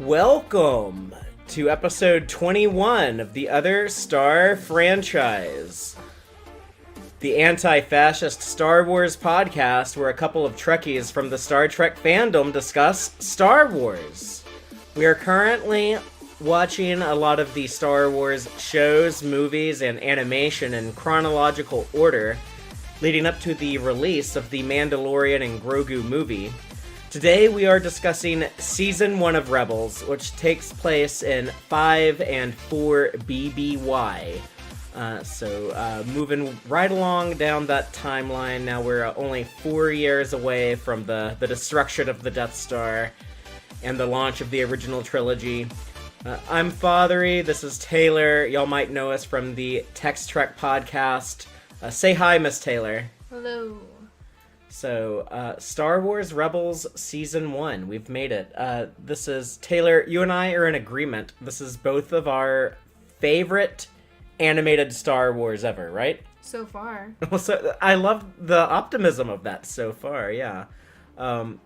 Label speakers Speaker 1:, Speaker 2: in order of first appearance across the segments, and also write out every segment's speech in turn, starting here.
Speaker 1: Welcome to episode 21 of the Other Star franchise, the anti-fascist Star Wars podcast where a couple of Trekkies from the Star Trek fandom discuss Star Wars. We are currently watching a lot of the Star Wars shows, movies, and animation in chronological order, leading up to the release of the Mandalorian and Grogu movie. Today we are discussing Season 1 of Rebels, which takes place in 5 and 4 BBY. Moving right along down that timeline, now we're only 4 years away from the destruction of the Death Star and the launch of the original trilogy. I'm Fatheree, this is Taylor. Y'all might know us from the TEX-TREK podcast. Say hi, Miss Taylor.
Speaker 2: Hello.
Speaker 1: So, Star Wars Rebels Season 1, we've made it. This is, Taylor, you and I are in agreement. This is both of our favorite animated Star Wars ever, right?
Speaker 2: So far.
Speaker 1: So, I love the optimism of that so far, yeah. I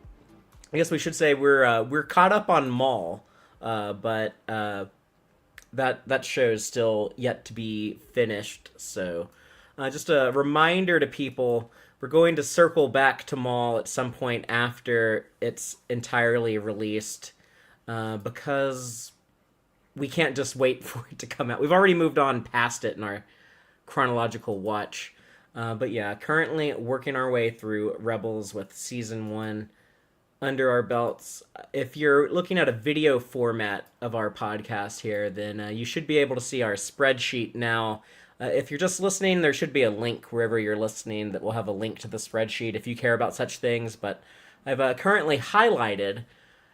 Speaker 1: guess we should say we're caught up on Maul, but that show's still yet to be finished, so just a reminder to people, we're going to circle back to Maul at some point after it's entirely released, because we can't just wait for it to come out. We've already moved on past it in our chronological watch. But yeah, currently working our way through Rebels with Season 1 under our belts. If you're looking at a video format of our podcast here, then you should be able to see our spreadsheet now. If you're just listening, there should be a link wherever you're listening that will have a link to the spreadsheet if you care about such things. But I've currently highlighted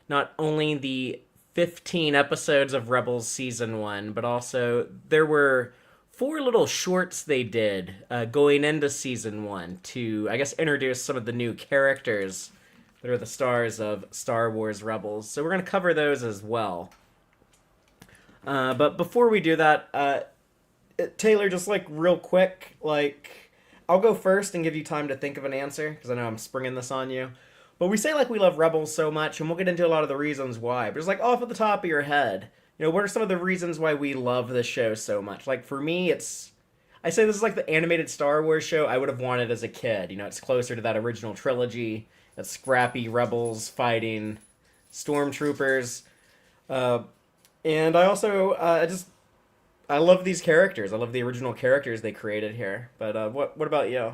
Speaker 1: not only the 15 episodes of Rebels Season 1, but also there were 4 little shorts they did going into Season 1 to, I guess, introduce some of the new characters that are the stars of Star Wars Rebels. So we're going to cover those as well. But before we do that, Taylor, just real quick, I'll go first and give you time to think of an answer, because I know I'm springing this on you. But we say we love Rebels so much, and we'll get into a lot of the reasons why. But just off at the top of your head, what are some of the reasons why we love this show so much? For me, I say this is the animated Star Wars show I would have wanted as a kid. It's closer to that original trilogy, that scrappy Rebels fighting stormtroopers. And I also, I love these characters. I love the original characters they created here. But what about you?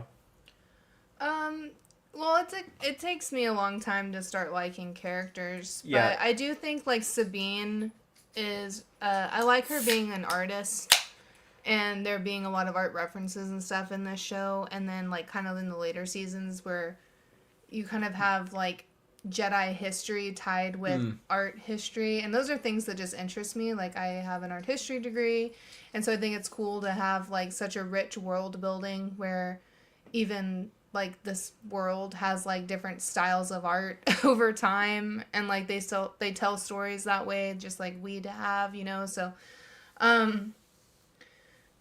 Speaker 2: Well, it takes me a long time to start liking characters. But
Speaker 1: Yeah.
Speaker 2: I do think, Sabine is... I like her being an artist. And there being a lot of art references and stuff in this show. And then, kind of in the later seasons where you kind of have, Jedi history tied with art history. And those are things that just interest me. I have an art history degree. And so I think it's cool to have, such a rich world building where even... this world has different styles of art over time, and they tell stories that way, just like we have, so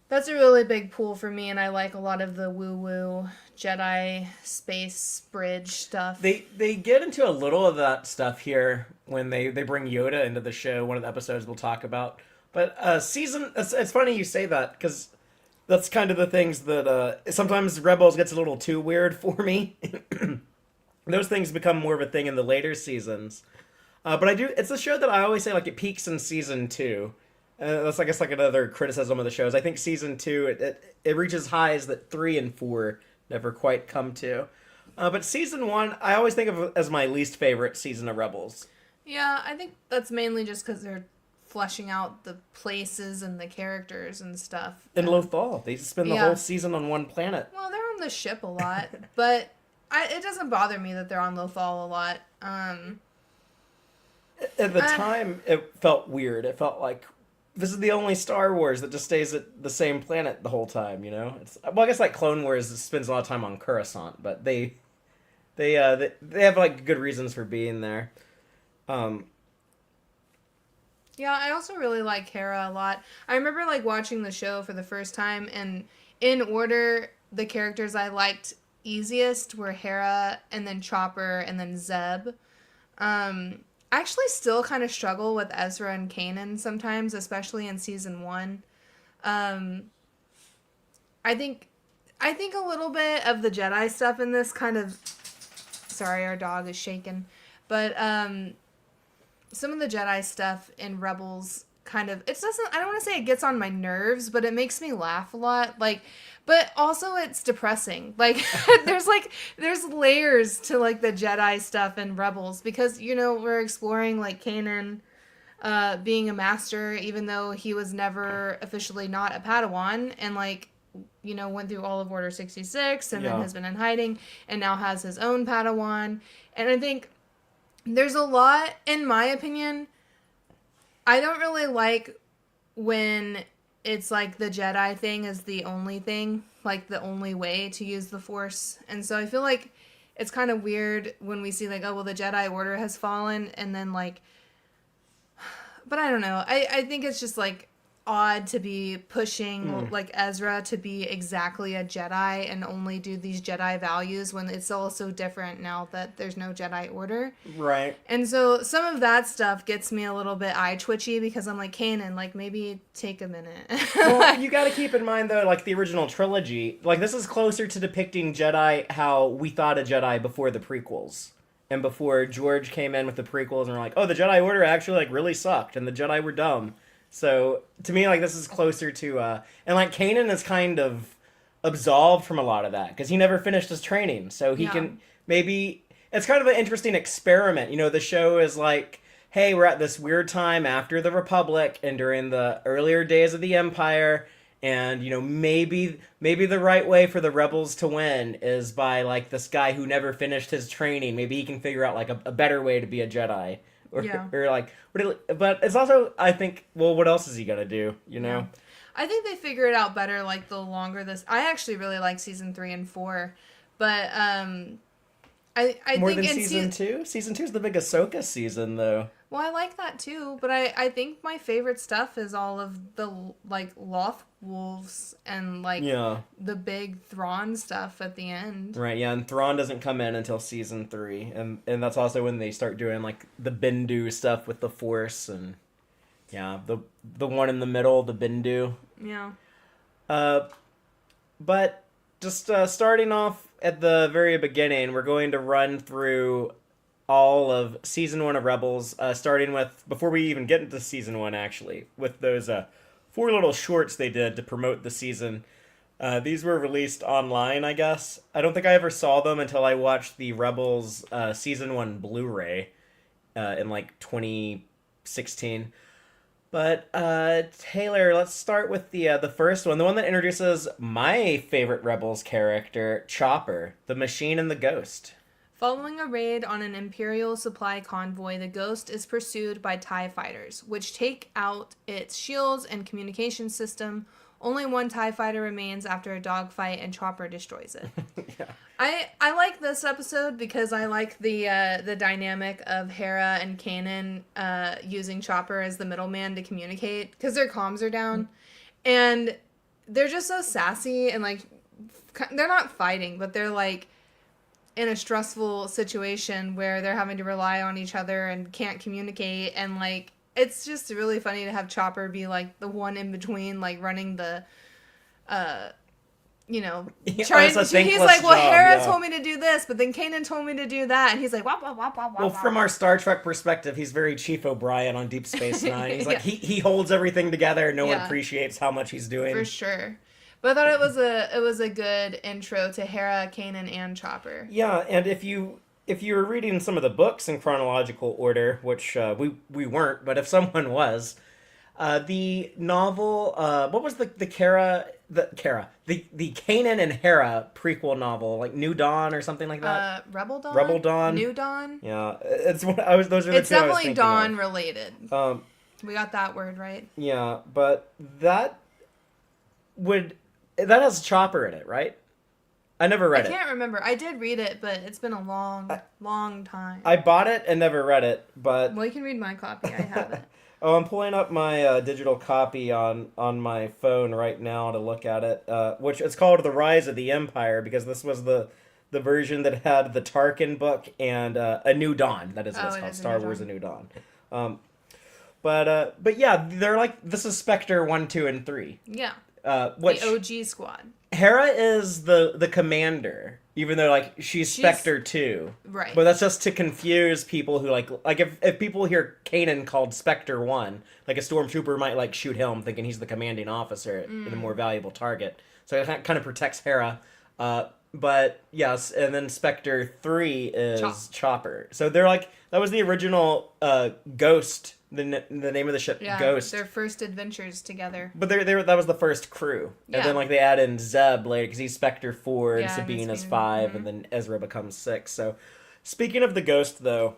Speaker 2: that's a really big pull for me. And I like a lot of the woo Jedi space bridge stuff.
Speaker 1: They get into a little of that stuff here when they bring Yoda into the show. One of the episodes we'll talk about, but it's funny you say that, because that's kind of the things that sometimes Rebels gets a little too weird for me. Those things become more of a thing in the later seasons. But it's a show that I always say it peaks in Season 2. That's I guess another criticism of the shows. I think Season 2 it reaches highs that 3 and 4 never quite come to. But Season 1 I always think of as my least favorite season of Rebels.
Speaker 2: Yeah, I think that's mainly just because they're fleshing out the places and the characters and stuff.
Speaker 1: In Lothal, they spend the whole season on one planet.
Speaker 2: Well, they're on the ship a lot, but it doesn't bother me that they're on Lothal a lot.
Speaker 1: At the time, it felt weird. It felt like this is the only Star Wars that just stays at the same planet the whole time. I guess Clone Wars spends a lot of time on Coruscant, but they have good reasons for being there.
Speaker 2: Yeah, I also really like Hera a lot. I remember watching the show for the first time, and in order, the characters I liked easiest were Hera, and then Chopper, and then Zeb. actually still kind of struggle with Ezra and Kanan sometimes, especially in season 1. Um, I think a little bit of the Jedi stuff in this kind of, sorry, our dog is shaking, but some of the Jedi stuff in Rebels kind of, it doesn't, I don't want to say it gets on my nerves, but it makes me laugh a lot. Like, but also it's depressing. Like, there's layers to like the Jedi stuff in Rebels because, you know, we're exploring like Kanan being a master, even though he was never officially not a Padawan, and like, you know, went through all of Order 66 and then has been in hiding and now has his own Padawan. And I think there's a lot, in my opinion, I don't really like when it's like the Jedi thing is the only thing, like the only way to use the Force. And so I feel like it's kind of weird when we see like, oh, well, the Jedi Order has fallen, and then like, but I don't know. I think it's just like odd to be pushing like Ezra to be exactly a Jedi and only do these Jedi values when it's all so different now that there's no Jedi Order.
Speaker 1: Right.
Speaker 2: And so some of that stuff gets me a little bit eye twitchy because I'm like, Kanan, like maybe take a minute.
Speaker 1: Well, you got to keep in mind though, like the original trilogy, like this is closer to depicting Jedi how we thought a Jedi before the prequels. And before George came in with the prequels and were like, oh, the Jedi Order actually like really sucked and the Jedi were dumb. So to me, like this is closer to, and like Kanan is kind of absolved from a lot of that because he never finished his training. So he can maybe, it's kind of an interesting experiment. You know, the show is like, hey, we're at this weird time after the Republic and during the earlier days of the Empire. And, you know, maybe the right way for the rebels to win is by like this guy who never finished his training. Maybe he can figure out like a better way to be a Jedi. Or like, but it's also, I think, well, what else is he gonna do? You know,
Speaker 2: Yeah. I think they figure it out better. Like the longer this, I actually really like season 3 and 4, but I
Speaker 1: more
Speaker 2: think
Speaker 1: than
Speaker 2: in
Speaker 1: season 2. Season 2 is the big Ahsoka season, though.
Speaker 2: Well, I like that too, but I think my favorite stuff is all of the like Loth wolves and like the big Thrawn stuff at the end.
Speaker 1: Right, yeah, and Thrawn doesn't come in until season 3, and that's also when they start doing like the Bendu stuff with the Force, and yeah, the one in the middle, the Bendu.
Speaker 2: Yeah.
Speaker 1: But just starting off at the very beginning, we're going to run through all of season 1 of Rebels, starting with, before we even get into season 1 actually, with those 4 little shorts they did to promote the season. These were released online, I guess. I don't think I ever saw them until I watched the Rebels season 1 Blu-ray in like 2016. But Taylor, let's start with the first one, the one that introduces my favorite Rebels character, Chopper, the Machine and the Ghost.
Speaker 2: Following a raid on an Imperial supply convoy, the Ghost is pursued by TIE fighters, which take out its shields and communication system. Only one TIE fighter remains after a dogfight, and Chopper destroys it.
Speaker 1: Yeah.
Speaker 2: I like this episode because I like the dynamic of Hera and Kanan using Chopper as the middleman to communicate, because their comms are down. And they're just so sassy, and like, they're not fighting, but they're like, in a stressful situation where they're having to rely on each other and can't communicate, and like it's just really funny to have Chopper be like the one in between, like running the you know, trying he's like, well, Hera told me to do this, but then Kanan told me to do that, and he's like, wah, wah, wah, wah,
Speaker 1: well,
Speaker 2: wah.
Speaker 1: from our Star Trek perspective, he's very Chief O'Brien on Deep Space Nine. He's like, he holds everything together, no one appreciates how much he's doing.
Speaker 2: For sure. But I thought it was a good intro to Hera, Kanan, and Chopper.
Speaker 1: Yeah, and if you were reading some of the books in chronological order, which we weren't, but if someone was, the novel, what was the Kanan and Hera prequel novel, like New Dawn or something like that?
Speaker 2: Rebel Dawn.
Speaker 1: Rebel Dawn.
Speaker 2: New Dawn.
Speaker 1: Yeah, it's what I was. Those are the
Speaker 2: it's
Speaker 1: two I was
Speaker 2: definitely
Speaker 1: thinking
Speaker 2: Dawn
Speaker 1: of.
Speaker 2: related. We got that word right.
Speaker 1: Yeah, but that has Chopper in it, right? I never read it.
Speaker 2: I can't remember. I did read it, but it's been a long time.
Speaker 1: I bought it and never read it, but...
Speaker 2: Well, you can read my copy. I have it.
Speaker 1: Oh, I'm pulling up my digital copy on my phone right now to look at it, which it's called The Rise of the Empire, because this was the the version that had the Tarkin book and A New Dawn. That is what it's
Speaker 2: it
Speaker 1: called,
Speaker 2: is A
Speaker 1: Star
Speaker 2: New
Speaker 1: Wars: A
Speaker 2: Dawn.
Speaker 1: New Dawn. But yeah, they're like, this is Spectre 1, 2, and 3.
Speaker 2: Yeah.
Speaker 1: Which
Speaker 2: The OG squad.
Speaker 1: Hera is the commander, even though like she's Spectre 2.
Speaker 2: Right.
Speaker 1: But that's just to confuse people who like if people hear Kanan called Spectre 1, like a stormtrooper might like shoot him thinking he's the commanding officer and a more valuable target. So it kind of protects Hera. But yes, and then Spectre 3 is Chopper. So they're like, that was the original Ghost, the name of the ship,
Speaker 2: Yeah,
Speaker 1: Ghost.
Speaker 2: their first adventures together.
Speaker 1: But that was the first crew.
Speaker 2: Yeah.
Speaker 1: And then like they add in Zeb later because he's Spectre 4 and
Speaker 2: Yeah, and
Speaker 1: Sabine is
Speaker 2: Sabine,
Speaker 1: 5 and then Ezra becomes 6. So speaking of the Ghost though,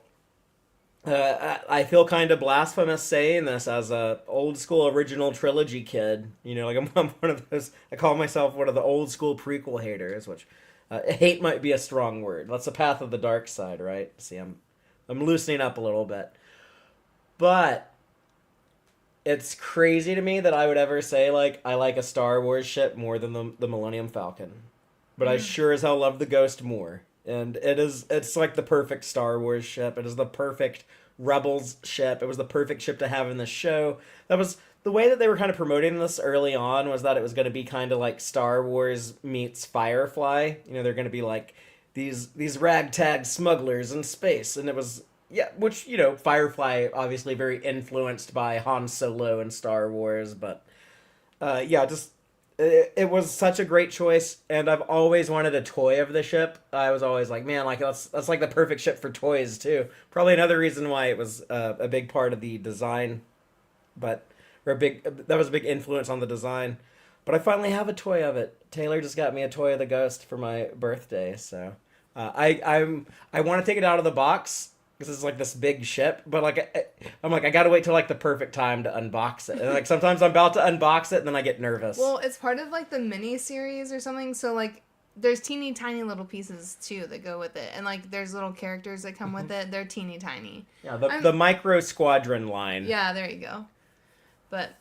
Speaker 1: I feel kind of blasphemous saying this as a old school original trilogy kid. You know, like I'm one of those. I call myself one of the old school prequel haters, which hate might be a strong word. That's the path of the dark side, right? See, I'm loosening up a little bit, but it's crazy to me that I would ever say like I like a Star Wars ship more than the Millennium Falcon, but I sure as hell love the Ghost more. And it's like the perfect Star Wars ship. It is the perfect Rebels ship. It was the perfect ship to have in the show. That was the way that they were kind of promoting this early on, was that it was going to be kind of like Star Wars meets Firefly. You know, they're going to be like these ragtag smugglers in space. And it was, yeah, which, you know, Firefly obviously very influenced by Han Solo and Star Wars, but yeah, just it was such a great choice, and I've always wanted a toy of the ship. I was always like, man, like that's like the perfect ship for toys too. Probably another reason why it was a big part of the design, but that was a big influence on the design. But I finally have a toy of it. Taylor just got me a toy of the Ghost for my birthday, so I want to take it out of the box. This is like this big ship, but like I'm like I gotta wait till like the perfect time to unbox it. And like sometimes I'm about to unbox it, and then I get nervous.
Speaker 2: Well, it's part of like the mini series or something. So like, there's teeny tiny little pieces too that go with it, and like there's little characters that come with it. They're teeny tiny.
Speaker 1: Yeah, the Micro Squadron line.
Speaker 2: Yeah, there you go. But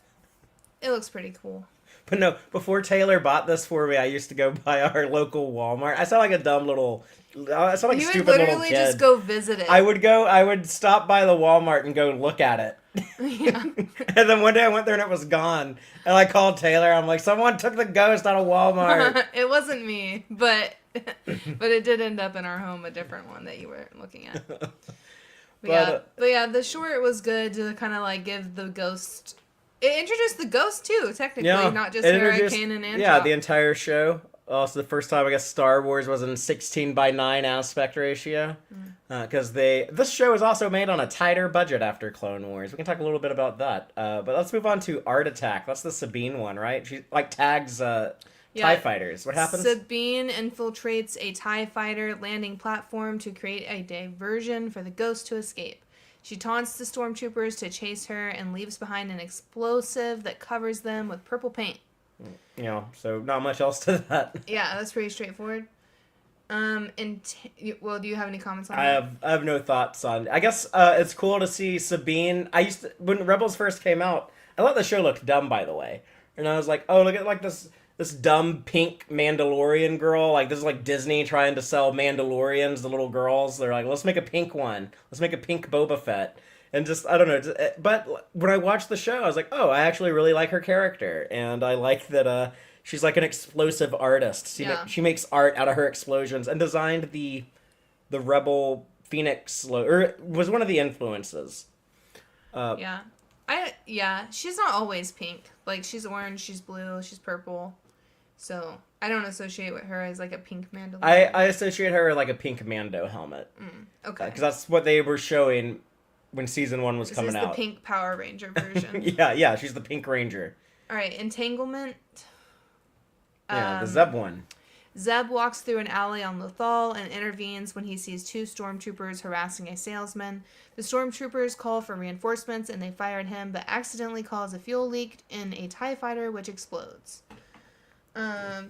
Speaker 2: it looks pretty cool.
Speaker 1: But no, before Taylor bought this for me, I used to go by our local Walmart. I sound like a dumb little. I sound like
Speaker 2: You
Speaker 1: a
Speaker 2: would
Speaker 1: stupid little
Speaker 2: literally
Speaker 1: kid.
Speaker 2: just go visit it.
Speaker 1: I would stop by the Walmart and go look at it.
Speaker 2: Yeah.
Speaker 1: And then one day I went there and it was gone. And I called Taylor. I'm like, someone took the Ghost out of Walmart.
Speaker 2: It wasn't me, but it did end up in our home, a different one that you were looking at. But yeah, the short was good to kind of like give the Ghost. It introduced the Ghost too, technically, not just Hera, Kanan, and
Speaker 1: yeah,
Speaker 2: Chop.
Speaker 1: the entire show. Also, the first time I guess Star Wars was in 16:9 aspect ratio, because this show was also made on a tighter budget after Clone Wars. We can talk a little bit about that. But let's move on to Art Attack. That's the Sabine one, right? She like tags TIE fighters. What happens?
Speaker 2: Sabine infiltrates a TIE fighter landing platform to create a diversion for the Ghost to escape. She taunts the stormtroopers to chase her and leaves behind an explosive that covers them with purple paint.
Speaker 1: You know, so not much else to that.
Speaker 2: Yeah, that's pretty straightforward. Well, do you have any comments on that?
Speaker 1: I have no thoughts on. I guess it's cool to see Sabine. When Rebels first came out, I thought the show looked dumb, by the way, and I was like, oh, look at like this dumb pink Mandalorian girl. Like this is like Disney trying to sell Mandalorians to little girls. They're like, let's make a pink one. Let's make a pink Boba Fett. And just, I don't know. But when I watched the show, I was like, oh, I actually really like her character. And I like that she's like an explosive artist. She makes art out of her explosions and designed the Rebel Phoenix or was one of the influences.
Speaker 2: She's not always pink. Like, she's orange, she's blue, she's purple. So, I don't associate with her as like a pink Mandalorian.
Speaker 1: I associate her with like a pink Mando helmet.
Speaker 2: Okay.
Speaker 1: Because that's what they were showing when season 1 was coming out.
Speaker 2: This is the pink Power Ranger version.
Speaker 1: yeah, she's the Pink Ranger.
Speaker 2: All right, Entanglement.
Speaker 1: Yeah, the Zeb one.
Speaker 2: Zeb walks through an alley on Lothal and intervenes when he sees 2 stormtroopers harassing a salesman. The stormtroopers call for reinforcements and they fire at him, but accidentally cause a fuel leak in a TIE fighter, which explodes.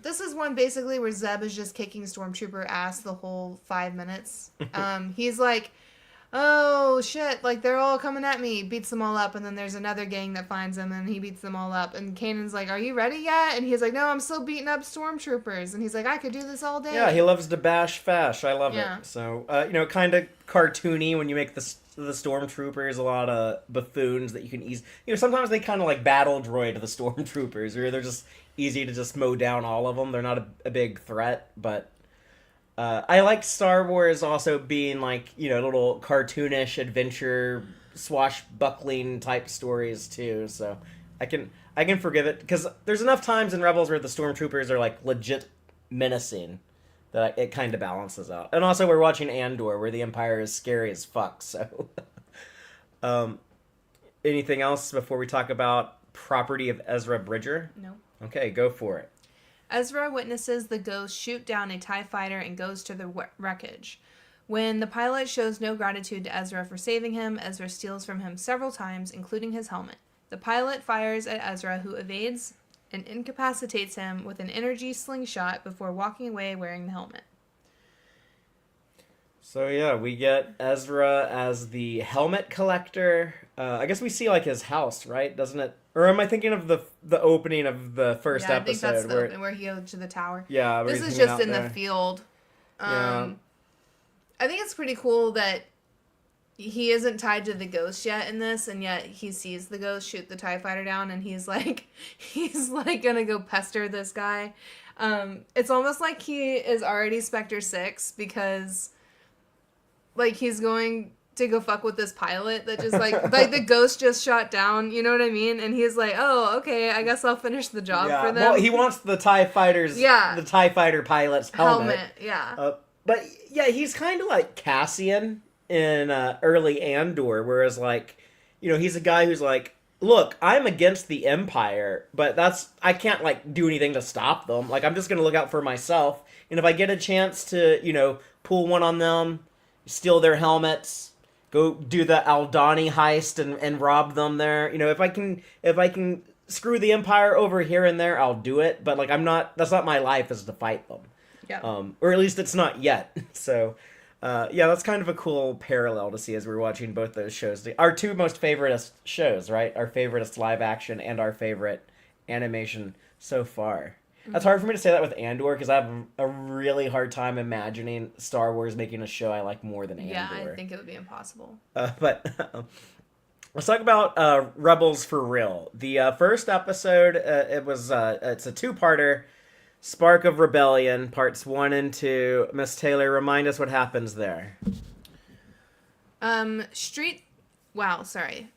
Speaker 2: This is one basically where Zeb is just kicking stormtrooper ass the whole 5 minutes. He's like, oh shit, like they're all coming at me, beats them all up, and then there's another gang that finds him and he beats them all up, and Kanan's like, are you ready yet? And he's like, no, I'm still beating up stormtroopers, and he's like, I could do this all day.
Speaker 1: Yeah, he loves to bash fash. I love
Speaker 2: Yeah.
Speaker 1: it. So, kind of cartoony when you make the stormtroopers a lot of buffoons that you can ease. Sometimes they kind of like battle droid the stormtroopers, or they're just easy to just mow down all of them. They're not a big threat, but I like Star Wars also being like little cartoonish adventure swashbuckling type stories too. So I can forgive it because there's enough times in Rebels where the stormtroopers are like legit menacing that it kind of balances out. And also we're watching Andor where the Empire is scary as fuck. So, anything else before we talk about property of Ezra Bridger?
Speaker 2: No.
Speaker 1: Okay, go for it.
Speaker 2: Ezra witnesses the ghost shoot down a TIE fighter and goes to the wreckage. When the pilot shows no gratitude to Ezra for saving him, Ezra steals from him several times, including his helmet. The pilot fires at Ezra, who evades and incapacitates him with an energy slingshot before walking away wearing the helmet.
Speaker 1: So yeah, we get Ezra as the helmet collector. I guess we see like his house, right? Doesn't it? Or am I thinking of the opening of the first
Speaker 2: yeah,
Speaker 1: episode?
Speaker 2: I think that's where he goes to the tower.
Speaker 1: Yeah,
Speaker 2: this is just in the field.
Speaker 1: Yeah.
Speaker 2: I think it's pretty cool that he isn't tied to the ghost yet in this, and yet he sees the ghost shoot the TIE fighter down, and he's like gonna go pester this guy. It's almost like he is already Spectre 6 because like he's going to go fuck with this pilot that just like the ghost just shot down, you know what I mean? And he's like, oh, okay, I guess I'll finish the job for them.
Speaker 1: Well, he wants the TIE fighters, the TIE fighter pilot's helmet.
Speaker 2: Yeah.
Speaker 1: But yeah, he's kind of like Cassian in early Andor, whereas like, he's a guy who's like, look, I'm against the Empire, but I can't like do anything to stop them. Like, I'm just going to look out for myself. And if I get a chance to, pull one on them, steal their helmets, go do the Aldani heist and rob them there. If I can screw the Empire over here and there, I'll do it. But like, that's not my life is to fight them.
Speaker 2: Yeah.
Speaker 1: Or at least it's not yet. So, yeah, that's kind of a cool parallel to see as we're watching both those shows. Our two most favoriteest shows, right? Our favoriteest live action and our favorite animation so far. That's hard for me to say that with Andor because I have a really hard time imagining Star Wars making a show I like more than Andor.
Speaker 2: Yeah, I think it would be impossible.
Speaker 1: But let's talk about Rebels for real. The first episode, it's a two-parter, Spark of Rebellion, parts 1 and 2. Miss Taylor, remind us what happens there.
Speaker 2: Wow, sorry.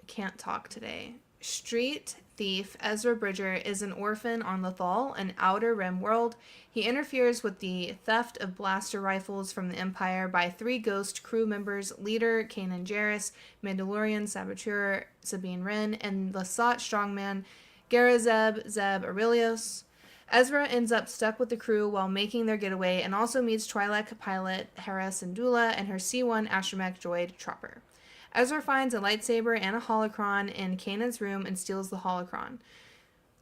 Speaker 2: Can't talk today. Street thief Ezra Bridger is an orphan on Lothal, an Outer Rim world. He interferes with the theft of blaster rifles from the Empire by 3 Ghost crew members, leader Kanan Jarrus, Mandalorian saboteur Sabine Wren, and Lasat strongman Zeb Aurelios. Ezra ends up stuck with the crew while making their getaway and also meets Twi'lek pilot Hera Syndulla and her C-1 astromech droid Chopper. Ezra finds a lightsaber and a holocron in Kanan's room and steals the holocron.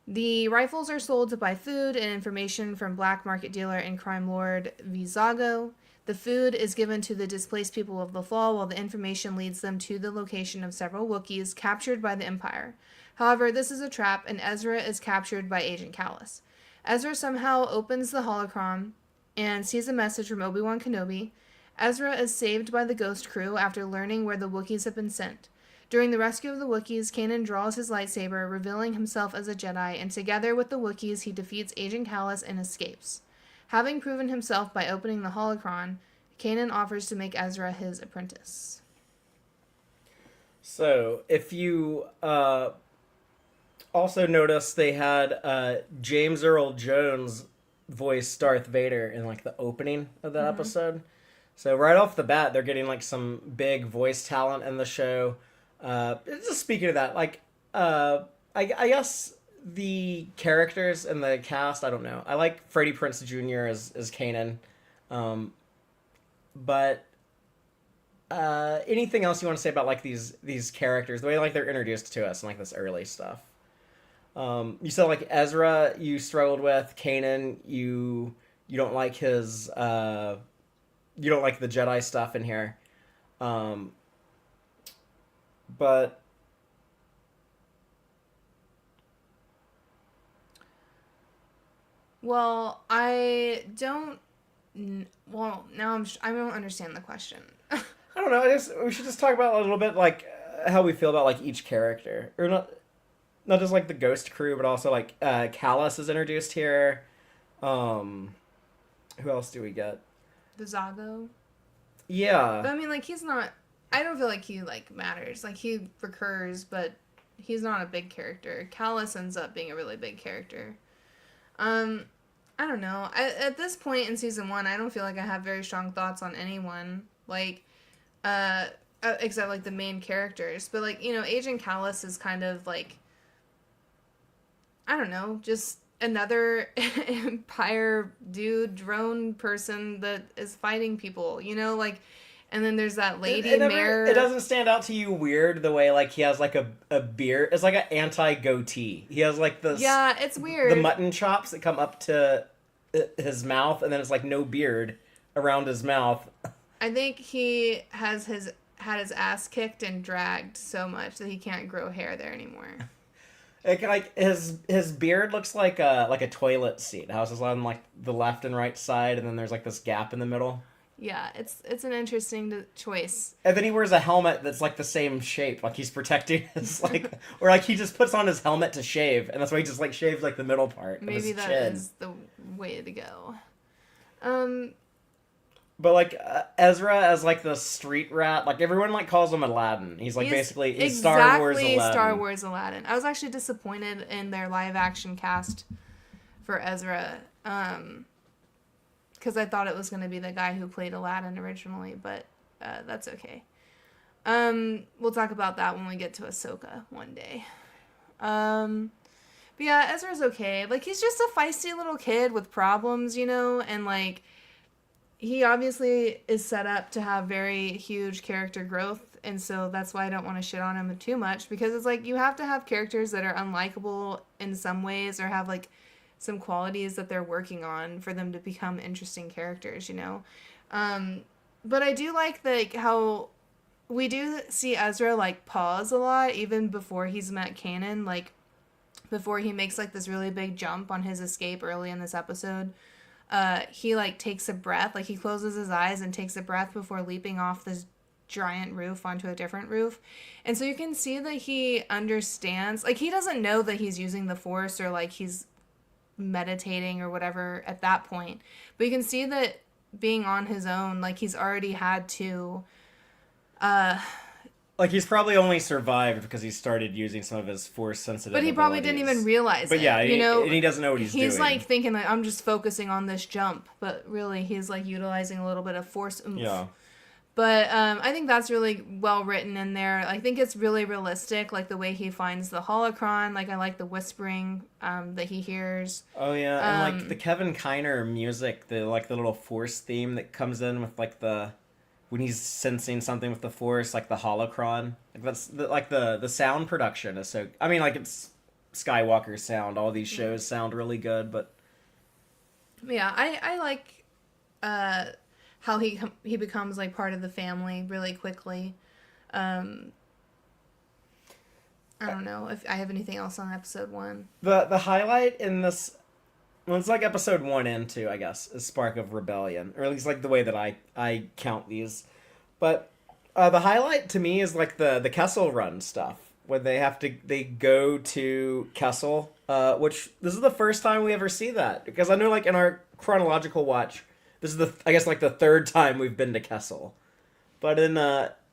Speaker 2: The rifles are sold to buy food and information from black market dealer and crime lord Vizago. The food is given to the displaced people of Lothal while the information leads them to the location of several Wookiees captured by the Empire. However, this is a trap and Ezra is captured by Agent Kallus. Ezra somehow opens the holocron and sees a message from Obi-Wan Kenobi. Ezra is saved by the Ghost crew after learning where the Wookiees have been sent. During the rescue of the Wookiees, Kanan draws his lightsaber, revealing himself as a Jedi, and together with the Wookiees, he defeats Agent Kallus and escapes. Having proven himself by opening the holocron, Kanan offers to make Ezra his apprentice.
Speaker 1: So, if you also notice they had James Earl Jones voice Darth Vader in like the opening of that episode. So right off the bat, they're getting like some big voice talent in the show. Just speaking of that, like I guess the characters and the cast, I don't know. I like Freddie Prinze Jr. as Kanan, but anything else you want to say about like these characters, the way like they're introduced to us and like this early stuff? You said like Ezra, you struggled with Kanan. You don't like his. You don't like the Jedi stuff in here. Um, but
Speaker 2: Well, I don't. Well, now I don't understand the question.
Speaker 1: I don't know. I guess we should just talk about a little bit like how we feel about like each character, or not just like the Ghost crew, but also like Callus is introduced here. Um, who else do we get?
Speaker 2: The Zago.
Speaker 1: Yeah,
Speaker 2: But I mean, like, he's not. I don't feel like he, like, matters. Like, he recurs, but he's not a big character. Callus ends up being a really big character. Um, I don't know. At this point in season 1, I don't feel like I have very strong thoughts on anyone. Like, uh, except, like, the main characters. But, like, Agent Callus is kind of, like, I don't know, just another Empire dude, drone person that is fighting people, like, and then there's that lady mayor.
Speaker 1: it doesn't stand out to you weird the way like he has like a beard. It's like an anti goatee. He has like this.
Speaker 2: Yeah, it's weird.
Speaker 1: The mutton chops that come up to his mouth, and then it's like no beard around his mouth.
Speaker 2: I think he had his ass kicked and dragged so much that he can't grow hair there anymore.
Speaker 1: Like his beard looks like a toilet seat. How it's on like the left and right side, and then there's like this gap in the middle.
Speaker 2: Yeah, it's an interesting choice.
Speaker 1: And then he wears a helmet that's like the same shape, like he's protecting his like, or like he just puts on his helmet to shave, and that's why he just like shaves like the middle part.
Speaker 2: Maybe
Speaker 1: of his
Speaker 2: that
Speaker 1: chin.
Speaker 2: is the way to go.
Speaker 1: But like Ezra as like the street rat, like everyone like calls him Aladdin. He's like basically he's Star Wars Aladdin.
Speaker 2: Star Wars Aladdin. I was actually disappointed in their live action cast for Ezra, because I thought it was going to be the guy who played Aladdin originally, but that's okay. We'll talk about that when we get to Ahsoka one day. But yeah, Ezra's okay. Like, he's just a feisty little kid with problems, and like, he obviously is set up to have very huge character growth, and so that's why I don't want to shit on him too much, because it's like, you have to have characters that are unlikable in some ways, or have like some qualities that they're working on for them to become interesting characters, But I do like how we do see Ezra like pause a lot, even before he's met Kanan, like before he makes like this really big jump on his escape early in this episode. He like takes a breath, like he closes his eyes and takes a breath before leaping off this giant roof onto a different roof. And so you can see that he understands, like, he doesn't know that he's using the Force, or like he's meditating or whatever at that point, but you can see that being on his own, like, he's already had to
Speaker 1: like he's probably only survived because he started using some of his Force sensitive
Speaker 2: but he probably
Speaker 1: abilities.
Speaker 2: didn't even realize it.
Speaker 1: But yeah,
Speaker 2: and
Speaker 1: he doesn't know what he's doing.
Speaker 2: He's like thinking like, I'm just focusing on this jump, but really he's like utilizing a little bit of Force oomph.
Speaker 1: Yeah.
Speaker 2: But I think that's really well written in there. I think it's really realistic, like the way he finds the holocron. Like, I like the whispering that he hears.
Speaker 1: Oh yeah, and like the Kevin Kiner music, the little Force theme that comes in with like when he's sensing something with the Force, like the holocron. Like that's the sound production is so. I mean, like, it's Skywalker sound. All these shows sound really good, but
Speaker 2: yeah, I like how he becomes like part of the family really quickly. I don't know if I have anything else on episode 1.
Speaker 1: The highlight in this, well, it's like episode 1 and 2, I guess, is Spark of Rebellion, or at least like the way that I count these. But the highlight to me is like the Kessel Run stuff, when they go to Kessel, which this is the first time we ever see that, because I know like in our chronological watch, this is I guess like the third time we've been to Kessel, but in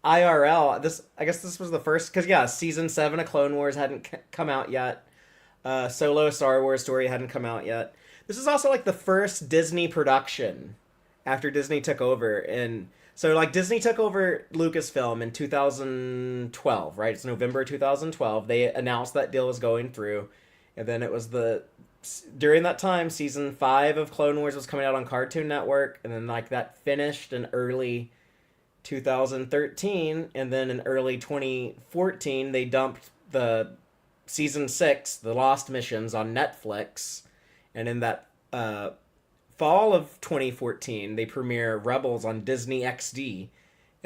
Speaker 1: IRL, this was the first, because yeah, season 7 of Clone Wars hadn't come out yet. Solo Star Wars story hadn't come out yet. This is also like the first Disney production after Disney took over, and so like Disney took over Lucasfilm in 2012, right? It's November 2012. They announced that deal was going through, and then it was during that time, season 5 of Clone Wars was coming out on Cartoon Network, and then like that finished in early 2013, and then in early 2014 they dumped the season 6, The Lost Missions, on Netflix, and in that fall of 2014 they premiere Rebels on Disney XD,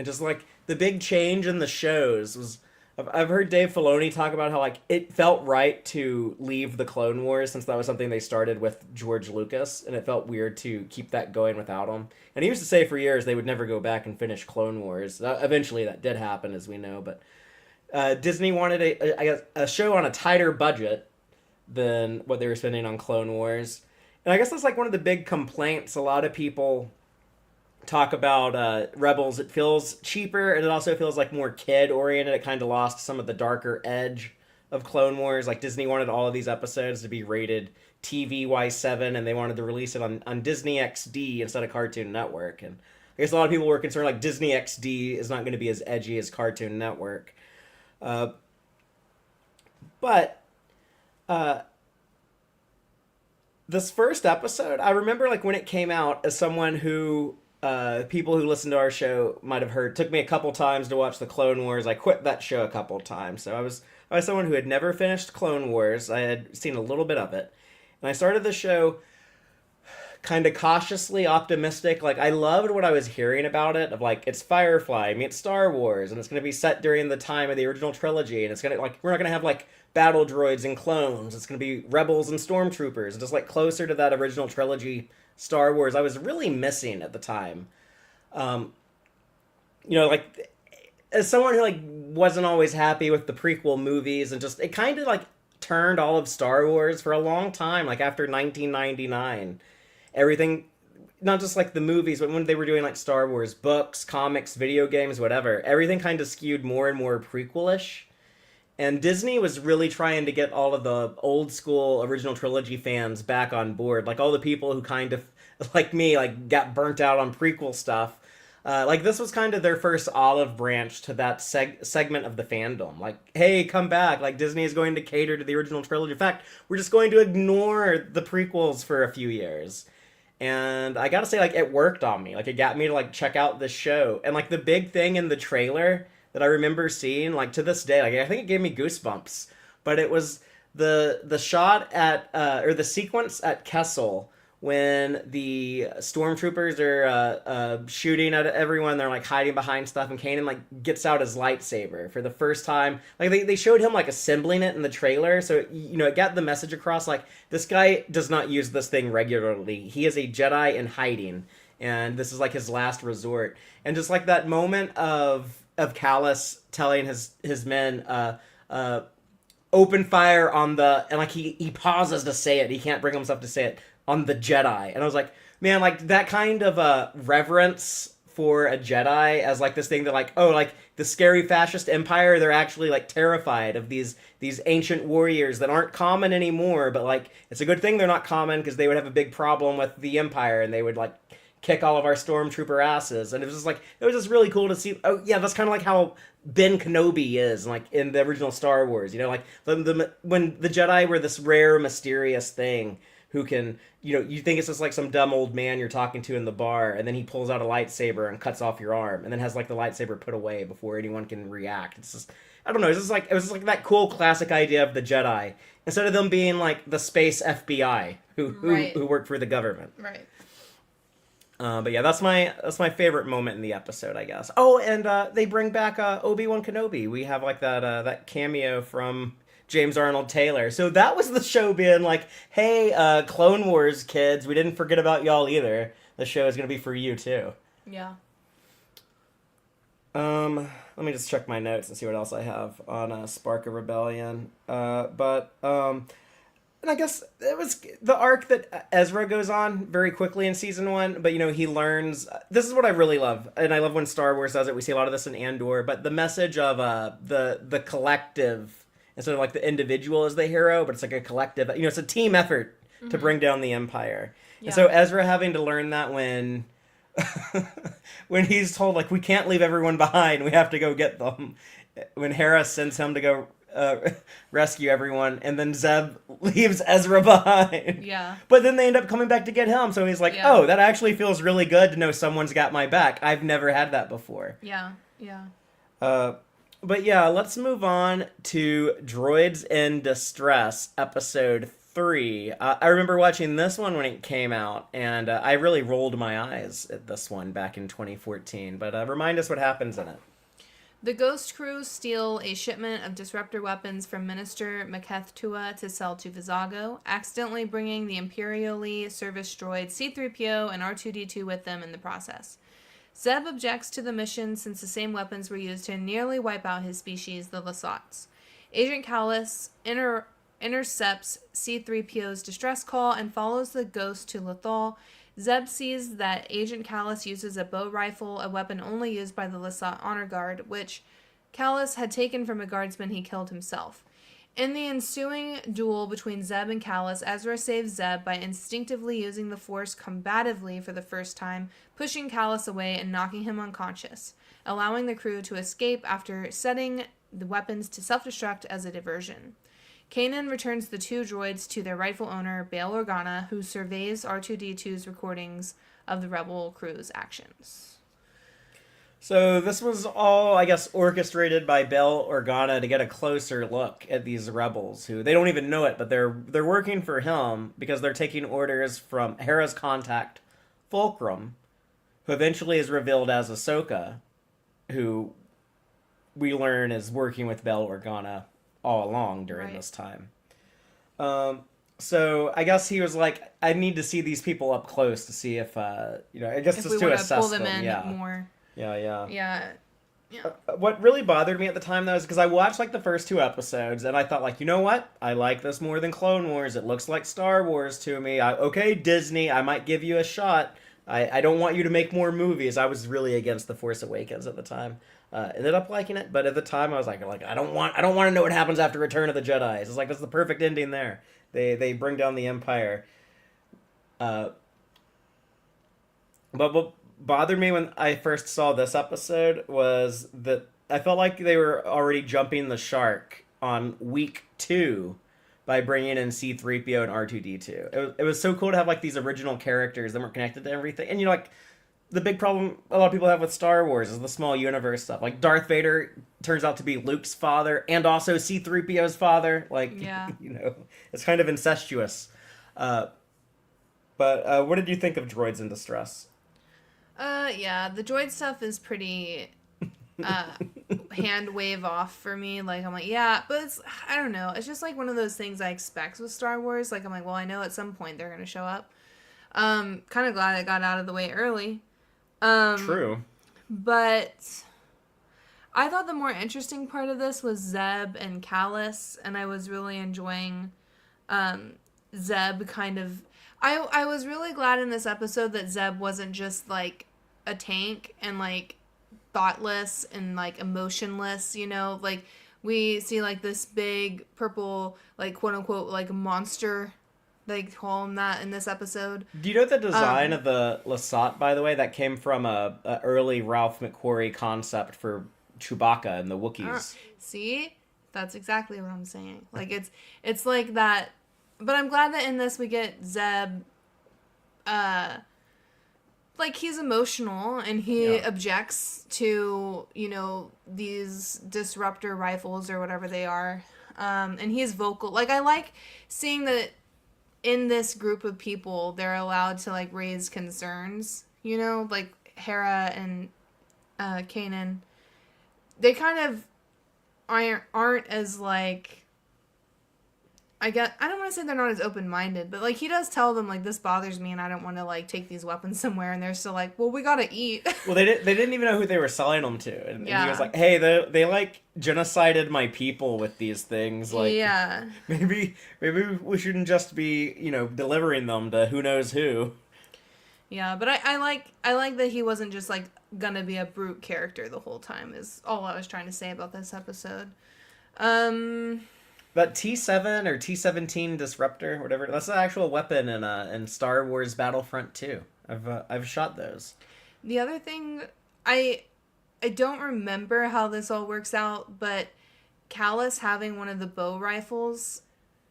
Speaker 1: And just like the big change in the shows was, I've heard Dave Filoni talk about how like it felt right to leave the Clone Wars since that was something they started with George Lucas, and it felt weird to keep that going without him. And he used to say for years they would never go back and finish Clone Wars. Eventually that did happen, as we know, but Disney wanted a show on a tighter budget than what they were spending on Clone Wars. And I guess that's like one of the big complaints. A lot of people talk about Rebels. It feels cheaper, and it also feels like more kid oriented. It kind of lost some of the darker edge of Clone Wars. Like Disney wanted all of these episodes to be rated TVY7, and they wanted to release it on Disney XD instead of Cartoon Network. And I guess a lot of people were concerned like Disney XD is not going to be as edgy as Cartoon Network. But this first episode, I remember like when it came out, as someone who people who listen to our show might have heard, took me a couple times to watch the Clone Wars. I quit that show a couple times. So I was someone who had never finished Clone Wars. I had seen a little bit of it. And I started the show kind of cautiously optimistic. Like, I loved what I was hearing about it, of like, it's Firefly meets Star Wars, and it's going to be set during the time of the original trilogy, and it's going to, like, we're not going to have like battle droids and clones. It's going to be rebels and stormtroopers, just like closer to that original trilogy Star Wars I was really missing at the time. Like, as someone who like wasn't always happy with the prequel movies, and just it kind of like turned all of Star Wars for a long time, like after 1999. Everything, not just like the movies, but when they were doing like Star Wars books, comics, video games, whatever, everything kind of skewed more and more prequelish. And Disney was really trying to get all of the old school original trilogy fans back on board. Like all the people who kind of, like me, like got burnt out on prequel stuff. Like this was kind of their first olive branch to that segment of the fandom. Like, hey, come back. Like Disney is going to cater to the original trilogy. In fact, we're just going to ignore the prequels for a few years. And I gotta say, like, it worked on me. Like, it got me to, like, check out this show. And, like, the big thing in the trailer that I remember seeing, like, to this day, like, I think it gave me goosebumps. But it was the shot at, or the sequence at Kessel when the stormtroopers are shooting at everyone. They're, like, hiding behind stuff. And Kanan, like, gets out his lightsaber for the first time. Like, they showed him, like, assembling it in the trailer. So, you know, it got the message across, like, this guy does not use this thing regularly. He is a Jedi in hiding. And this is, like, his last resort. And just, like, that moment of Callus telling his men, open fire on the... And, like, he pauses to say it. He can't bring himself to say it. On the Jedi. And I was like, man, like that kind of reverence for a Jedi as like this thing that like, oh, like the scary fascist empire, they're actually like terrified of these ancient warriors that aren't common anymore, but like it's a good thing they're not common because they would have a big problem with the empire and they would like kick all of our stormtrooper asses. And it was just like, it was just really cool to see. Oh yeah, that's kind of like how Ben Kenobi is like in the original Star Wars, you know, like when the Jedi were this rare mysterious thing who can, you know, you think it's just like some dumb old man you're talking to in the bar, and then he pulls out a lightsaber and cuts off your arm, and then has like the lightsaber put away before anyone can react. It's just, I don't know, it was just like that cool classic idea of the Jedi, instead of them being like the space FBI who work for the government.
Speaker 2: Right.
Speaker 1: But yeah, that's my favorite moment in the episode, I guess. Oh, and they bring back Obi-Wan Kenobi. We have like that cameo from James Arnold Taylor. So that was the show being like, hey, Clone Wars kids, we didn't forget about y'all either. The show is going to be for you too.
Speaker 2: Yeah.
Speaker 1: Let me just check my notes and see what else I have on Spark of Rebellion. And I guess it was the arc that Ezra goes on very quickly in season 1, but you know, he learns, this is what I really love, and I love when Star Wars does it. We see a lot of this in Andor, but the message of the collective, instead of like the individual as the hero, but it's like a collective, you know, it's a team effort to bring down the Empire. Yeah. And so Ezra having to learn that when when he's told like, we can't leave everyone behind, we have to go get them, when Hera sends him to go rescue everyone, and then Zeb leaves Ezra behind.
Speaker 2: Yeah.
Speaker 1: But then they end up coming back to get him, so he's like, oh, that actually feels really good to know someone's got my back. I've never had that before.
Speaker 2: Yeah, yeah.
Speaker 1: But yeah, let's move on to Droids in Distress, episode 3. I remember watching this one when it came out, and I really rolled my eyes at this one back in 2014. But remind us what happens in it.
Speaker 2: The Ghost Crew steal a shipment of disruptor weapons from Minister Makethtua to sell to Vizago, accidentally bringing the Imperially service droid C-3PO and R2-D2 with them in the process. Zeb objects to the mission since the same weapons were used to nearly wipe out his species, the Lasats. Agent Callus intercepts C-3PO's distress call and follows the ghost to Lothal. Zeb sees that Agent Callus uses a bow rifle, a weapon only used by the Lasat Honor Guard, which Callus had taken from a guardsman he killed himself. In the ensuing duel between Zeb and Callus, Ezra saves Zeb by instinctively using the Force combatively for the first time, pushing Callus away and knocking him unconscious, allowing the crew to escape after setting the weapons to self-destruct as a diversion. Kanan returns the two droids to their rightful owner, Bail Organa, who surveys R2-D2's recordings of the rebel crew's actions.
Speaker 1: So this was all, I guess, orchestrated by Bail Organa to get a closer look at these rebels, who they don't even know it, but they're working for him because they're taking orders from Hera's contact, Fulcrum, who eventually is revealed as Ahsoka, who we learn is working with Bail Organa all along during this time. So I guess he was like, I need to see these people up close to see if, I guess
Speaker 2: If
Speaker 1: just
Speaker 2: we
Speaker 1: to
Speaker 2: want to
Speaker 1: assess
Speaker 2: pull them in
Speaker 1: yeah.
Speaker 2: more.
Speaker 1: Yeah.
Speaker 2: Yeah.
Speaker 1: What really bothered me at the time, though, is because I watched, like, the first 2 episodes, and I thought, like, you know what? I like this more than Clone Wars. It looks like Star Wars to me. Okay, Disney, I might give you a shot. I don't want you to make more movies. I was really against The Force Awakens at the time. Ended up liking it, but at the time I was like I don't want to know what happens after Return of the Jedi. It's like that's the perfect ending there. They bring down the Empire. But what bothered me when I first saw this episode was that I felt like they were already jumping the shark on week 2 by bringing in C-3PO and R2-D2. It was so cool to have like these original characters that weren't connected to everything, and like. The big problem a lot of people have with Star Wars is the small universe stuff. Like, Darth Vader turns out to be Luke's father and also C-3PO's father. Like,
Speaker 2: yeah.
Speaker 1: It's kind of incestuous. But what did you think of Droids in Distress?
Speaker 2: Yeah, the droid stuff is pretty hand wave off for me. Like, I'm like, yeah, but I don't know. It's just like one of those things I expect with Star Wars. Like, I'm like, well, I know at some point they're going to show up. Kind of glad I got out of the way early.
Speaker 1: True.
Speaker 2: But I thought the more interesting part of this was Zeb and Callus, and I was really enjoying Zeb kind of... I was really glad in this episode that Zeb wasn't just, like, a tank and, like, thoughtless and, like, emotionless, Like, we see, like, this big purple, like, quote-unquote, like, monster... They call him that in this episode.
Speaker 1: Do you know the design of the Lasat, by the way? That came from a early Ralph McQuarrie concept for Chewbacca and the Wookiees.
Speaker 2: See? That's exactly what I'm saying. Like, it's like that. But I'm glad that in this we get Zeb, like, he's emotional and he objects to, these disruptor rifles or whatever they are. And he's vocal. Like, I like seeing that in this group of people, they're allowed to, like, raise concerns, like Hera and Kanan. They kind of aren't as, like, I don't want to say they're not as open-minded, but, like, he does tell them, like, this bothers me and I don't want to, like, take these weapons somewhere, and they're still like, well, we gotta eat.
Speaker 1: Well, they didn't even know who they were selling them to. And he was like, hey, they like, genocided my people with these things. Like, maybe we shouldn't just be, delivering them to who knows who.
Speaker 2: Yeah, but I like that he wasn't just, like, gonna be a brute character the whole time, is all I was trying to say about this episode.
Speaker 1: But T7 or T-17 disruptor, whatever, that's an actual weapon in Star Wars Battlefront 2. I've shot those.
Speaker 2: The other thing, I don't remember how this all works out, but Callus having one of the bow rifles,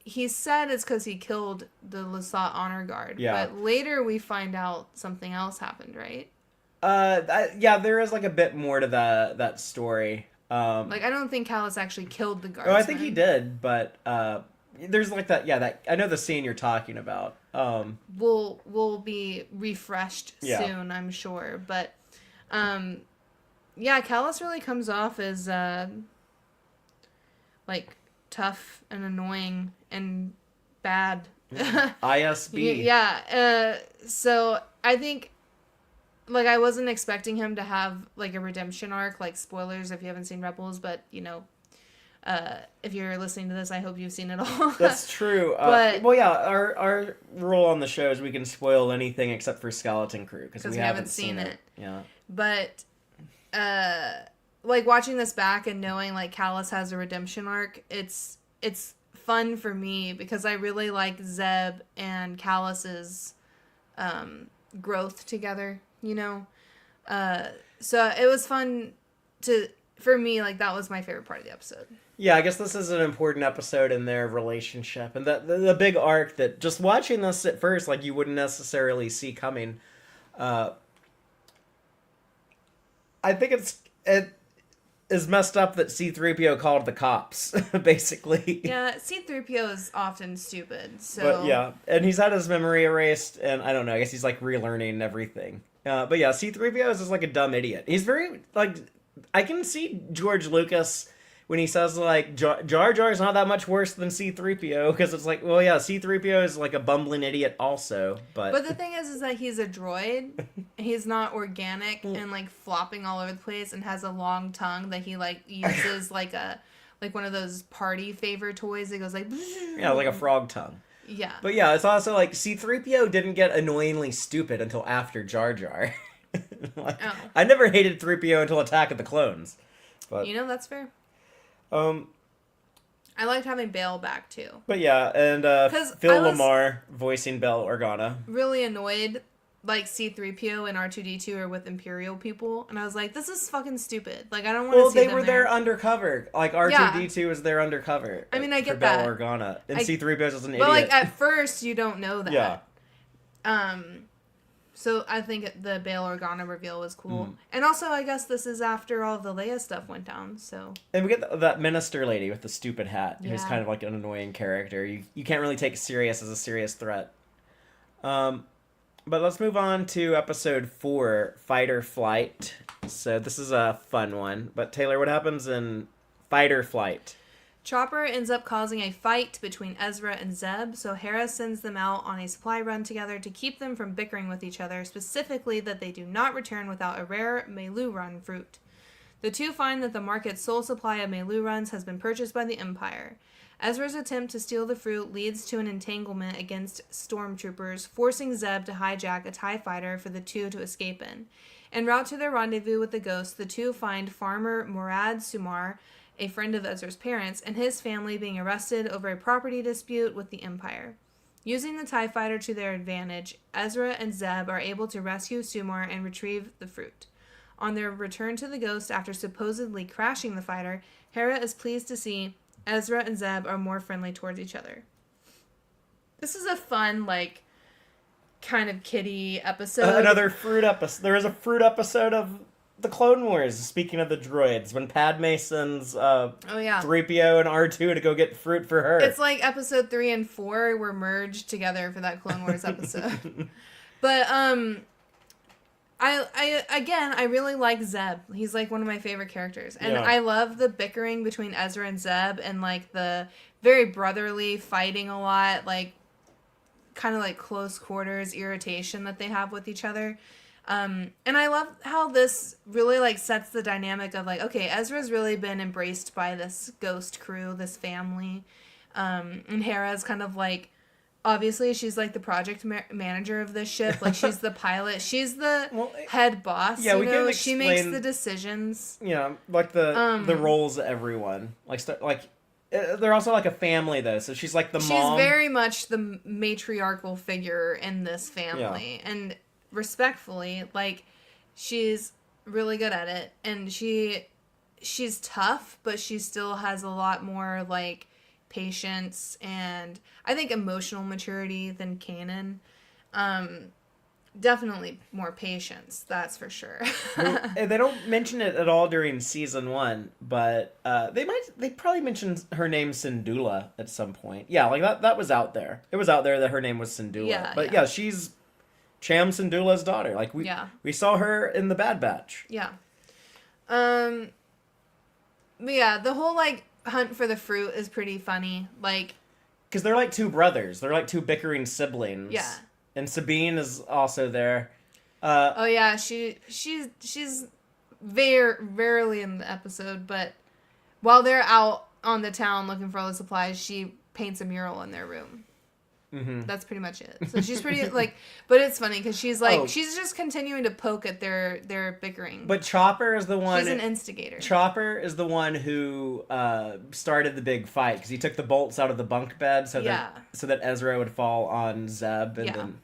Speaker 2: he said it's because he killed the Lasat Honor Guard.
Speaker 1: Yeah.
Speaker 2: But later we find out something else happened, right?
Speaker 1: There is like a bit more to that story.
Speaker 2: Like, I don't think Callus actually killed the guardsman.
Speaker 1: Oh, I think he did, but there's like that I know the scene you're talking about.
Speaker 2: Will be refreshed soon, I'm sure. But yeah, Callus really comes off as like tough and annoying and bad.
Speaker 1: ISB.
Speaker 2: Yeah. So I think like I wasn't expecting him to have like a redemption arc. Like spoilers if you haven't seen Rebels, but you know. If you're listening to this, I hope you've seen it all.
Speaker 1: That's true.
Speaker 2: But
Speaker 1: well, yeah, our rule on the show is we can spoil anything except for Skeleton Crew because we haven't seen it. Yeah.
Speaker 2: But like watching this back and knowing like Callus has a redemption arc, it's fun for me because I really like Zeb and Callus's growth together. You know, so it was fun for me. Like that was my favorite part of the episode.
Speaker 1: Yeah, I guess this is an important episode in their relationship, and the big arc that just watching this at first, like you wouldn't necessarily see coming. I think it is messed up that C-3PO called the cops, basically.
Speaker 2: Yeah, C-3PO is often stupid. So.
Speaker 1: But yeah, and he's had his memory erased, and I don't know. I guess he's like relearning everything. But yeah, C-3PO is just like a dumb idiot. He's very like I can see George Lucas. When he says, like, Jar Jar's not that much worse than C-3PO, because it's like, well, yeah, C-3PO is, like, a bumbling idiot also, but...
Speaker 2: But the thing is that he's a droid. He's not organic and, like, flopping all over the place and has a long tongue that he, like, uses like one of those party favor toys that goes, like...
Speaker 1: Yeah, like a frog tongue.
Speaker 2: Yeah.
Speaker 1: But, yeah, it's also, like, C-3PO didn't get annoyingly stupid until after Jar Jar. Like, I never hated 3PO until Attack of the Clones. But,
Speaker 2: you know, that's fair.
Speaker 1: I
Speaker 2: liked having Bale back too.
Speaker 1: But yeah, and Phil Lamar voicing Bail Organa.
Speaker 2: Really annoyed, like C-3PO and R2-D2 are with Imperial people, and I was like, this is fucking stupid. Like I don't want to see them there.
Speaker 1: Well, they were there undercover. Like R2-D2 was there undercover.
Speaker 2: I mean, I get
Speaker 1: Bail
Speaker 2: that.
Speaker 1: Organa, and C-3PO is an idiot.
Speaker 2: But like at first, you don't know that.
Speaker 1: Yeah.
Speaker 2: So I think the Bail Organa reveal was cool. And also, I guess this is after all the Leia stuff went down, so...
Speaker 1: And we get that minister lady with the stupid hat, who's kind of like an annoying character. You can't really take serious as a serious threat. But let's move on to episode 4, Fight or Flight. So this is a fun one. But Taylor, what happens in Fight or Flight?
Speaker 2: Chopper ends up causing a fight between Ezra and Zeb, so Hera sends them out on a supply run together to keep them from bickering with each other, specifically that they do not return without a rare Melu Run fruit. The two find that the market's sole supply of Melu Runs has been purchased by the Empire. Ezra's attempt to steal the fruit leads to an entanglement against stormtroopers, forcing Zeb to hijack a TIE fighter for the two to escape in. En route to their rendezvous with the Ghost, the two find farmer Morad Sumar, a friend of Ezra's parents, and his family being arrested over a property dispute with the Empire. Using the TIE fighter to their advantage, Ezra and Zeb are able to rescue Sumar and retrieve the fruit. On their return to the Ghost after supposedly crashing the fighter, Hera is pleased to see Ezra and Zeb are more friendly towards each other. This is a fun, like, kind of kiddie episode.
Speaker 1: Another fruit episode. There is a fruit episode of the Clone Wars, speaking of the droids, when Padme sends 3PO and R2 to go get fruit for her.
Speaker 2: It's like episode 3 and 4 were merged together for that Clone Wars episode. But, I really like Zeb. He's, like, one of my favorite characters. And I love the bickering between Ezra and Zeb and, like, the very brotherly fighting a lot, like, kind of, like, close quarters irritation that they have with each other. And I love how this really, like, sets the dynamic of, like, okay, Ezra's really been embraced by this Ghost crew, this family. And Hera's kind of, like, obviously she's, like, the project manager of this ship. Like, she's the pilot. She's the head boss,
Speaker 1: yeah,
Speaker 2: you know? She makes the decisions.
Speaker 1: Yeah, like, the roles of everyone. Like, they're also, like, a family, though, so she's, like, the mom.
Speaker 2: She's very much the matriarchal figure in this family. Yeah. And respectfully, like, she's really good at it, and she's tough, but she still has a lot more, like, patience and I think emotional maturity than Kanan. definitely more patience. That's for sure.
Speaker 1: They don't mention it at all during season 1, but they probably mentioned her name Syndulla at some point. Yeah, like that was out there. It was out there that her name was Syndulla.
Speaker 2: Yeah,
Speaker 1: But
Speaker 2: yeah.
Speaker 1: yeah, she's Cham Syndulla's daughter. Like
Speaker 2: Yeah.
Speaker 1: we saw her in the Bad Batch.
Speaker 2: Yeah. But yeah, the whole like hunt for the fruit is pretty funny. Like,
Speaker 1: Because they're like two brothers. They're like two bickering siblings.
Speaker 2: yeah.
Speaker 1: And Sabine is also there.
Speaker 2: Oh yeah, she's very rarely in the episode, but while they're out on the town looking for all the supplies, she paints a mural in their room.
Speaker 1: Mm-hmm.
Speaker 2: That's pretty much it. So she's pretty like, but it's funny because she's like,
Speaker 1: Oh.
Speaker 2: she's just continuing to poke at their bickering.
Speaker 1: But Chopper is the one.
Speaker 2: She's an instigator.
Speaker 1: Chopper is the one who started the big fight because he took the bolts out of the bunk bed so that Ezra would fall on Zeb, and then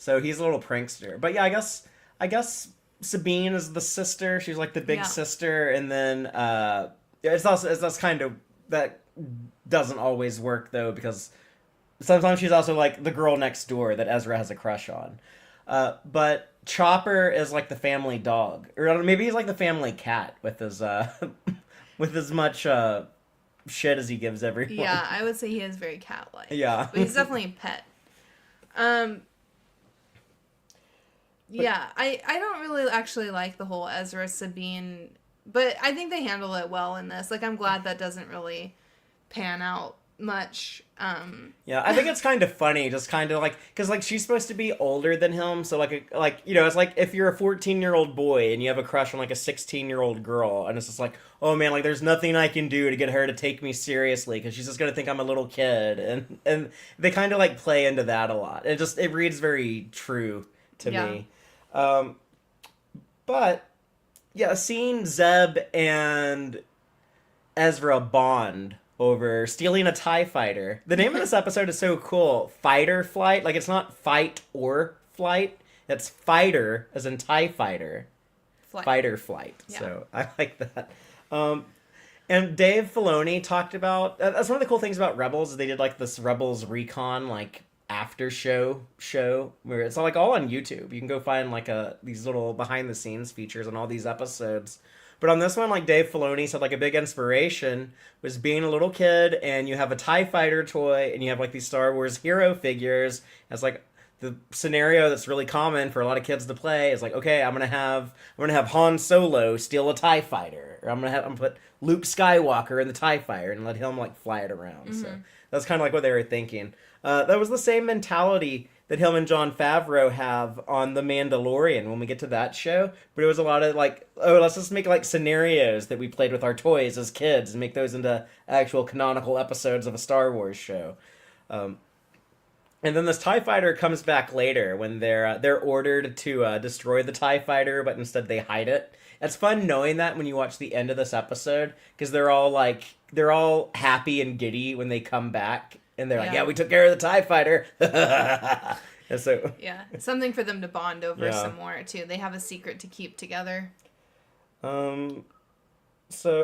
Speaker 1: so he's a little prankster. But yeah, I guess Sabine is the sister. She's like the big sister, and then that's kind of that doesn't always work though because sometimes she's also like the girl next door that Ezra has a crush on. But Chopper is like the family dog, or maybe he's like the family cat with his with as much shit as he gives everyone.
Speaker 2: Yeah, I would say he is very cat-like.
Speaker 1: Yeah,
Speaker 2: but he's definitely a pet. Yeah, I don't really actually like the whole Ezra Sabine, but I think they handle it well in this. Like, I'm glad that doesn't really pan out much.
Speaker 1: Yeah, I think it's kind of funny, just kind of like, because like she's supposed to be older than him, so like you know, it's like if you're a 14-year-old boy and you have a crush on like a 16-year-old girl, and it's just like, oh man, like there's nothing I can do to get her to take me seriously because she's just gonna think I'm a little kid, and they kind of like play into that a lot. It reads very true to me. But yeah, seeing Zeb and Ezra bond over stealing a TIE fighter. The name of this episode is so cool. Fighter Flight. Like, it's not fight or flight. It's fighter, as in TIE fighter.
Speaker 2: Flight.
Speaker 1: Fighter flight.
Speaker 2: Yeah.
Speaker 1: So, I like that. And Dave Filoni talked about... That's one of the cool things about Rebels, is they did, like, this Rebels Recon, like, after show, where it's all, like, all on YouTube. You can go find, like, these little behind-the-scenes features on all these episodes. But on this one, like Dave Filoni said, like a big inspiration was being a little kid and you have a TIE fighter toy and you have like these Star Wars hero figures. It's like the scenario that's really common for a lot of kids to play is like, okay, I'm gonna have Han Solo steal a TIE fighter, or I'm gonna put Luke Skywalker in the TIE fighter and let him like fly it around. Mm-hmm. So that's kind of like what they were thinking. That was the same mentality that him and Jon Favreau have on The Mandalorian when we get to that show. But it was a lot of like, oh, let's just make like scenarios that we played with our toys as kids and make those into actual canonical episodes of a Star Wars show. And then this TIE fighter comes back later when they're ordered to destroy the TIE fighter, but instead they hide it. It's fun knowing that when you watch the end of this episode, because they're all happy and giddy when they come back. And they're like, yeah, we took care of the TIE fighter. And so,
Speaker 2: yeah, something for them to bond over some more, too. They have a secret to keep together.
Speaker 1: So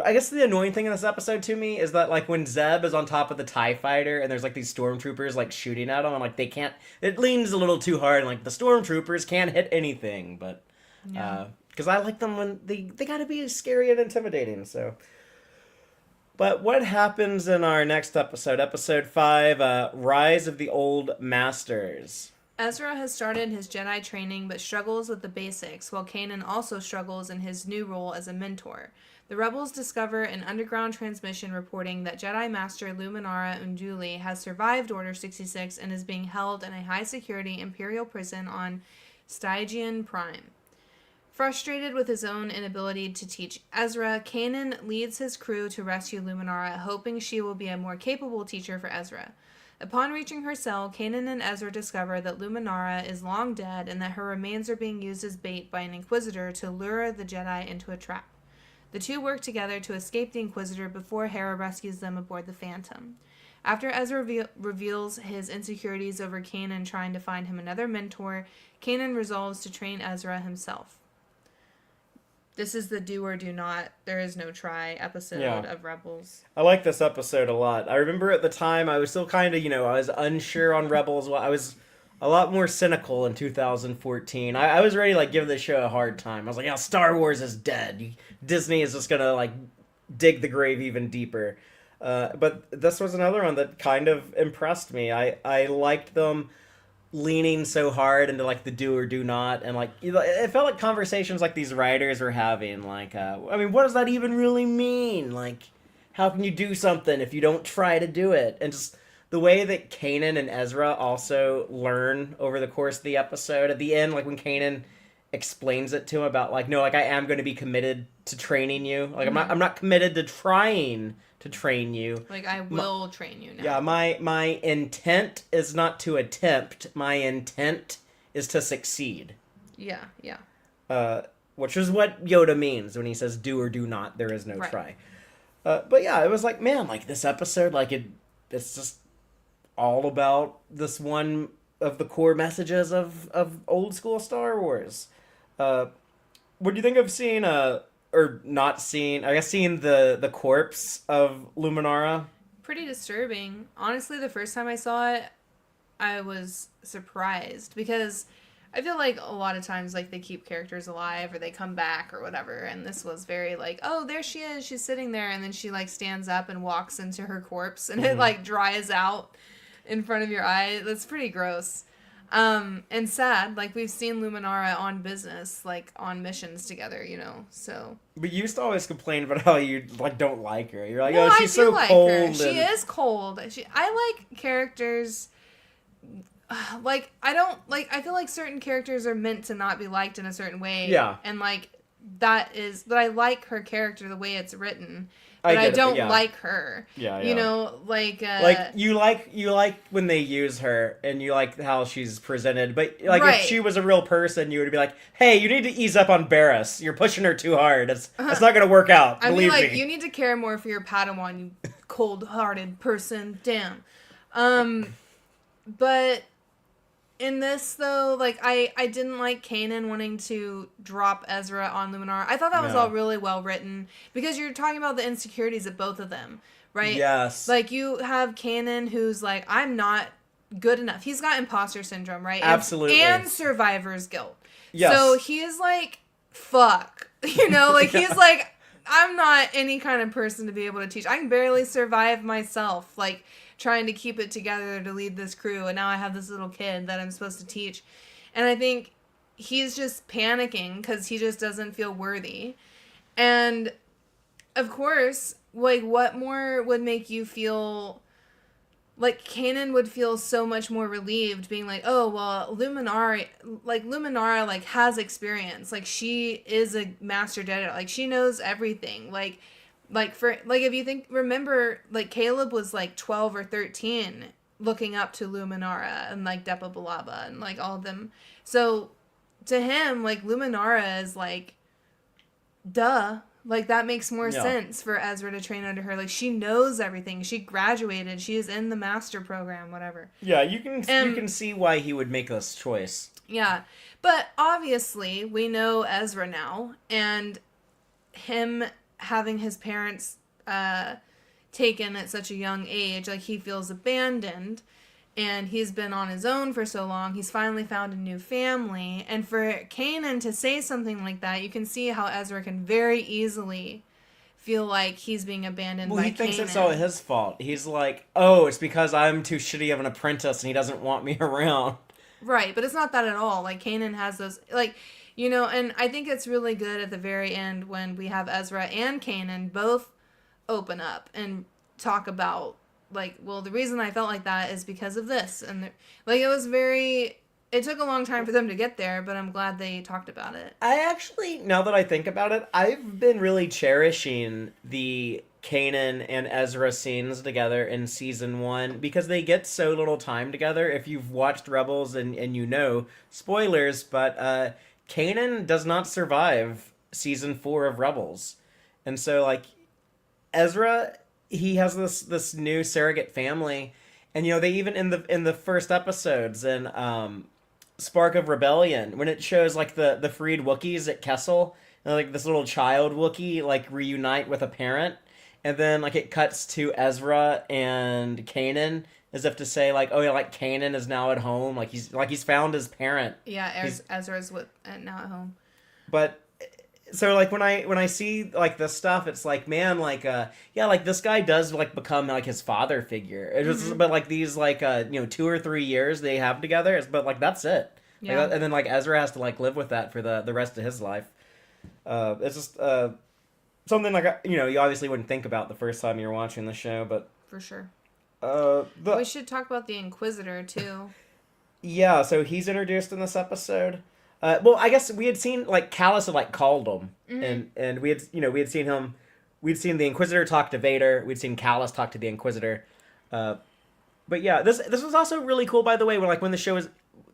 Speaker 1: I guess the annoying thing in this episode to me is that, like, when Zeb is on top of the TIE fighter and there's, like, these stormtroopers, like, shooting at him, I'm like, they can't... It leans a little too hard, and, like, the stormtroopers can't hit anything, but... Because I like them when... They gotta be scary and intimidating, so... But what happens in our next episode, episode 5, Rise of the Old Masters?
Speaker 2: Ezra has started his Jedi training but struggles with the basics, while Kanan also struggles in his new role as a mentor. The rebels discover an underground transmission reporting that Jedi Master Luminara Unduli has survived Order 66 and is being held in a high-security Imperial prison on Stygian Prime. Frustrated with his own inability to teach Ezra, Kanan leads his crew to rescue Luminara, hoping she will be a more capable teacher for Ezra. Upon reaching her cell, Kanan and Ezra discover that Luminara is long dead and that her remains are being used as bait by an Inquisitor to lure the Jedi into a trap. The two work together to escape the Inquisitor before Hera rescues them aboard the Phantom. After Ezra reveals his insecurities over Kanan trying to find him another mentor, Kanan resolves to train Ezra himself. This is the do or do not, there is no try episode of Rebels.
Speaker 1: I like this episode a lot. I remember at the time I was still kind of, I was unsure on Rebels. I was a lot more cynical in 2014. I was ready to like give this show a hard time. I was like, yeah, Star Wars is dead. Disney is just gonna like dig the grave even deeper. But this was another one that kind of impressed me. I liked them leaning so hard into like the do or do not, and like it felt like conversations like these writers were having. Like, I mean, what does that even really mean? Like, how can you do something if you don't try to do it? And just the way that Kanan and Ezra also learn over the course of the episode. At the end, like when Kanan explains it to him about like, no, like I am going to be committed to training you. Like I'm not committed to trying to train you.
Speaker 2: Like I will train you now.
Speaker 1: Yeah, my intent is not to attempt. My intent is to succeed.
Speaker 2: Yeah, yeah.
Speaker 1: Which is what Yoda means when he says do or do not. There is no try. But yeah, it was like, man, like this episode, like it's just all about this one of the core messages of old school Star Wars. What do you think of seeing or not seeing? I guess seeing the corpse of Luminara.
Speaker 2: Pretty disturbing. Honestly, the first time I saw it, I was surprised because I feel like a lot of times like they keep characters alive or they come back or whatever, and this was very like, oh, there she is, she's sitting there, and then she like stands up and walks into her corpse and it like dries out in front of your eye. That's pretty gross. And sad. Like we've seen Luminara on business, like on missions together, you know. So.
Speaker 1: But you used to always complain about how you like don't like her. You're like,
Speaker 2: no,
Speaker 1: oh, she's so
Speaker 2: like
Speaker 1: cold.
Speaker 2: Her. She is cold. I like characters. Like I feel like certain characters are meant to not be liked in a certain way.
Speaker 1: Yeah.
Speaker 2: And like but I like her character the way it's written. But I don't like her.
Speaker 1: Yeah,
Speaker 2: You know, like
Speaker 1: you like when they use her and you like how she's presented, but like if she was a real person, you would be like, "Hey, you need to ease up on Barriss. You're pushing her too hard. That's not going to work out." Believe me.
Speaker 2: You need to care more for your Padawan, you cold-hearted person. Damn. But in this, though, like, I didn't like Kanan wanting to drop Ezra on Luminara. I thought that was all really well written, because you're talking about the insecurities of both of them, right?
Speaker 1: Yes.
Speaker 2: Like, you have Kanan, who's like, I'm not good enough. He's got imposter syndrome, right?
Speaker 1: Absolutely.
Speaker 2: And survivor's guilt.
Speaker 1: Yes.
Speaker 2: So he is like, fuck. You know, like, he's like, I'm not any kind of person to be able to teach. I can barely survive myself. Like, trying to keep it together to lead this crew, and now I have this little kid that I'm supposed to teach. And I think he's just panicking because he just doesn't feel worthy. And of course, like, what more would make you feel like Kanan would feel so much more relieved being like, oh, well, Luminara like has experience. Like, she is a master Jedi. Like, she knows everything. Like if you remember, like, Caleb was, like, 12 or 13 looking up to Luminara and, like, Depa Billaba and, like, all of them. So, to him, like, Luminara is, like, duh. Like, that makes more sense for Ezra to train under her. Like, she knows everything. She graduated. She is in the master program, whatever.
Speaker 1: Yeah, you can see why he would make this choice.
Speaker 2: Yeah. But, obviously, we know Ezra now, and him having his parents taken at such a young age, like, he feels abandoned, and he's been on his own for so long. He's finally found a new family, and for Kanan to say something like that, you can see how Ezra can very easily feel like he's being abandoned by Kanan.
Speaker 1: Well, he thinks it's all his fault. He's like, oh, it's because I'm too shitty of an apprentice and he doesn't want me around.
Speaker 2: Right, but it's not that at all. Like, Kanan has those, like, you know, and I think it's really good at the very end when we have Ezra and Kanan both open up and talk about, like, well, the reason I felt like that is because of this. And, like, it took a long time for them to get there, but I'm glad they talked about it.
Speaker 1: I actually, now that I think about it, I've been really cherishing the Kanan and Ezra scenes together in season 1 because they get so little time together. If you've watched Rebels and you know, spoilers, but Kanan does not survive season 4 of Rebels. And so, like, Ezra, he has this new surrogate family, and, you know, they even in the first episodes in Spark of Rebellion, when it shows, like, the freed Wookiees at Kessel, and, like, this little child Wookiee, like, reunite with a parent, and then, like, it cuts to Ezra and Kanan, as if to say like, oh yeah, like Kanan is now at home, like he's found his parent.
Speaker 2: Yeah, Ezra's now at home.
Speaker 1: But so like when I see like this stuff, it's like, man, like yeah, like this guy does like become like his father figure. It just but like these like 2 or 3 years they have together, but like that's it.
Speaker 2: Yeah.
Speaker 1: Like, and then like Ezra has to like live with that for the rest of his life. It's just something like you obviously wouldn't think about the first time you're watching the show, but
Speaker 2: For sure.
Speaker 1: we
Speaker 2: should talk about the Inquisitor too.
Speaker 1: Yeah, so he's introduced in this episode. Well, I guess we had seen like Callus had like called him, and we had seen him. We'd seen the Inquisitor talk to Vader. We'd seen Callus talk to the Inquisitor. But yeah, this was also really cool, by the way. When the show was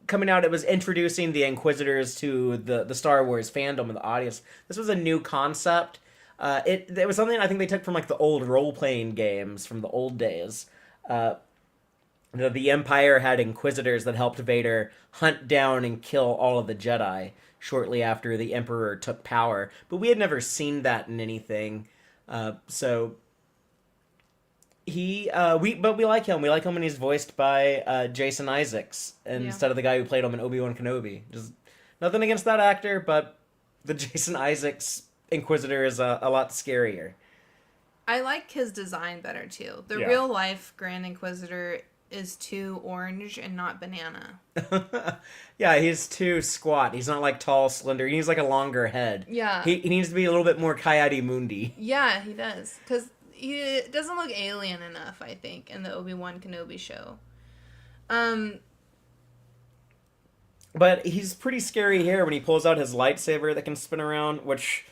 Speaker 1: coming out, it was introducing the Inquisitors to the Star Wars fandom and the audience. This was a new concept. It was something I think they took from like the old role playing games from the old days. The Empire had Inquisitors that helped Vader hunt down and kill all of the Jedi shortly after the Emperor took power. But we had never seen that in anything. So we like him. We like him when he's voiced by Jason Isaacs instead of the guy who played him in Obi-Wan Kenobi. Just nothing against that actor, but the Jason Isaacs Inquisitor is a lot scarier.
Speaker 2: I like his design better too. The
Speaker 1: Yeah.
Speaker 2: real life Grand Inquisitor is too orange and not banana.
Speaker 1: Yeah, he's too squat. He's not like tall, slender. He needs like a longer head.
Speaker 2: Yeah.
Speaker 1: He needs to be a little bit more Coyote Mundi.
Speaker 2: Yeah, he does. Because he doesn't look alien enough, I think, in the Obi-Wan Kenobi show.
Speaker 1: But he's pretty scary here when he pulls out his lightsaber that can spin around, which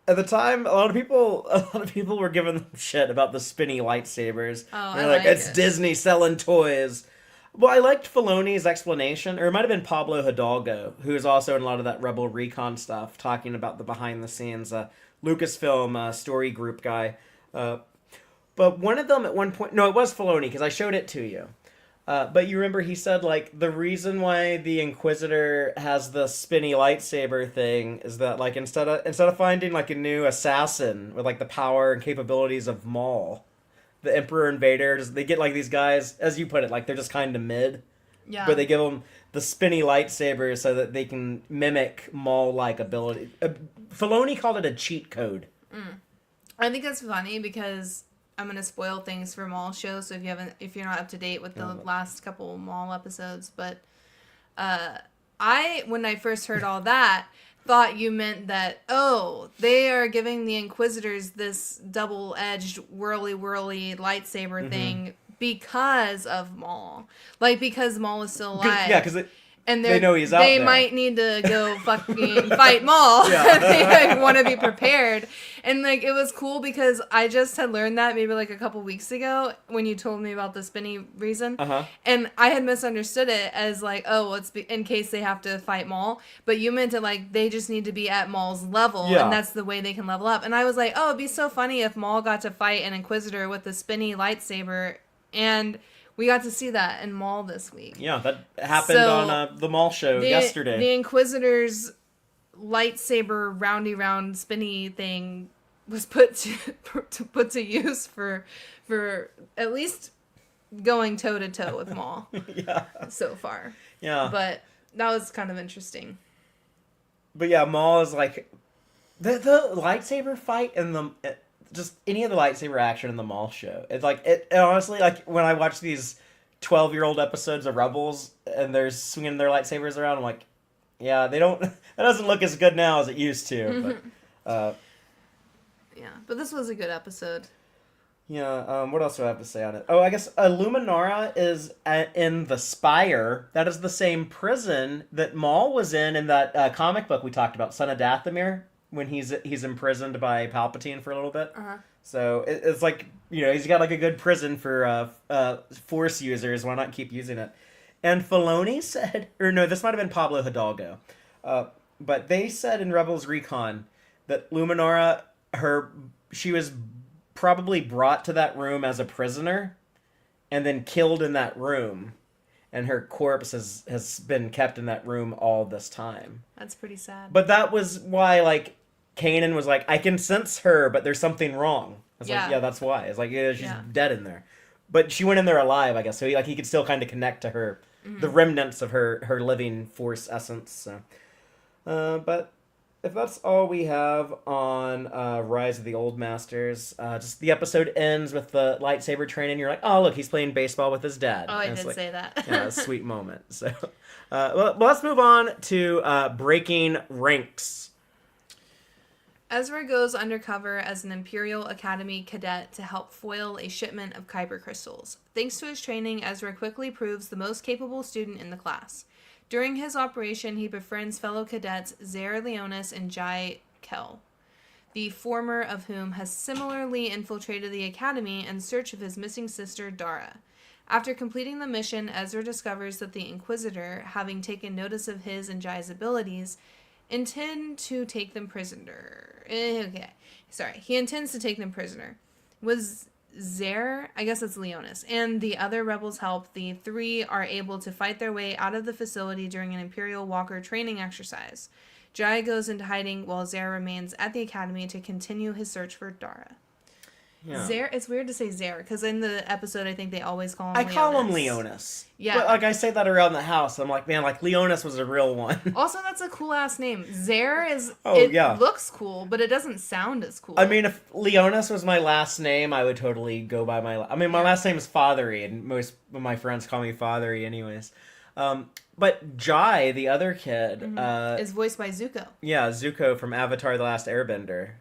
Speaker 1: at the time a lot of people were giving them shit about the spinny lightsabers.
Speaker 2: Oh,
Speaker 1: They're
Speaker 2: I
Speaker 1: like,
Speaker 2: like
Speaker 1: it's
Speaker 2: it.
Speaker 1: Disney selling toys. Well, I liked Filoni's explanation, or it might have been Pablo Hidalgo, who's also in a lot of that Rebel Recon stuff, talking about the behind-the-scenes Lucasfilm story group guy. But one of them at one point... No, it was Filoni, because I showed it to you. But you remember he said, like, the reason why the Inquisitor has the spinny lightsaber thing is that, like, instead of finding, like, a new assassin with, like, the power and capabilities of Maul, the Emperor and Vader, they get, like, these guys, as you put it, like, they're just kind of mid.
Speaker 2: Yeah.
Speaker 1: But they give them the spinny lightsabers so that they can mimic Maul-like ability. Filoni called it a cheat code.
Speaker 2: I think that's funny because I'm gonna spoil things for Maul shows. So if you're not up to date with the last couple Maul episodes, but when I first heard all that, thought you meant that they are giving the Inquisitors this double-edged whirly lightsaber thing because of Maul, like because Maul is still alive.
Speaker 1: Yeah, because
Speaker 2: and
Speaker 1: they know he's out
Speaker 2: they
Speaker 1: there.
Speaker 2: might need to go fucking fight Maul.
Speaker 1: Yeah.
Speaker 2: They like want to be prepared. And like it was cool because I just had learned that maybe like a couple weeks ago when you told me about the spinny reason.
Speaker 1: Uh-huh.
Speaker 2: And I had misunderstood it as like, it's in case they have to fight Maul. But you meant it like they just need to be at Maul's level,
Speaker 1: Yeah.
Speaker 2: and that's the way they can level up. And I was like, it'd be so funny if Maul got to fight an Inquisitor with the spinny lightsaber, and we got to see that in Maul this week.
Speaker 1: Yeah, that happened on the Maul show yesterday.
Speaker 2: The Inquisitor's lightsaber roundy round spinny thing was put to use for at least going toe to toe with Maul.
Speaker 1: Yeah.
Speaker 2: So far.
Speaker 1: Yeah.
Speaker 2: But that was kind of interesting.
Speaker 1: But yeah, Maul is like the lightsaber fight and just any of the lightsaber action in the Maul show. It's like it honestly, like when I watch these 12-year-old episodes of Rebels and they're swinging their lightsabers around, I'm like, yeah, that doesn't look as good now as it used to. But
Speaker 2: yeah, but this was a good episode.
Speaker 1: yeah, what else do I have to say on it? Oh, I guess Luminara is in the Spire. That is the same prison that Maul was in that comic book we talked about, Son of Dathomir, when he's imprisoned by Palpatine for a little bit.
Speaker 2: Uh-huh.
Speaker 1: So it's like, he's got like a good prison for Force users. Why not keep using it? And Filoni said, or no, this might have been Pablo Hidalgo, but they said in Rebels Recon that Luminara, she was probably brought to that room as a prisoner and then killed in that room. And her corpse has been kept in that room all this time.
Speaker 2: That's pretty sad.
Speaker 1: But that was why, like, Kanan was like, I can sense her, but there's something wrong. I was like, yeah, that's why. It's like, yeah, she's dead in there. but she went in there alive, I guess. So he could still kind of connect to her, the remnants of her living Force essence. So, but if that's all we have on Rise of the Old Masters, just the episode ends with the lightsaber training. You're like, oh look, he's playing baseball with his dad.
Speaker 2: Oh, I did say that.
Speaker 1: Yeah, a sweet moment. So, well, let's move on to breaking ranks.
Speaker 2: Ezra goes undercover as an Imperial Academy cadet to help foil a shipment of kyber crystals. Thanks to his training, Ezra quickly proves the most capable student in the class. During his operation, he befriends fellow cadets Zer Leonis and Jai Kell, the former of whom has similarly infiltrated the academy in search of his missing sister, Dara. After completing the mission, Ezra discovers that the Inquisitor, having taken notice of his and Jai's abilities, intend to take them prisoner. He intends to take them prisoner. Was Zer, I guess it's Leonis, and the other rebels help, the three are able to fight their way out of the facility during an Imperial Walker training exercise. Jai goes into hiding while Zer remains at the academy to continue his search for Dara.
Speaker 1: Yeah.
Speaker 2: Zer, it's weird to say Zer, because in the episode I think they always call him Leonis.
Speaker 1: I call him Leonis.
Speaker 2: Yeah.
Speaker 1: But I say that around the house. I'm like, man, Leonis was a real one.
Speaker 2: Also, that's a cool ass name. Zer is.
Speaker 1: Yeah.
Speaker 2: Looks cool, but it doesn't sound as cool.
Speaker 1: I mean, if Leonis was my last name, I would totally go by my. My last name is Fatheree, and most of my friends call me Fatheree, anyways. But Jai, the other kid,
Speaker 2: is voiced by Zuko.
Speaker 1: Yeah, Zuko from Avatar: The Last Airbender.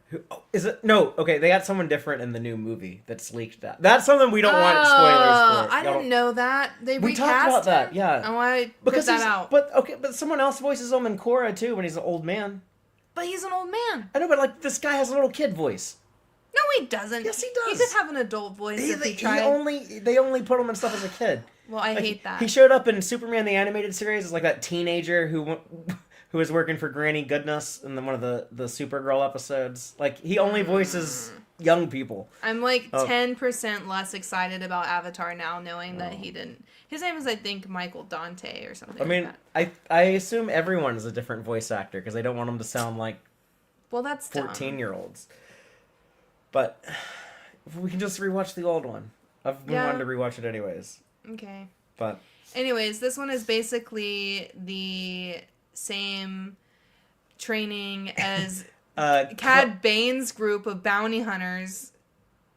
Speaker 1: Is it? No, okay, they got someone different in the new movie that's leaked out. That's something we don't want spoilers for.
Speaker 2: I didn't know that.
Speaker 1: We talked about that, yeah.
Speaker 2: Oh, I put that out.
Speaker 1: But someone else voices him in Korra too when he's an old man.
Speaker 2: But he's an old man.
Speaker 1: I know, but this guy has a little kid voice.
Speaker 2: No, he doesn't.
Speaker 1: Yes, he does.
Speaker 2: He could have an adult voice if he tried.
Speaker 1: They only put him in stuff as a kid.
Speaker 2: Well, I hate that.
Speaker 1: He showed up in Superman the Animated Series as that teenager who was working for Granny Goodness in one of the Supergirl episodes. He only voices young people.
Speaker 2: I'm 10% less excited about Avatar now, knowing that he didn't. His name is, I think, Michael Dante or something. Like that.
Speaker 1: I assume everyone is a different voice actor because they don't want them to sound like
Speaker 2: that's
Speaker 1: 14-year-olds. But we can just rewatch the old one. I've been wanting to rewatch it anyways.
Speaker 2: Okay.
Speaker 1: But
Speaker 2: anyways, this one is basically the same training as Cad Bane's group of bounty hunters.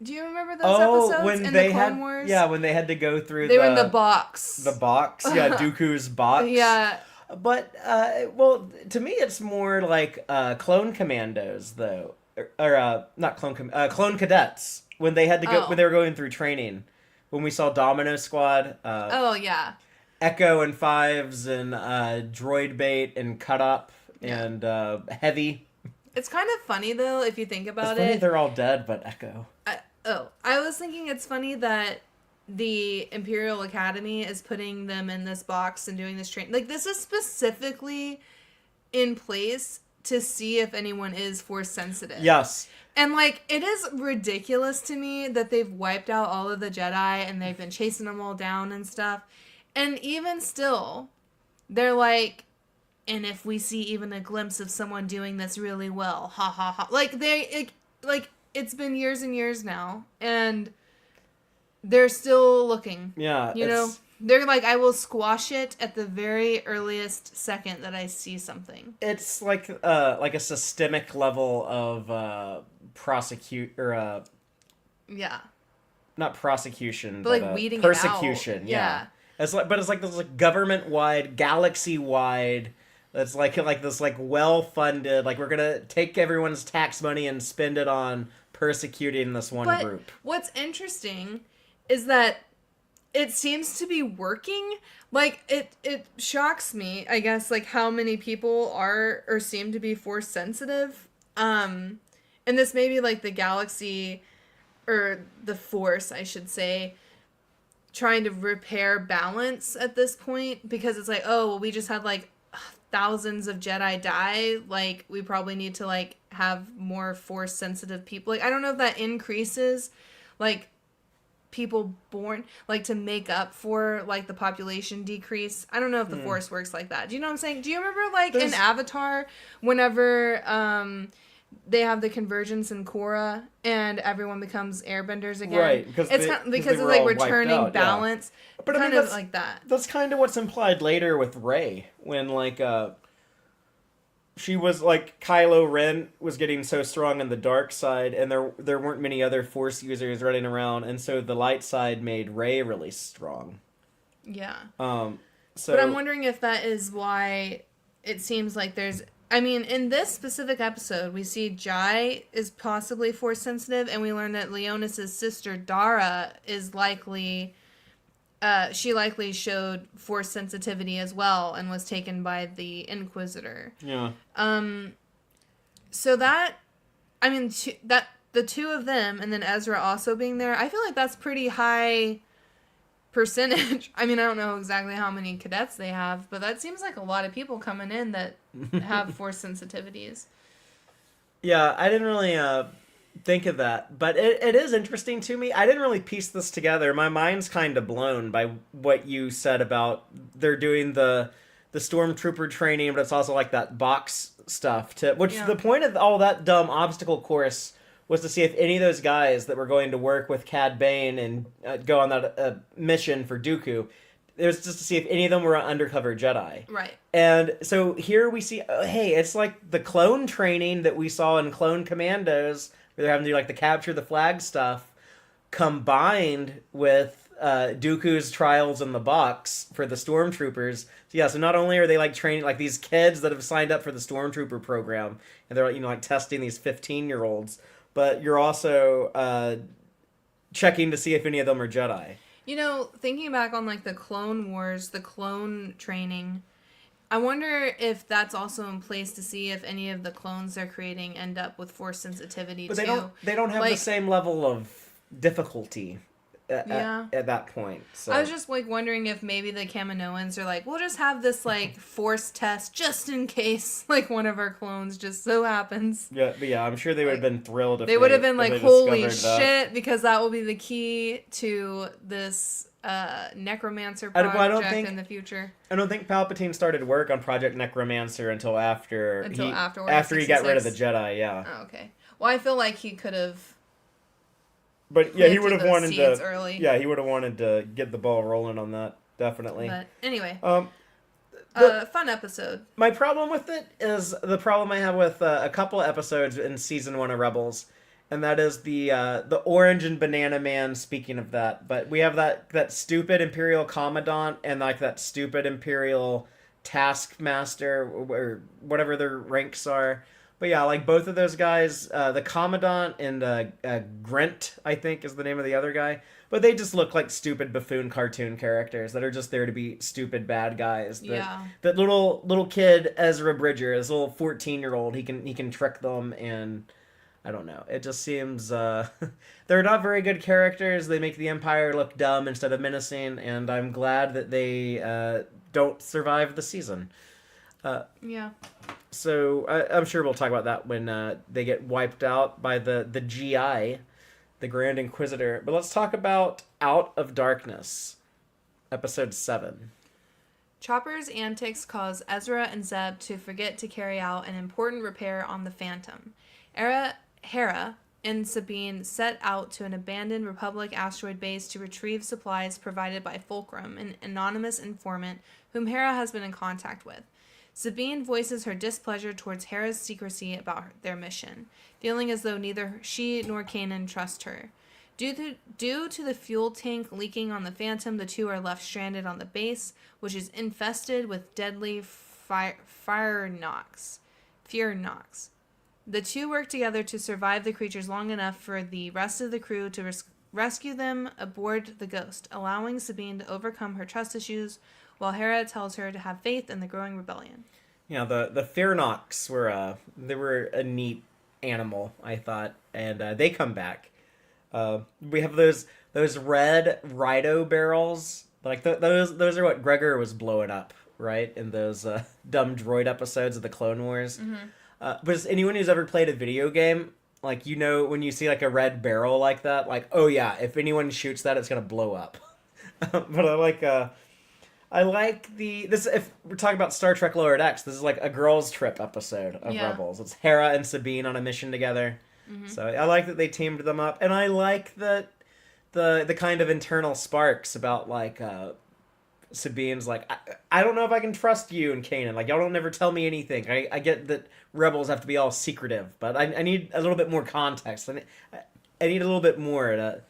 Speaker 2: Do you remember those episodes in the Clone Wars?
Speaker 1: Yeah, when they had to go through
Speaker 2: They were in the box.
Speaker 1: The box? Yeah, Dooku's box.
Speaker 2: Yeah.
Speaker 1: But, to me it's more like Clone Commandos, though. Or not Clone Cadets. When they had to go, when they were going through training. When we saw Domino Squad.
Speaker 2: Yeah.
Speaker 1: Echo and Fives and Droid Bait and Cut Up and Heavy.
Speaker 2: It's kind of funny, though, if you think about
Speaker 1: it's funny they're all dead, but Echo.
Speaker 2: I was thinking it's funny that the Imperial Academy is putting them in this box and doing this training. This is specifically in place to see if anyone is Force sensitive.
Speaker 1: Yes.
Speaker 2: And, it is ridiculous to me that they've wiped out all of the Jedi and they've been chasing them all down and stuff. And even still, they're like, and if we see even a glimpse of someone doing this really well, ha ha ha. It's been years and years now, and they're still looking.
Speaker 1: Yeah.
Speaker 2: You know? They're like, I will squash it at the very earliest second that I see something.
Speaker 1: It's like a systemic level of
Speaker 2: yeah.
Speaker 1: Not prosecution,
Speaker 2: but weeding
Speaker 1: persecution.
Speaker 2: It out.
Speaker 1: Yeah. It's this government-wide, galaxy-wide. That's like this well-funded. We're gonna take everyone's tax money and spend it on persecuting this one group.
Speaker 2: What's interesting is that it seems to be working. It shocks me, I guess, how many people are or seem to be Force sensitive. And this may be the galaxy, or the Force, I should say, trying to repair balance at this point, because it's we just had thousands of Jedi die. We probably need to have more Force sensitive people. I don't know if that increases people born to make up for the population decrease. I don't know if the Force works like that. Do you know what I'm saying? Do you remember in Avatar, whenever they have the convergence in Korra, and everyone becomes airbenders again.
Speaker 1: Right, because
Speaker 2: it's because of like returning balance,
Speaker 1: But I
Speaker 2: kind
Speaker 1: mean,
Speaker 2: of like that.
Speaker 1: That's kind of what's implied later with Rey, when like she was like Kylo Ren was getting so strong on the dark side, and there weren't many other Force users running around, and so the light side made Rey really strong.
Speaker 2: Yeah.
Speaker 1: So,
Speaker 2: but I'm wondering if that is why it seems like there's. I mean, in this specific episode, we see Jai is possibly Force sensitive, and we learn that Leonis' sister Dara is likely. She likely showed Force sensitivity as well, and was taken by the Inquisitor.
Speaker 1: Yeah.
Speaker 2: So that, I mean, that the two of them, and then Ezra also being there, I feel like that's pretty high percentage. I mean, I don't know exactly how many cadets they have, but that seems like a lot of people coming in that have Force sensitivities.
Speaker 1: Yeah, I didn't really think of that, but it is interesting to me. I didn't really piece this together. My mind's kind of blown by what you said about they're doing the stormtrooper training, but it's also like that box stuff. The point of all that dumb obstacle course was to see if any of those guys that were going to work with Cad Bane and go on that mission for Dooku, it was just to see if any of them were undercover Jedi.
Speaker 2: Right.
Speaker 1: And so here we see, hey, it's like the clone training that we saw in Clone Commandos, where they're having to do like the capture the flag stuff, combined with Dooku's trials in the box for the stormtroopers. So yeah, so not only are they like training like these kids that have signed up for the stormtrooper program, and they're like testing these 15-year-olds, but you're also checking to see if any of them are Jedi.
Speaker 2: Thinking back on like the Clone Wars, the clone training, I wonder if that's also in place to see if any of the clones they're creating end up with Force sensitivity
Speaker 1: but
Speaker 2: too.
Speaker 1: They don't have
Speaker 2: like,
Speaker 1: the same level of difficulty at that point. So
Speaker 2: I was just like wondering if maybe the Kaminoans are like, we'll just have this like Force test just in case like one of our clones just so happens.
Speaker 1: Yeah, but yeah, I'm sure they would have been thrilled if
Speaker 2: they would have been like, holy shit,
Speaker 1: that.
Speaker 2: because that will be the key to this Necromancer project in the future.
Speaker 1: I don't think Palpatine started work on Project Necromancer until after he got rid of the Jedi. Yeah.
Speaker 2: Oh, okay. Well, I feel like he could have.
Speaker 1: But yeah, he would have wanted to.
Speaker 2: Early.
Speaker 1: Yeah, he would have wanted to get the ball rolling on that. Definitely.
Speaker 2: But anyway. Fun episode.
Speaker 1: My problem with it is the problem I have with a couple of episodes in season 1 of Rebels, and that is the Orange and Banana Man. Speaking of that, but we have that stupid Imperial Commandant and like that stupid Imperial Taskmaster or whatever their ranks are. But yeah, like both of those guys, the Commandant and Grant, I think is the name of the other guy. But they just look like stupid buffoon cartoon characters that are just there to be stupid bad guys. That little kid Ezra Bridger, this little 14-year-old, he can trick them, and I don't know. It just seems they're not very good characters. They make the Empire look dumb instead of menacing, and I'm glad that they don't survive the season.
Speaker 2: Yeah.
Speaker 1: So I'm sure we'll talk about that when they get wiped out by the GI, the Grand Inquisitor. But let's talk about Out of Darkness, episode 7.
Speaker 2: Chopper's antics cause Ezra and Zeb to forget to carry out an important repair on the Phantom. Hera and Sabine set out to an abandoned Republic asteroid base to retrieve supplies provided by Fulcrum, an anonymous informant whom Hera has been in contact with. Sabine voices her displeasure towards Hera's secrecy about their mission, feeling as though neither she nor Kanan trust her. Due to the fuel tank leaking on the Phantom, the two are left stranded on the base, which is infested with deadly Fear Nox. The two work together to survive the creatures long enough for the rest of the crew to rescue them aboard the Ghost, allowing Sabine to overcome her trust issues, while Hera tells her to have faith in the growing rebellion.
Speaker 1: Yeah, the Fear Nox were a neat animal, I thought, and they come back. We have those red Rhino barrels, like those are what Gregor was blowing up, right, in those dumb droid episodes of the Clone Wars.
Speaker 2: Mm-hmm.
Speaker 1: But anyone who's ever played a video game, like when you see like a red barrel like that, like oh yeah, if anyone shoots that, it's gonna blow up. But I like this. If we're talking about Star Trek Lower Decks, this is like a girls' trip episode of
Speaker 2: Yeah.
Speaker 1: Rebels. It's Hera and Sabine on a mission together.
Speaker 2: Mm-hmm.
Speaker 1: So I like that they teamed them up, and I like that the kind of internal sparks about like Sabine's like I don't know if I can trust you and Kanan. Like y'all don't never tell me anything. I get that rebels have to be all secretive, but I need a little bit more context. I need a little bit more to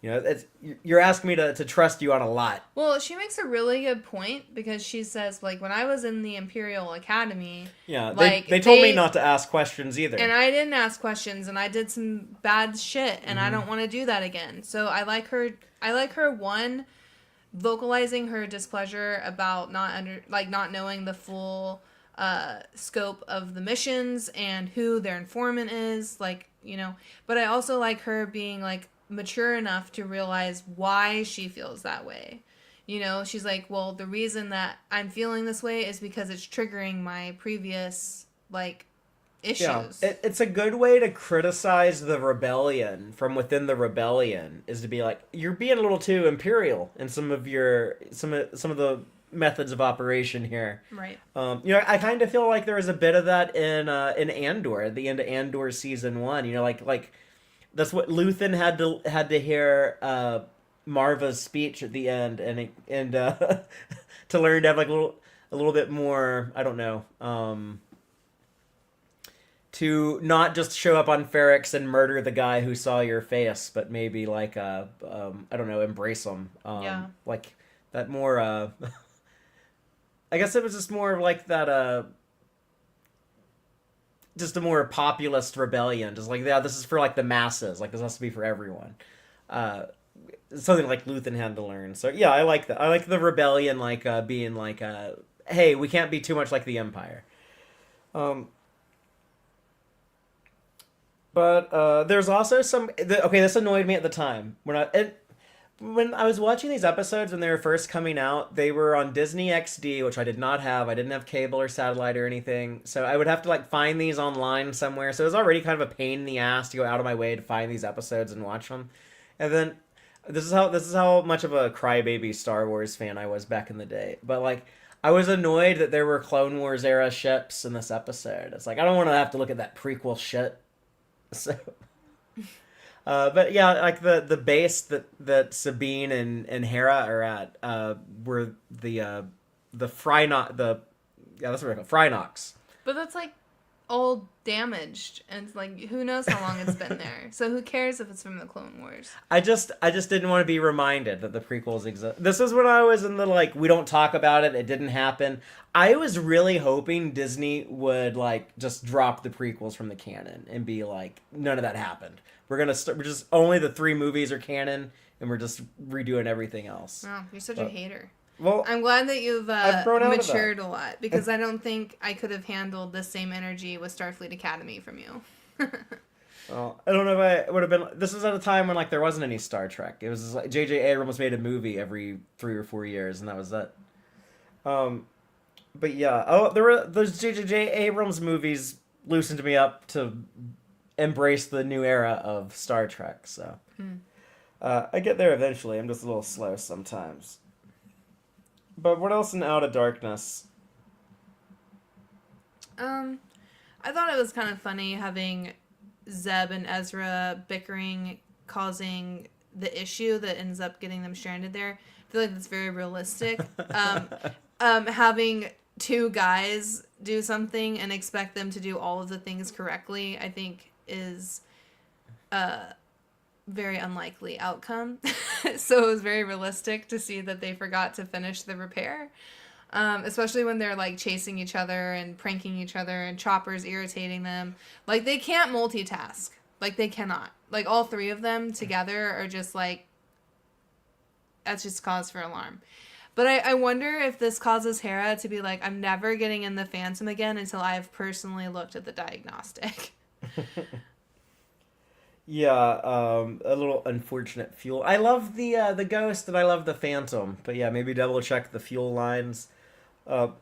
Speaker 1: it's you're asking me to trust you on a lot.
Speaker 2: Well, she makes a really good point because she says, like, when I was in the Imperial Academy,
Speaker 1: Yeah,
Speaker 2: like
Speaker 1: they told me not to ask questions either.
Speaker 2: and I didn't ask questions, and I did some bad shit, and I don't want to do that again. So I like her. I like her one vocalizing her displeasure about not knowing the full scope of the missions and who their informant is, like, you know. But I also like her being like mature enough to realize why she feels that way. You know, she's like, well, the reason that I'm feeling this way is because it's triggering my previous like issues.
Speaker 1: Yeah, it's a good way to criticize the rebellion from within the rebellion is to be like you're being a little too imperial in some of the methods of operation here.
Speaker 2: Right.
Speaker 1: I kind of feel like there was a bit of that in Andor at the end of Andor season 1. Like that's what Luthen had to hear Marva's speech at the end and to learn to have like a little bit more, I don't know, to not just show up on Ferrix and murder the guy who saw your face, but maybe like I don't know, embrace him.
Speaker 2: Yeah.
Speaker 1: Like that more I guess it was just more of like that just a more populist rebellion. Just like, yeah, this is for like the masses. Like this has to be for everyone. Something like Luthen had to learn. So yeah, I like that. I like the rebellion like being like hey, we can't be too much like the Empire. But there's also this annoyed me at the time when I was watching these episodes when they were first coming out. They were on Disney XD, which I did not have. I didn't have cable or satellite or anything, so I would have to like find these online somewhere. So it was already kind of a pain in the ass to go out of my way to find these episodes and watch them. And then this is how much of a crybaby Star Wars fan I was back in the day. But like I was annoyed that there were Clone Wars era ships in this episode. It's like I don't want to have to look at that prequel shit. So, but yeah, like the base that Sabine and Hera are at were the Frynox that's what they're called, Frynox.
Speaker 2: But that's like all damaged, and like who knows how long it's been there. So who cares if it's from the Clone Wars?
Speaker 1: I just didn't want to be reminded that the prequels exist. This is when I was in the like we don't talk about it. It didn't happen. I was really hoping Disney would like just drop the prequels from the canon and be like none of that happened. We're just only the 3 movies are canon, and we're just redoing everything else.
Speaker 2: Oh, you're such a hater.
Speaker 1: Well,
Speaker 2: I'm glad that you've
Speaker 1: matured
Speaker 2: a lot, because I don't think I could have handled the same energy with Starfleet Academy from you.
Speaker 1: Well, I don't know if I would have been. This was at a time when like there wasn't any Star Trek. It was just, like J.J. Abrams made a movie every 3 or 4 years, and that was it. But yeah, there were those J.J. Abrams movies loosened me up to embrace the new era of Star Trek. So I get there eventually. I'm just a little slow sometimes. But what else in Out of Darkness?
Speaker 2: I thought it was kind of funny having Zeb and Ezra bickering, causing the issue that ends up getting them stranded there. I feel like that's very realistic. Having 2 guys do something and expect them to do all of the things correctly, I think is very unlikely outcome. So it was very realistic to see that they forgot to finish the repair. Especially when they're like chasing each other and pranking each other and Chopper's irritating them. Like they can't multitask. Like they cannot. Like all 3 of them together are just like, that's just cause for alarm. But I wonder if this causes Hera to be like, I'm never getting in the Phantom again until I've personally looked at the diagnostic.
Speaker 1: Yeah, a little unfortunate fuel. I love the Ghost and I love the Phantom, but yeah, maybe double check the fuel lines. But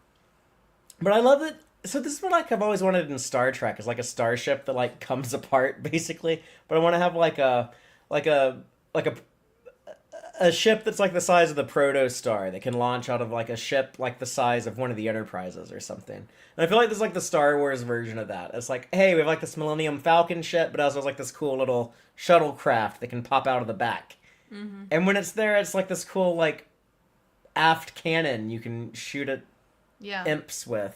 Speaker 1: I love it. So this is what like I've always wanted in Star Trek is like a starship that like comes apart basically. But I want to have like a a ship that's like the size of the Protostar that can launch out of like a ship like the size of one of the Enterprises or something. And I feel like there's like the Star Wars version of that. It's like, hey, we have like this Millennium Falcon ship, but also has like this cool little shuttlecraft that can pop out of the back.
Speaker 2: Mm-hmm.
Speaker 1: And when it's there, it's like this cool like aft cannon you can shoot at
Speaker 2: Yeah.
Speaker 1: imps with.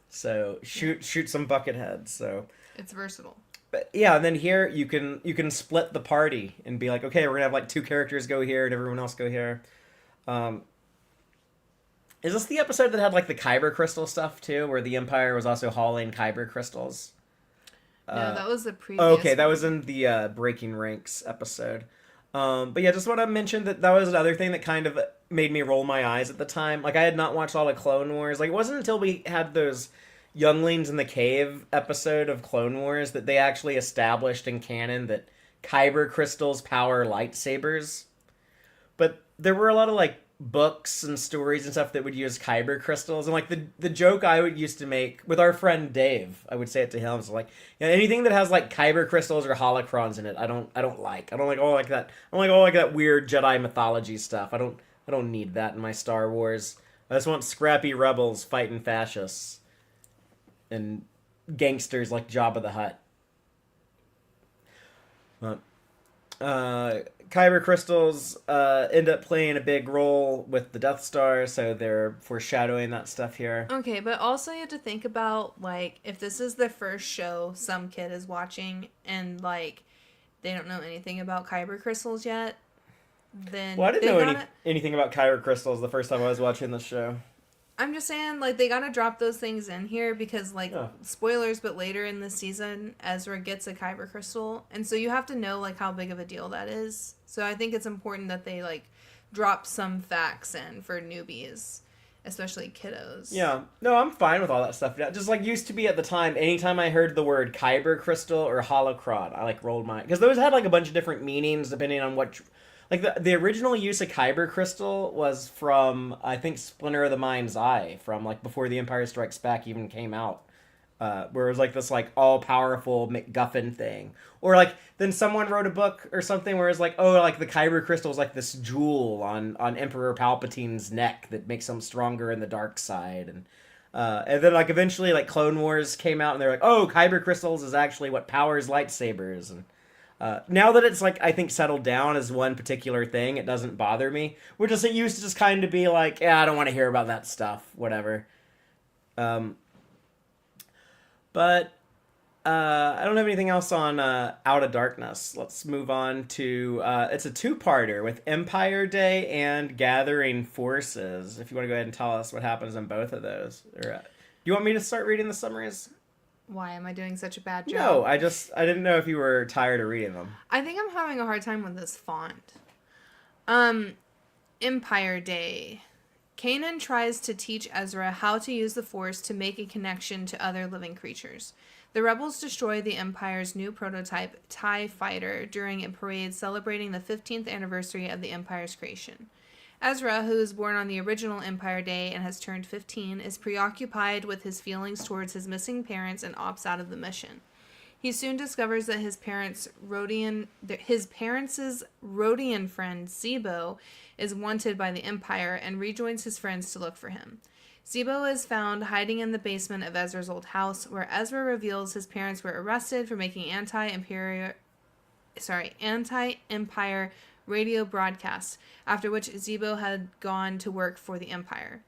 Speaker 1: So shoot some bucket heads. So
Speaker 2: It's versatile.
Speaker 1: but yeah, and then here you can split the party and be like, okay, we're gonna have like two characters go here and everyone else go here. Um, is this the episode that had like the kyber crystal stuff too, where the Empire was also hauling kyber crystals?
Speaker 2: No, that was the previous.
Speaker 1: Oh, okay, that
Speaker 2: one.
Speaker 1: was in the Breaking Ranks episode. But yeah, just want to mention that was another thing that kind of made me roll my eyes at the time. Like I had not watched all of Clone Wars. Like it wasn't until we had those Younglings in the Cave episode of Clone Wars that they actually established in canon that kyber crystals power lightsabers. But there were a lot of like books and stories and stuff that would use kyber crystals, and like the joke I would used to make with our friend Dave, I would say it to him, was like, you know, anything that has like kyber crystals or holocrons in it, I don't like. I don't like all like that. I don't like all like that weird Jedi mythology stuff. I don't need that in my Star Wars. I just want scrappy rebels fighting fascists and gangsters like Jabba the Hutt. Kyber crystals end up playing a big role with the Death Star, so they're foreshadowing that stuff here.
Speaker 2: Okay, but also you have to think about, like, if this is the first show some kid is watching and, like, they don't know anything about kyber crystals yet, then
Speaker 1: Well, I didn't
Speaker 2: they
Speaker 1: know
Speaker 2: gotta,
Speaker 1: anything about kyber crystals the first time I was watching this show.
Speaker 2: I'm just saying, like, they gotta drop those things in here because, like,
Speaker 1: Yeah.
Speaker 2: spoilers, but later in the season, Ezra gets a kyber crystal, and so you have to know, like, how big of a deal that is. So I think it's important that they, like, drop some facts in for newbies, especially kiddos.
Speaker 1: Yeah, no, I'm fine with all that stuff. Just like used to be at the time, anytime I heard the word kyber crystal or holocron, I like rolled my, because those had like a bunch of different meanings depending on what. Like the original use of kyber crystal was from I think Splinter of the Mind's Eye from like before The Empire Strikes Back even came out, where it was like this like all powerful MacGuffin thing, or like then someone wrote a book or something where it's like, oh, like the kyber crystal is like this jewel on Emperor Palpatine's neck that makes him stronger in the dark side, and then like eventually like Clone Wars came out and they're like, oh, kyber crystals is actually what powers lightsabers. And now that it's like I think settled down as one particular thing, it doesn't bother me. Which is it used to just kind of be like, yeah, I don't want to hear about that stuff, whatever. But I don't have anything else on Out of Darkness. Let's move on to it's a two-parter with Empire Day and Gathering Forces. If you want to go ahead and tell us what happens in both of those, or do you want me to start reading the summaries?
Speaker 2: Why am I doing such a bad job?
Speaker 1: No, I didn't know if you were tired of reading them.
Speaker 2: I think I'm having a hard time with this font. Empire Day. Kanan tries to teach Ezra how to use the Force to make a connection to other living creatures. The rebels destroy the Empire's new prototype, TIE Fighter, during a parade celebrating the 15th anniversary of the Empire's creation. Ezra, who was born on the original Empire Day and has turned 15, is preoccupied with his feelings towards his missing parents and opts out of the mission. He soon discovers that his parents' Rodian friend Zebo is wanted by the Empire and rejoins his friends to look for him. Zebo is found hiding in the basement of Ezra's old house, where Ezra reveals his parents were arrested for making anti-Empire radio broadcasts, after which Zebo had gone to work for the Empire.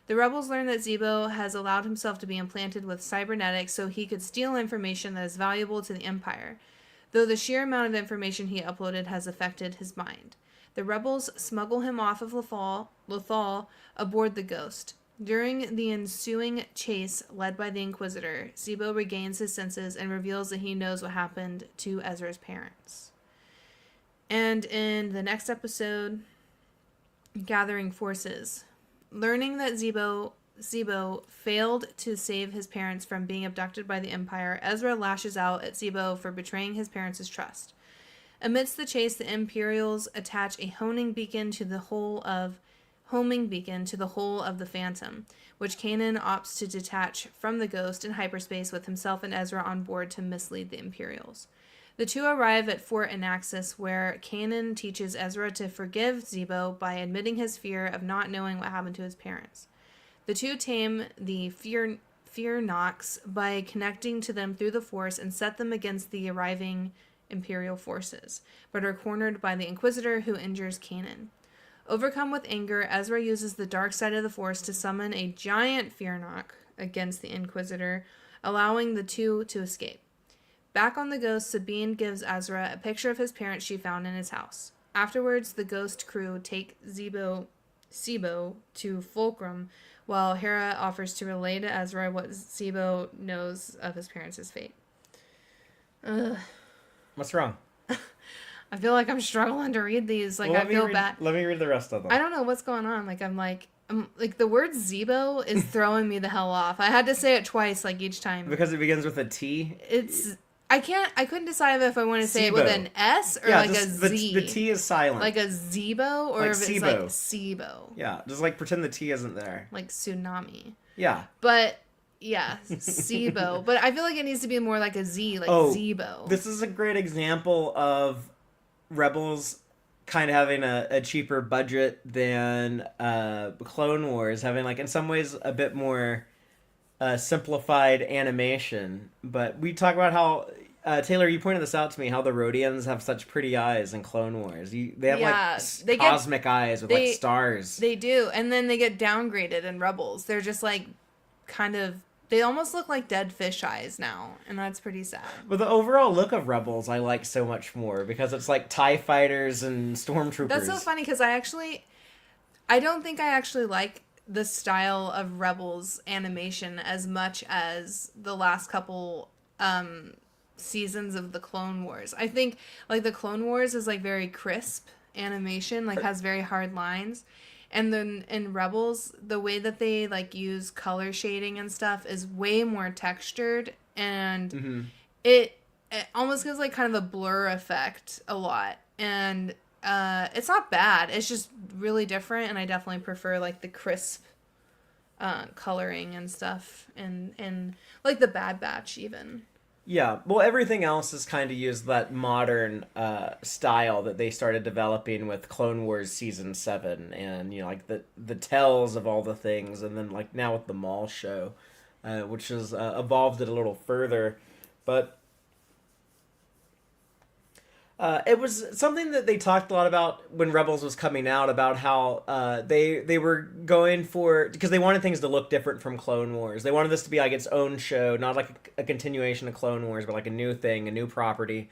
Speaker 2: The rebels learn that Zebo has allowed himself to be implanted with cybernetics so he could steal information that is valuable to the Empire, though the sheer amount of information he uploaded has affected his mind. The rebels smuggle him off of Lothal aboard the Ghost. During the ensuing chase led by the Inquisitor, Zebo regains his senses and reveals that he knows what happened to Ezra's parents. And in the next episode, Gathering Forces. Learning that Zebo failed to save his parents from being abducted by the Empire, Ezra lashes out at Zebo for betraying his parents' trust. Amidst the chase, the Imperials attach a homing beacon to the hull of the Phantom, which Kanan opts to detach from the Ghost in hyperspace with himself and Ezra on board to mislead the Imperials. The two arrive at Fort Anaxis, where Kanan teaches Ezra to forgive Zebo by admitting his fear of not knowing what happened to his parents. The two tame the fear Nox by connecting to them through the Force and set them against the arriving Imperial forces, but are cornered by the Inquisitor, who injures Kanan. Overcome with anger, Ezra uses the dark side of the Force to summon a giant fear Nox against the Inquisitor, allowing the two to escape. Back on the Ghost, Sabine gives Ezra a picture of his parents she found in his house. Afterwards, the Ghost crew take Sibo to Fulcrum, while Hera offers to relay to Ezra what Sibo knows of his parents' fate. Ugh.
Speaker 1: What's wrong?
Speaker 2: I feel like I'm struggling to read these. Like, I feel bad.
Speaker 1: Let me read the rest of them.
Speaker 2: I don't know what's going on. I'm like the word Zebo is throwing me the hell off. I had to say it twice, like, each time.
Speaker 1: Because it begins with a T?
Speaker 2: I couldn't decide if I want to say it with an S or like a Z.
Speaker 1: The T is silent.
Speaker 2: Like a Zebo or
Speaker 1: like
Speaker 2: if it's like Sibo.
Speaker 1: Yeah, just like pretend the T isn't there.
Speaker 2: Like tsunami.
Speaker 1: Yeah.
Speaker 2: But yeah, Sibo. But I feel like it needs to be more like a Z, like Zebo.
Speaker 1: This is a great example of Rebels kind of having a cheaper budget than Clone Wars, having like in some ways a bit more simplified animation. But we talk about how Taylor, you pointed this out to me, how the Rodians have such pretty eyes in Clone Wars. They have cosmic eyes with like stars.
Speaker 2: They do, and then they get downgraded in Rebels. They're just like kind of. They almost look like dead fish eyes now, and that's pretty sad.
Speaker 1: But the overall look of Rebels I like so much more, because it's like TIE fighters and stormtroopers.
Speaker 2: That's so funny, because I don't think I actually like the style of Rebels animation as much as the last couple seasons of the Clone Wars. I think like the Clone Wars is like very crisp animation, like has very hard lines. And then in Rebels, the way that they like use color shading and stuff is way more textured, and it almost gives like kind of a blur effect a lot. And it's not bad. It's just really different, and I definitely prefer like the crisp coloring and stuff, and like the Bad Batch even.
Speaker 1: Yeah, well, everything else is kind of used that modern style that they started developing with Clone Wars Season 7, and, you know, like the tells of all the things, and then, like, now with the Maul show, which has evolved it a little further. But it was something that they talked a lot about when Rebels was coming out, about how they were going for, because they wanted things to look different from Clone Wars. They wanted this to be like its own show, not like a continuation of Clone Wars, but like a new thing, a new property.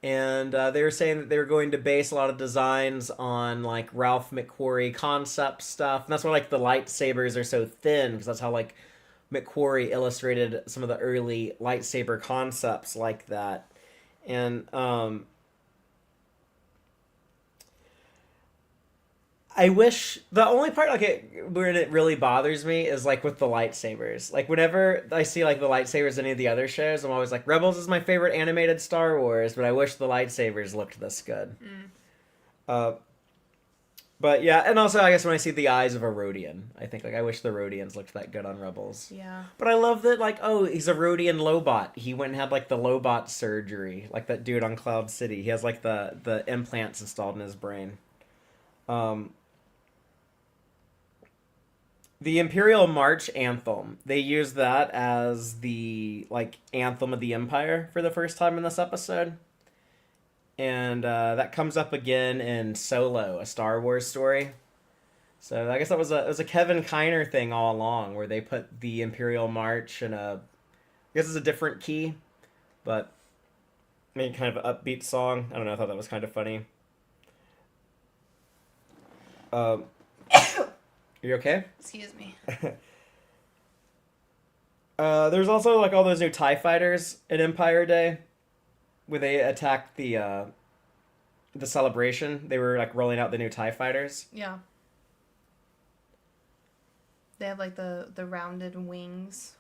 Speaker 1: And they were saying that they were going to base a lot of designs on like Ralph McQuarrie concept stuff. And that's why like the lightsabers are so thin, because that's how like McQuarrie illustrated some of the early lightsaber concepts like that. And I wish the only part where it really bothers me is like with the lightsabers. Like whenever I see like the lightsabers in any of the other shows, I'm always like, Rebels is my favorite animated Star Wars, but I wish the lightsabers looked this good. But yeah, and also I guess when I see the eyes of a Rodian, I think like I wish the Rodians looked that good on Rebels.
Speaker 2: Yeah.
Speaker 1: But I love that like, oh, he's a Rodian Lobot. He went and had like the Lobot surgery, like that dude on Cloud City. He has like the implants installed in his brain. The Imperial March anthem, they use that as the like anthem of the Empire for the first time in this episode. And that comes up again in Solo, a Star Wars story. So I guess it was a Kevin Kiner thing all along, where they put the Imperial March in I guess it's a different key, but maybe kind of an upbeat song. I don't know, I thought that was kind of funny. Are you okay?
Speaker 2: Excuse me.
Speaker 1: There's also like all those new TIE fighters at Empire Day, where they attacked the celebration. They were like rolling out the new TIE fighters.
Speaker 2: Yeah. They have like the rounded wings.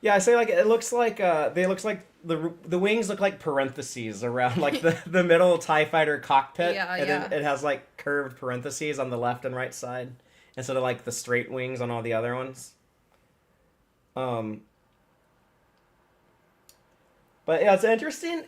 Speaker 1: Yeah, I say like it looks like the wings look like parentheses around like the middle TIE fighter cockpit.
Speaker 2: Yeah,
Speaker 1: and
Speaker 2: yeah.
Speaker 1: It has like curved parentheses on the left and right side, instead of like the straight wings on all the other ones. But yeah, it's interesting.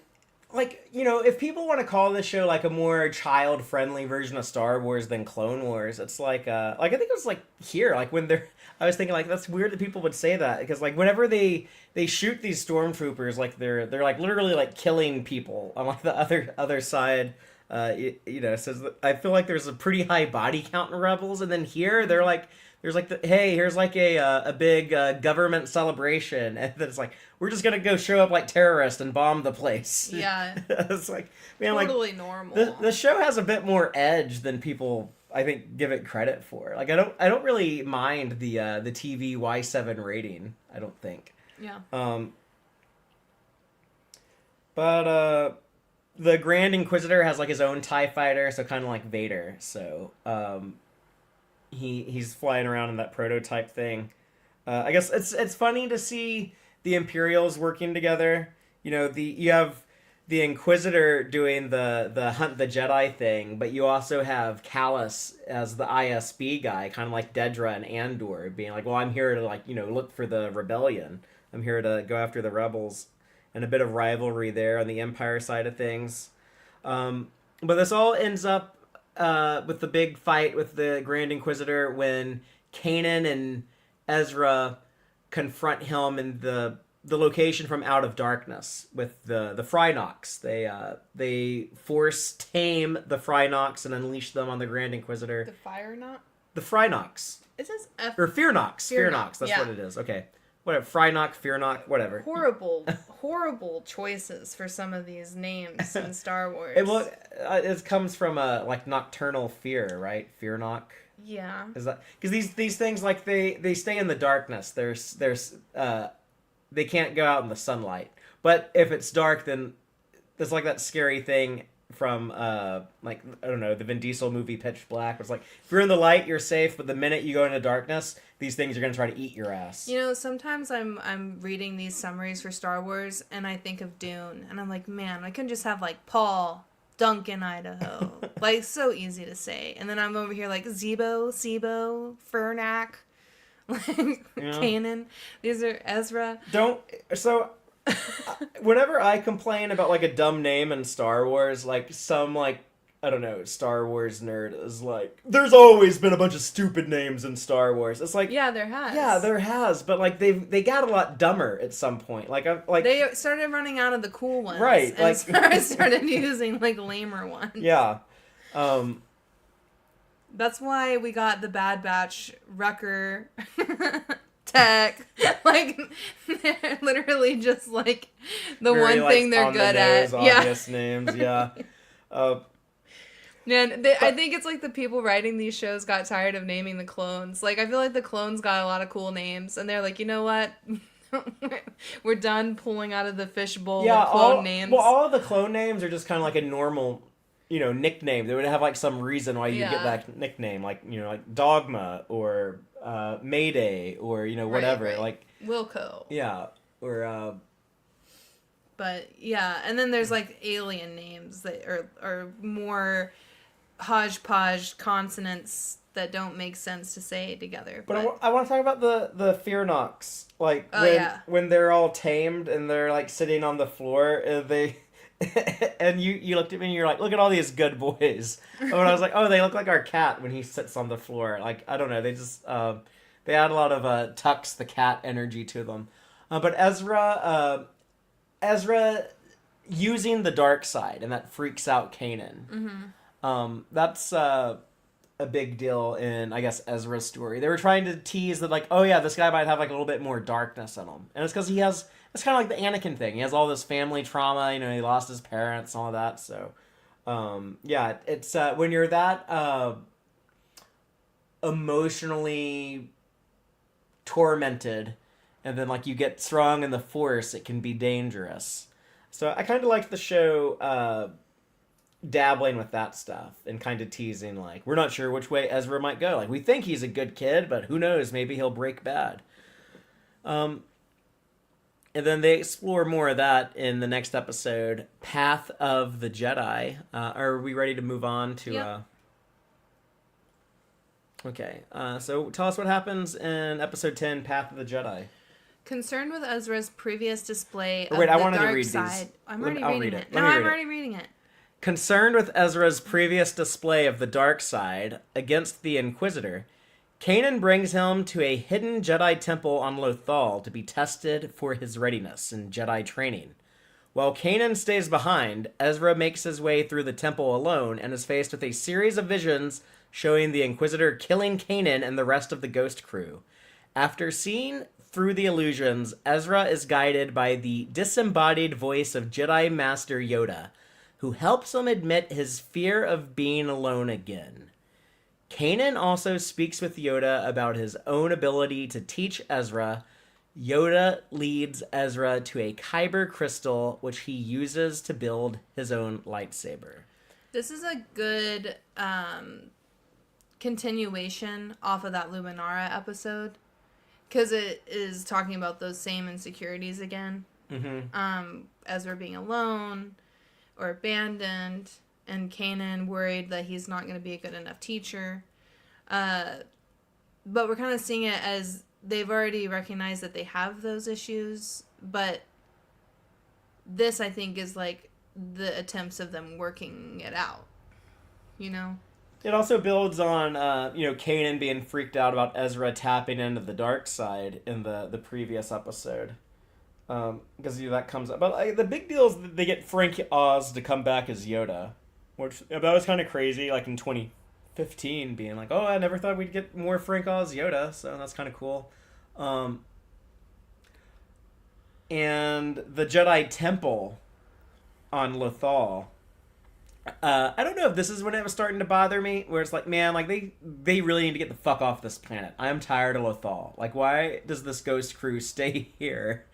Speaker 1: like, if people want to call this show like a more child-friendly version of Star Wars than Clone Wars, it's like I think it was like here, like when they're, I was thinking like that's weird that people would say that because like whenever they shoot these stormtroopers, like they're like literally like killing people on like the other side. So I feel like there's a pretty high body count in Rebels, and then here they're like there's like hey, here's like a big government celebration, and then it's like we're just gonna go show up like terrorists and bomb the place.
Speaker 2: Yeah.
Speaker 1: It's like, man,
Speaker 2: Totally
Speaker 1: like
Speaker 2: normal.
Speaker 1: the show has a bit more edge than people I think give it credit for. Like I don't really mind the TV Y7 rating. I don't think.
Speaker 2: Yeah.
Speaker 1: But the Grand Inquisitor has like his own TIE fighter, so kind of like Vader. So he's flying around in that prototype thing. I guess it's funny to see the Imperials working together. You have the Inquisitor doing the hunt the Jedi thing, but you also have Callus as the ISB guy, kind of like Dedra and Andor, being like, well, I'm here to like look for the rebellion. I'm here to go after the rebels, and a bit of rivalry there on the Empire side of things. But this all ends up with the big fight with the Grand Inquisitor when Kanan and Ezra confront him in the location from Out of Darkness with the Frynox. They force tame the Frynox and unleash them on the Grand Inquisitor.
Speaker 2: The fire knot?
Speaker 1: The Frynox.
Speaker 2: It says F.
Speaker 1: Or Fearnox. Fearnox. That's
Speaker 2: yeah.
Speaker 1: what it is. Okay. Whatever. Frynox, Fearnox, whatever.
Speaker 2: Horrible choices for some of these names in Star Wars.
Speaker 1: It comes from like nocturnal fear, right? Fearnock.
Speaker 2: Yeah.
Speaker 1: Is that because these things like they stay in the darkness? There's they can't go out in the sunlight. But if it's dark, then there's like that scary thing from like I don't know, the Vin Diesel movie Pitch Black. It's like if you're in the light, you're safe, but the minute you go into darkness, these things are gonna try to eat your ass.
Speaker 2: Sometimes I'm reading these summaries for Star Wars and I think of Dune and I'm like, man, I couldn't just have like Paul, Duncan, Idaho. Like so easy to say. And then I'm over here like Zebo, Sibo, Fernac, like Kanan. These are Ezra.
Speaker 1: Whenever I complain about like a dumb name in Star Wars, like some like I don't know, Star Wars nerd is like, there's always been a bunch of stupid names in Star Wars. It's like
Speaker 2: yeah, there has.
Speaker 1: Yeah, there has, but like they got a lot dumber at some point. Like
Speaker 2: they started running out of the cool ones,
Speaker 1: right?
Speaker 2: And started using like lamer ones.
Speaker 1: Yeah.
Speaker 2: That's why we got the Bad Batch, Wrecker, Tech. Like, they're literally just like the
Speaker 1: very,
Speaker 2: one thing they're good at.
Speaker 1: Obvious names, yeah.
Speaker 2: Man, I think it's like the people writing these shows got tired of naming the clones. Like, I feel like the clones got a lot of cool names, and they're like, you know what? We're done pulling out of the fishbowl clone names.
Speaker 1: Well, all of the clone names are just kind of like a normal, nickname. They would have like some reason why you get that nickname, like like Dogma or Mayday or whatever,
Speaker 2: right.
Speaker 1: like
Speaker 2: Wilco.
Speaker 1: Yeah, or.
Speaker 2: But yeah, and then there's like alien names that are more hodgepodge consonants that don't make sense to say together.
Speaker 1: But I want to talk about the Fearnox, like when they're all tamed and they're like sitting on the floor, and they and you looked at me and you're like, look at all these good boys. And I was like, oh, they look like our cat when he sits on the floor. Like I don't know, they just they add a lot of Tux the cat energy to them. But Ezra using the dark side, and that freaks out Kanan.
Speaker 2: Mm-hmm.
Speaker 1: That's a big deal in, I guess, Ezra's story. They were trying to tease that, like, oh yeah, this guy might have like a little bit more darkness in him, and it's because he has. It's kind of like the Anakin thing. He has all this family trauma. He lost his parents, and all of that. So, yeah, it's when you're that emotionally tormented, and then like you get strong in the Force, it can be dangerous. So I kind of liked the show dabbling with that stuff and kind of teasing, like, we're not sure which way Ezra might go. Like, we think he's a good kid, but who knows? Maybe he'll break bad. And then they explore more of that in the next episode, Path of the Jedi. Are we ready to move on to...
Speaker 2: Yep.
Speaker 1: Okay, so tell us what happens in episode 10, Path of the Jedi.
Speaker 2: Concerned with Ezra's previous display of
Speaker 1: wait, I
Speaker 2: the
Speaker 1: wanted to
Speaker 2: dark
Speaker 1: read
Speaker 2: side.
Speaker 1: these.
Speaker 2: I'm
Speaker 1: Let me-
Speaker 2: already
Speaker 1: I'll
Speaker 2: reading
Speaker 1: read
Speaker 2: it.
Speaker 1: it.
Speaker 2: No,
Speaker 1: Let me
Speaker 2: I'm
Speaker 1: read it.
Speaker 2: already reading it.
Speaker 1: Concerned with Ezra's previous display of the dark side against the Inquisitor, Kanan brings him to a hidden Jedi temple on Lothal to be tested for his readiness in Jedi training. While Kanan stays behind, Ezra makes his way through the temple alone and is faced with a series of visions showing the Inquisitor killing Kanan and the rest of the Ghost crew. After seeing through the illusions, Ezra is guided by the disembodied voice of Jedi Master Yoda, who helps him admit his fear of being alone again. Kanan also speaks with Yoda about his own ability to teach Ezra. Yoda leads Ezra to a Kyber crystal, which he uses to build his own lightsaber.
Speaker 2: This is a good continuation off of that Luminara episode. Because it is talking about those same insecurities again.
Speaker 1: Mm-hmm.
Speaker 2: Ezra being alone or abandoned, and Kanan worried that he's not going to be a good enough teacher. But we're kind of seeing it as they've already recognized that they have those issues, but this, I think, is like the attempts of them working it out, you know?
Speaker 1: It also builds on, Kanan being freaked out about Ezra tapping into the dark side in the previous episode. Because that comes up. But the big deal is that they get Frank Oz to come back as Yoda. Which, that was kind of crazy, like in 2015, being like, oh, I never thought we'd get more Frank Oz Yoda, so that's kind of cool. And the Jedi Temple on Lothal. I don't know if this is when it was starting to bother me, where it's like, man, like they really need to get the fuck off this planet. I'm tired of Lothal. Like, why does this ghost crew stay here?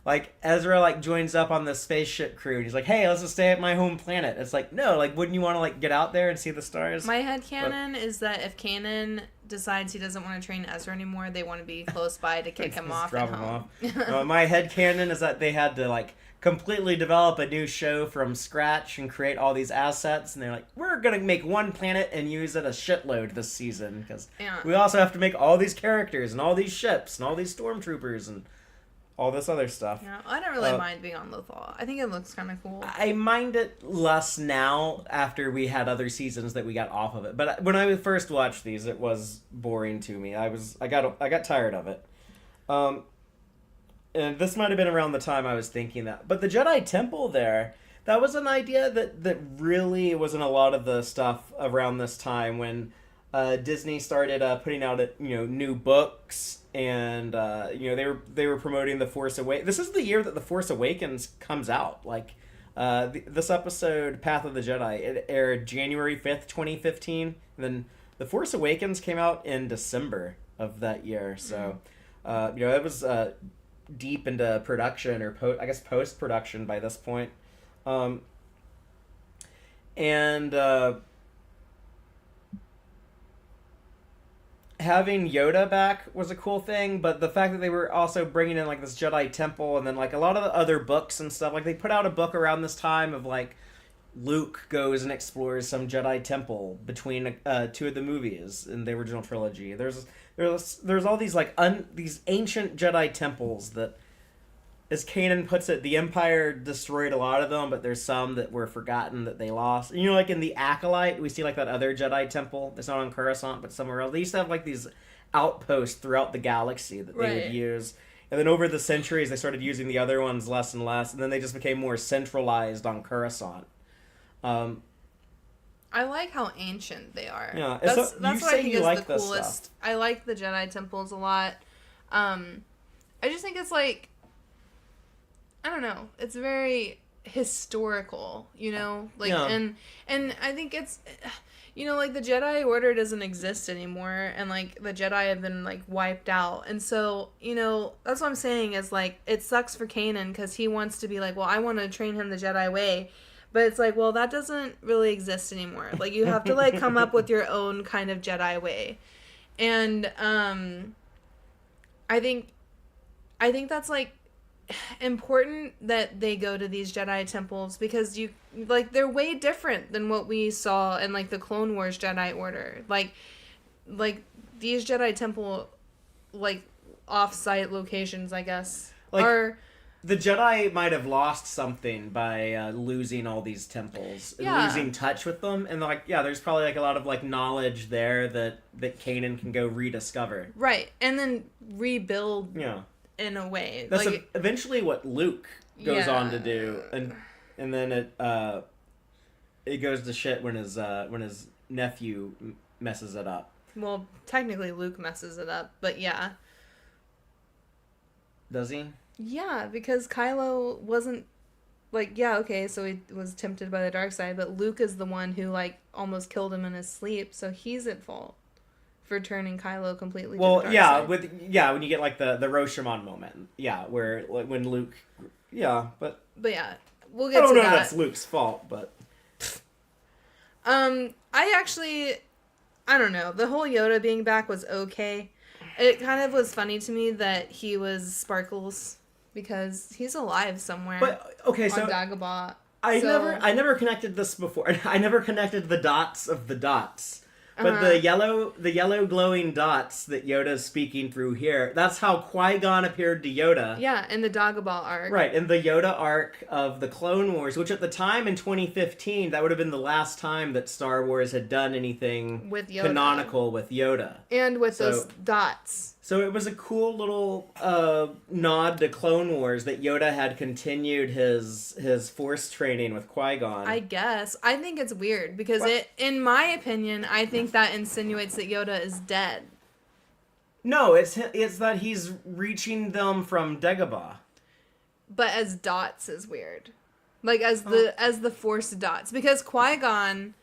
Speaker 1: Like Ezra like joins up on the spaceship crew and he's like, hey, let's just stay at my home planet. It's like, no, like wouldn't you want to like get out there and see the stars?
Speaker 2: My headcanon is that if Kanan decides he doesn't want to train Ezra anymore, they want to be close by to kick him off
Speaker 1: drop
Speaker 2: at
Speaker 1: him
Speaker 2: home.
Speaker 1: off. My headcanon is that they had to like completely develop a new show from scratch and create all these assets, and they're like, we're gonna make one planet and use it a shitload this season because we also have to make all these characters and all these ships and all these stormtroopers and all this other stuff.
Speaker 2: Yeah, I don't really mind being on Lothal. I think it looks kind of cool.
Speaker 1: I mind it less now after we had other seasons that we got off of it. But when I first watched these, it was boring to me. I got tired of it. And this might have been around the time I was thinking that. But the Jedi Temple there, that was an idea that really was in a lot of the stuff around this time when Disney started putting out new books, and they were promoting The Force Awakens. This is the year that The Force Awakens comes out. Like this episode, Path of the Jedi, it aired January 5th, 2015. And then The Force Awakens came out in December of that year. So it was deep into production or post production by this point. Having Yoda back was a cool thing, but the fact that they were also bringing in like this Jedi Temple and then like a lot of the other books and stuff, like they put out a book around this time of like Luke goes and explores some Jedi Temple between two of the movies in the original trilogy. There's all these like these ancient Jedi temples that, as Kanan puts it, the Empire destroyed a lot of them, but there's some that were forgotten that they lost. And, like in the Acolyte, we see like that other Jedi temple that's not on Coruscant, but somewhere else. They used to have like these outposts throughout the galaxy that they would use. And then over the centuries, they started using the other ones less and less, and then they just became more centralized on Coruscant.
Speaker 2: I like how ancient they are.
Speaker 1: Yeah,
Speaker 2: that's what I think is the
Speaker 1: coolest.
Speaker 2: Stuff. I like the Jedi temples a lot. I just think it's like, I don't know. It's very historical, like, and I think it's, like the Jedi Order doesn't exist anymore, and like the Jedi have been like wiped out, and so that's what I'm saying is like it sucks for Kanan because he wants to be like, well, I want to train him the Jedi way, but it's like, well, that doesn't really exist anymore. Like you have to like come up with your own kind of Jedi way, and I think that's like important that they go to these Jedi temples because they're way different than what we saw in like the Clone Wars Jedi Order. Like these Jedi temple, like off-site locations, I guess.
Speaker 1: Like,
Speaker 2: or
Speaker 1: the Jedi might have lost something by losing all these temples,
Speaker 2: Yeah.
Speaker 1: losing touch with them, and like, yeah, there's probably like a lot of like knowledge there that Kanan can go rediscover.
Speaker 2: right, and then rebuild
Speaker 1: Yeah,
Speaker 2: in a way.
Speaker 1: that's
Speaker 2: like
Speaker 1: eventually what Luke goes
Speaker 2: Yeah.
Speaker 1: on to do, and then it goes to shit when his nephew messes it up.
Speaker 2: well, technically Luke messes it up, but yeah.
Speaker 1: Does he?
Speaker 2: Yeah, because Kylo wasn't like, yeah, okay, so he was tempted by the dark side, but Luke is the one who like almost killed him in his sleep, so he's at fault for turning Kylo completely to the dark side.
Speaker 1: When you get like the Roshamon moment, yeah, where like when Luke, yeah, but
Speaker 2: yeah, we'll
Speaker 1: I
Speaker 2: get
Speaker 1: don't
Speaker 2: to
Speaker 1: know
Speaker 2: that.
Speaker 1: that's Luke's fault, but
Speaker 2: I don't know. The whole Yoda being back was okay. It kind of was funny to me that he was Sparkles because he's alive somewhere.
Speaker 1: But okay, so
Speaker 2: on Dagobah.
Speaker 1: I never connected this before. I never connected the dots of the dots. But the yellow glowing dots that Yoda's speaking through here, that's how Qui-Gon appeared to Yoda.
Speaker 2: Yeah, in the Dagobah arc.
Speaker 1: Right, in the Yoda arc of the Clone Wars, which at the time in 2015, that would have been the last time that Star Wars had done anything
Speaker 2: with Yoda.
Speaker 1: Canonical with Yoda.
Speaker 2: And with those dots.
Speaker 1: So it was a cool little nod to Clone Wars that Yoda had continued his Force training with Qui-Gon.
Speaker 2: I guess. I think it's weird because in my opinion, I think that insinuates that Yoda is dead.
Speaker 1: No, it's that he's reaching them from Dagobah.
Speaker 2: But as dots is weird. Like as the Force dots. Because Qui-Gon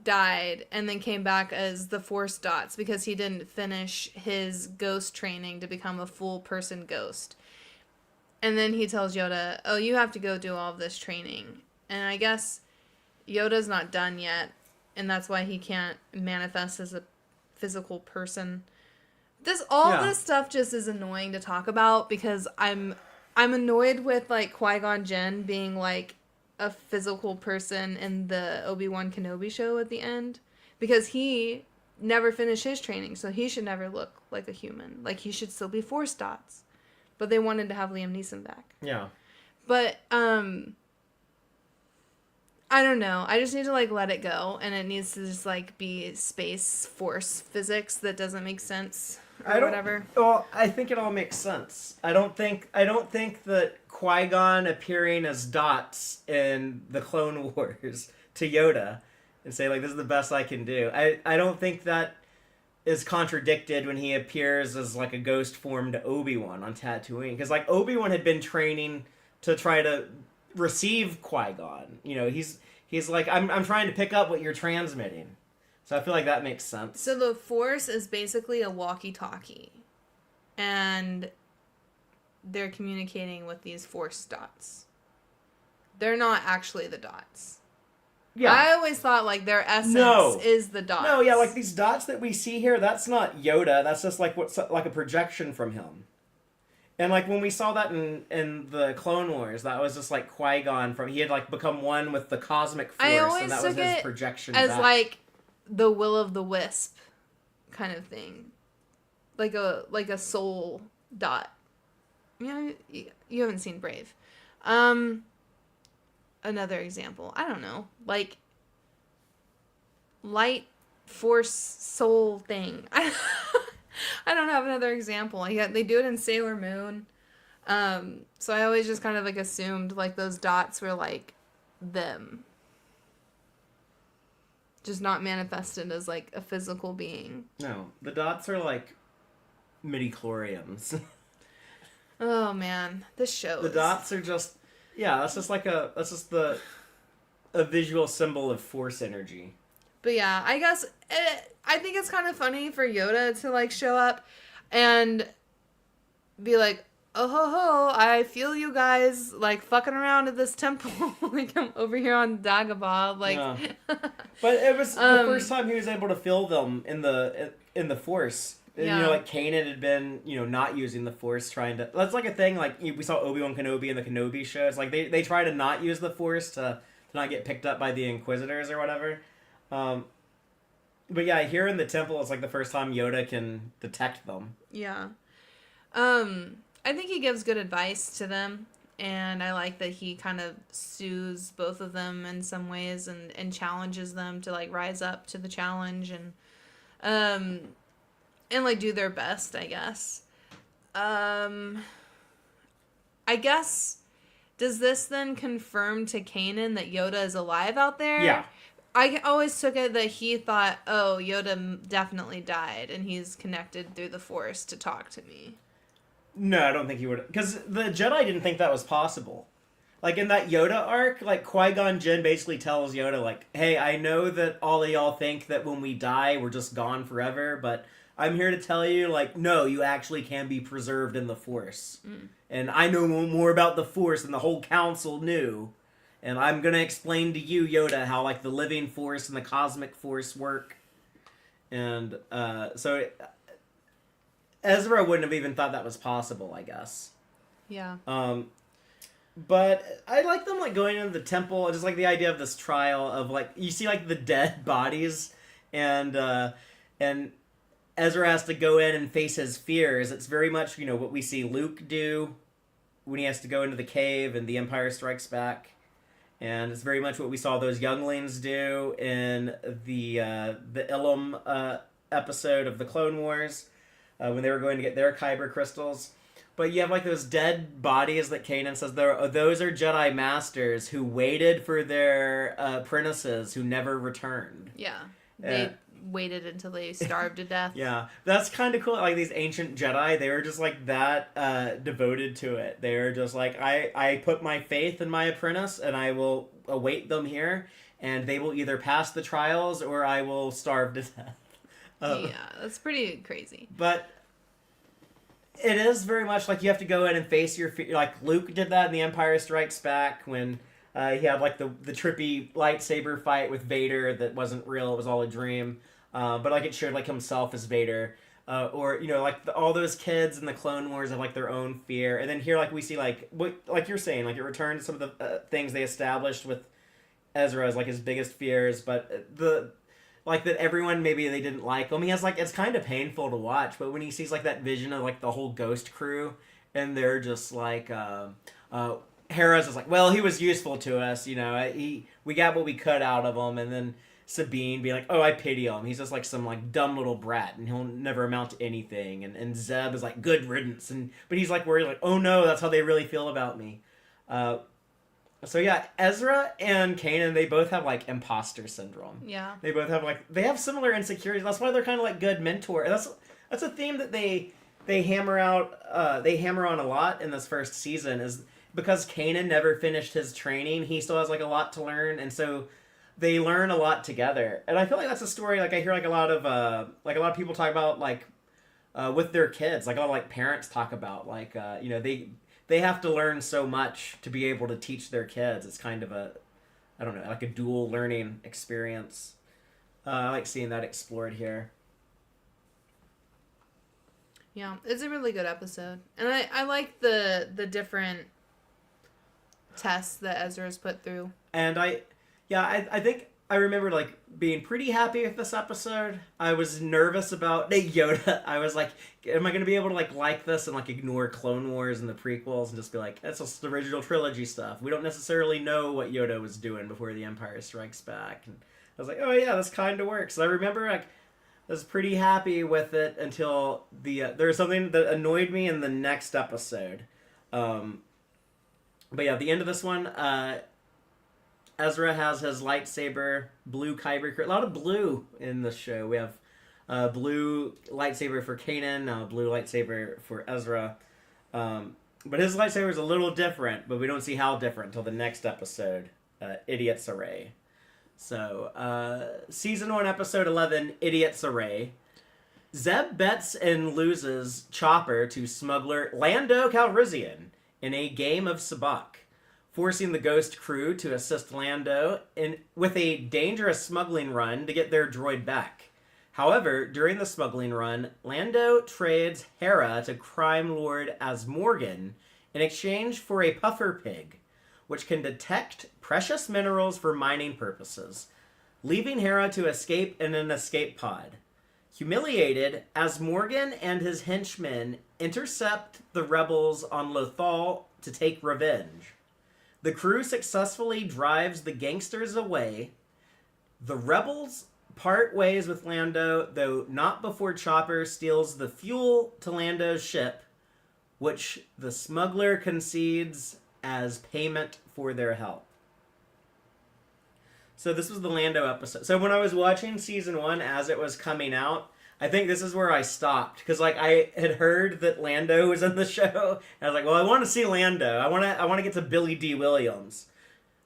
Speaker 2: died and then came back as the Force dots because he didn't finish his ghost training to become a full person ghost. And then he tells Yoda, oh, you have to go do all of this training. And I guess Yoda's not done yet, and that's why he can't manifest as a physical person. This stuff just is annoying to talk about because I'm annoyed with like Qui-Gon Jinn being like a physical person in the Obi-Wan Kenobi show at the end because he never finished his training, so he should never look like a human. Like he should still be Force dots. But they wanted to have Liam Neeson back.
Speaker 1: Yeah.
Speaker 2: But I don't know. I just need to like let it go, and it needs to just like be space force physics that doesn't make sense or whatever.
Speaker 1: Well, I think it all makes sense. I don't think that Qui-Gon appearing as dots in the Clone Wars to Yoda and say like this is the best I can do. I don't think that is contradicted when he appears as like a ghost form to Obi-Wan on Tatooine, because like Obi-Wan had been training to try to receive Qui-Gon. You know, he's like I'm trying to pick up what you're transmitting. So I feel like that makes sense.
Speaker 2: So the Force is basically a walkie-talkie, and they're communicating with these Force dots. They're not actually the dots. Yeah. I always thought like their essence is the dots.
Speaker 1: No, yeah, like these dots that we see here, that's not Yoda. That's just like what's like a projection from him. And like when we saw that in the Clone Wars, that was just like Qui-Gon he had like become one with the cosmic force, and that was his projection
Speaker 2: as
Speaker 1: back.
Speaker 2: Like the will-o'-the-wisp kind of thing, like a soul dot. You know, you haven't seen Brave. Another example, I don't know, like light force soul thing. I don't have another example. Yeah, they do it in Sailor Moon. So I always just kind of like assumed like those dots were like them, just not manifested as like a physical being.
Speaker 1: No, the dots are like midi-chlorians.
Speaker 2: Oh man, this show.
Speaker 1: The dots are just that's just a visual symbol of force energy.
Speaker 2: But yeah, I guess I think it's kind of funny for Yoda to like show up and be like, oh ho ho, I feel you guys like fucking around at this temple. Like I'm over here on Dagobah. Like,
Speaker 1: yeah. But it was the first time he was able to feel them in the Force. And, you know, like Kanan had been, you know, not using the Force, trying to. That's like a thing. Like we saw Obi-Wan Kenobi in the Kenobi shows. Like they try to not use the Force to not get picked up by the Inquisitors or whatever. But yeah, here in the temple, it's like the first time Yoda can detect them.
Speaker 2: Yeah. I think he gives good advice to them, and I like that he kind of soothes both of them in some ways and challenges them to like rise up to the challenge um and like do their best, I guess. Um I guess does this then confirm to Kanan that Yoda is alive out there?
Speaker 1: Yeah.
Speaker 2: I always took it that he thought, oh, Yoda definitely died, and he's connected through the Force to talk to me.
Speaker 1: No, I don't think he would. Because the Jedi didn't think that was possible. Like in that Yoda arc, like Qui-Gon Jinn basically tells Yoda, like, hey, I know that all of y'all think that when we die, we're just gone forever, but I'm here to tell you, like, no, you actually can be preserved in the Force. And I know more about the Force than the whole council knew. And I'm going to explain to you, Yoda, how, like, the living Force and the cosmic Force work. And so Ezra wouldn't have even thought that was possible, I guess.
Speaker 2: Yeah.
Speaker 1: But I like them like going into the temple. Just like the idea of this trial of like you see like the dead bodies, and Ezra has to go in and face his fears. It's very much what we see Luke do when he has to go into the cave and The Empire Strikes Back, and it's very much what we saw those younglings do in the Ilum episode of the Clone Wars when they were going to get their Kyber crystals. But you have like those dead bodies that Kanan says those are Jedi Masters who waited for their apprentices who never returned.
Speaker 2: Yeah. They waited until they starved to death.
Speaker 1: Yeah. That's kind of cool. Like these ancient Jedi, they were just like that devoted to it. They were just like, I put my faith in my apprentice and I will await them here and they will either pass the trials or I will starve to death.
Speaker 2: Yeah, that's pretty crazy.
Speaker 1: But it is very much like you have to go in and face your fear. Like Luke did that in The Empire Strikes Back when he had like the trippy lightsaber fight with Vader that wasn't real; it was all a dream. But like it showed like himself as Vader, or like all those kids in the Clone Wars have like their own fear. And then here, like we see like like you're saying, like it returned to some of the things they established with Ezra as like his biggest fears, but like that everyone maybe they didn't like him. He has like it's kind of painful to watch, but when he sees like that vision of like the whole Ghost crew, and they're just like Hera's just like, well, he was useful to us, we got what we could out of him, and then Sabine being like, oh, I pity him. He's just like some like dumb little brat, and he'll never amount to anything. And Zeb is like good riddance, but he's like worried like, oh no, that's how they really feel about me. So yeah, Ezra and Kanan, they both have like imposter syndrome.
Speaker 2: Yeah.
Speaker 1: They both have they have similar insecurities. That's why they're kind of like good mentor. And that's a theme that they hammer on a lot in this first season is because Kanan never finished his training. He still has like a lot to learn, and so they learn a lot together. And I feel like that's a story like I hear like a lot of people talk about like with their kids, like a lot of like parents talk about like they have to learn so much to be able to teach their kids. It's kind of I don't know, like a dual learning experience. I like seeing that explored here.
Speaker 2: Yeah, it's a really good episode. And I like the different tests that Ezra's put through.
Speaker 1: And I think I remember like being pretty happy with this episode. I was nervous about Yoda. I was like, am I going to be able to like this and like ignore Clone Wars and the prequels and just be like, that's just the original trilogy stuff. We don't necessarily know what Yoda was doing before The Empire Strikes Back. And I was like, oh yeah, this kind of works. So I remember like I was pretty happy with it until there was something that annoyed me in the next episode. But yeah, the end of this one, Ezra has his lightsaber, blue kyber. A lot of blue in the show. We have blue lightsaber for Kanan, blue lightsaber for Ezra. But his lightsaber is a little different, but we don't see how different until the next episode, Idiot's Array. So, Season 1, Episode 11, Idiot's Array. Zeb bets and loses Chopper to smuggler Lando Calrissian in a game of sabacc, forcing the Ghost crew to assist Lando with a dangerous smuggling run to get their droid back. However, during the smuggling run, Lando trades Hera to crime lord as Morgan in exchange for a puffer pig, which can detect precious minerals for mining purposes, leaving Hera to escape in an escape pod. Humiliated, as Morgan and his henchmen intercept the rebels on Lothal to take revenge. The crew successfully drives the gangsters away. The rebels part ways with Lando, though not before Chopper steals the fuel to Lando's ship, which the smuggler concedes as payment for their help. So this was the Lando episode. So when I was watching season 1 as it was coming out, I think this is where I stopped. Because like I had heard that Lando was in the show. And I was like, well, I want to see Lando. I want to get to Billy D. Williams.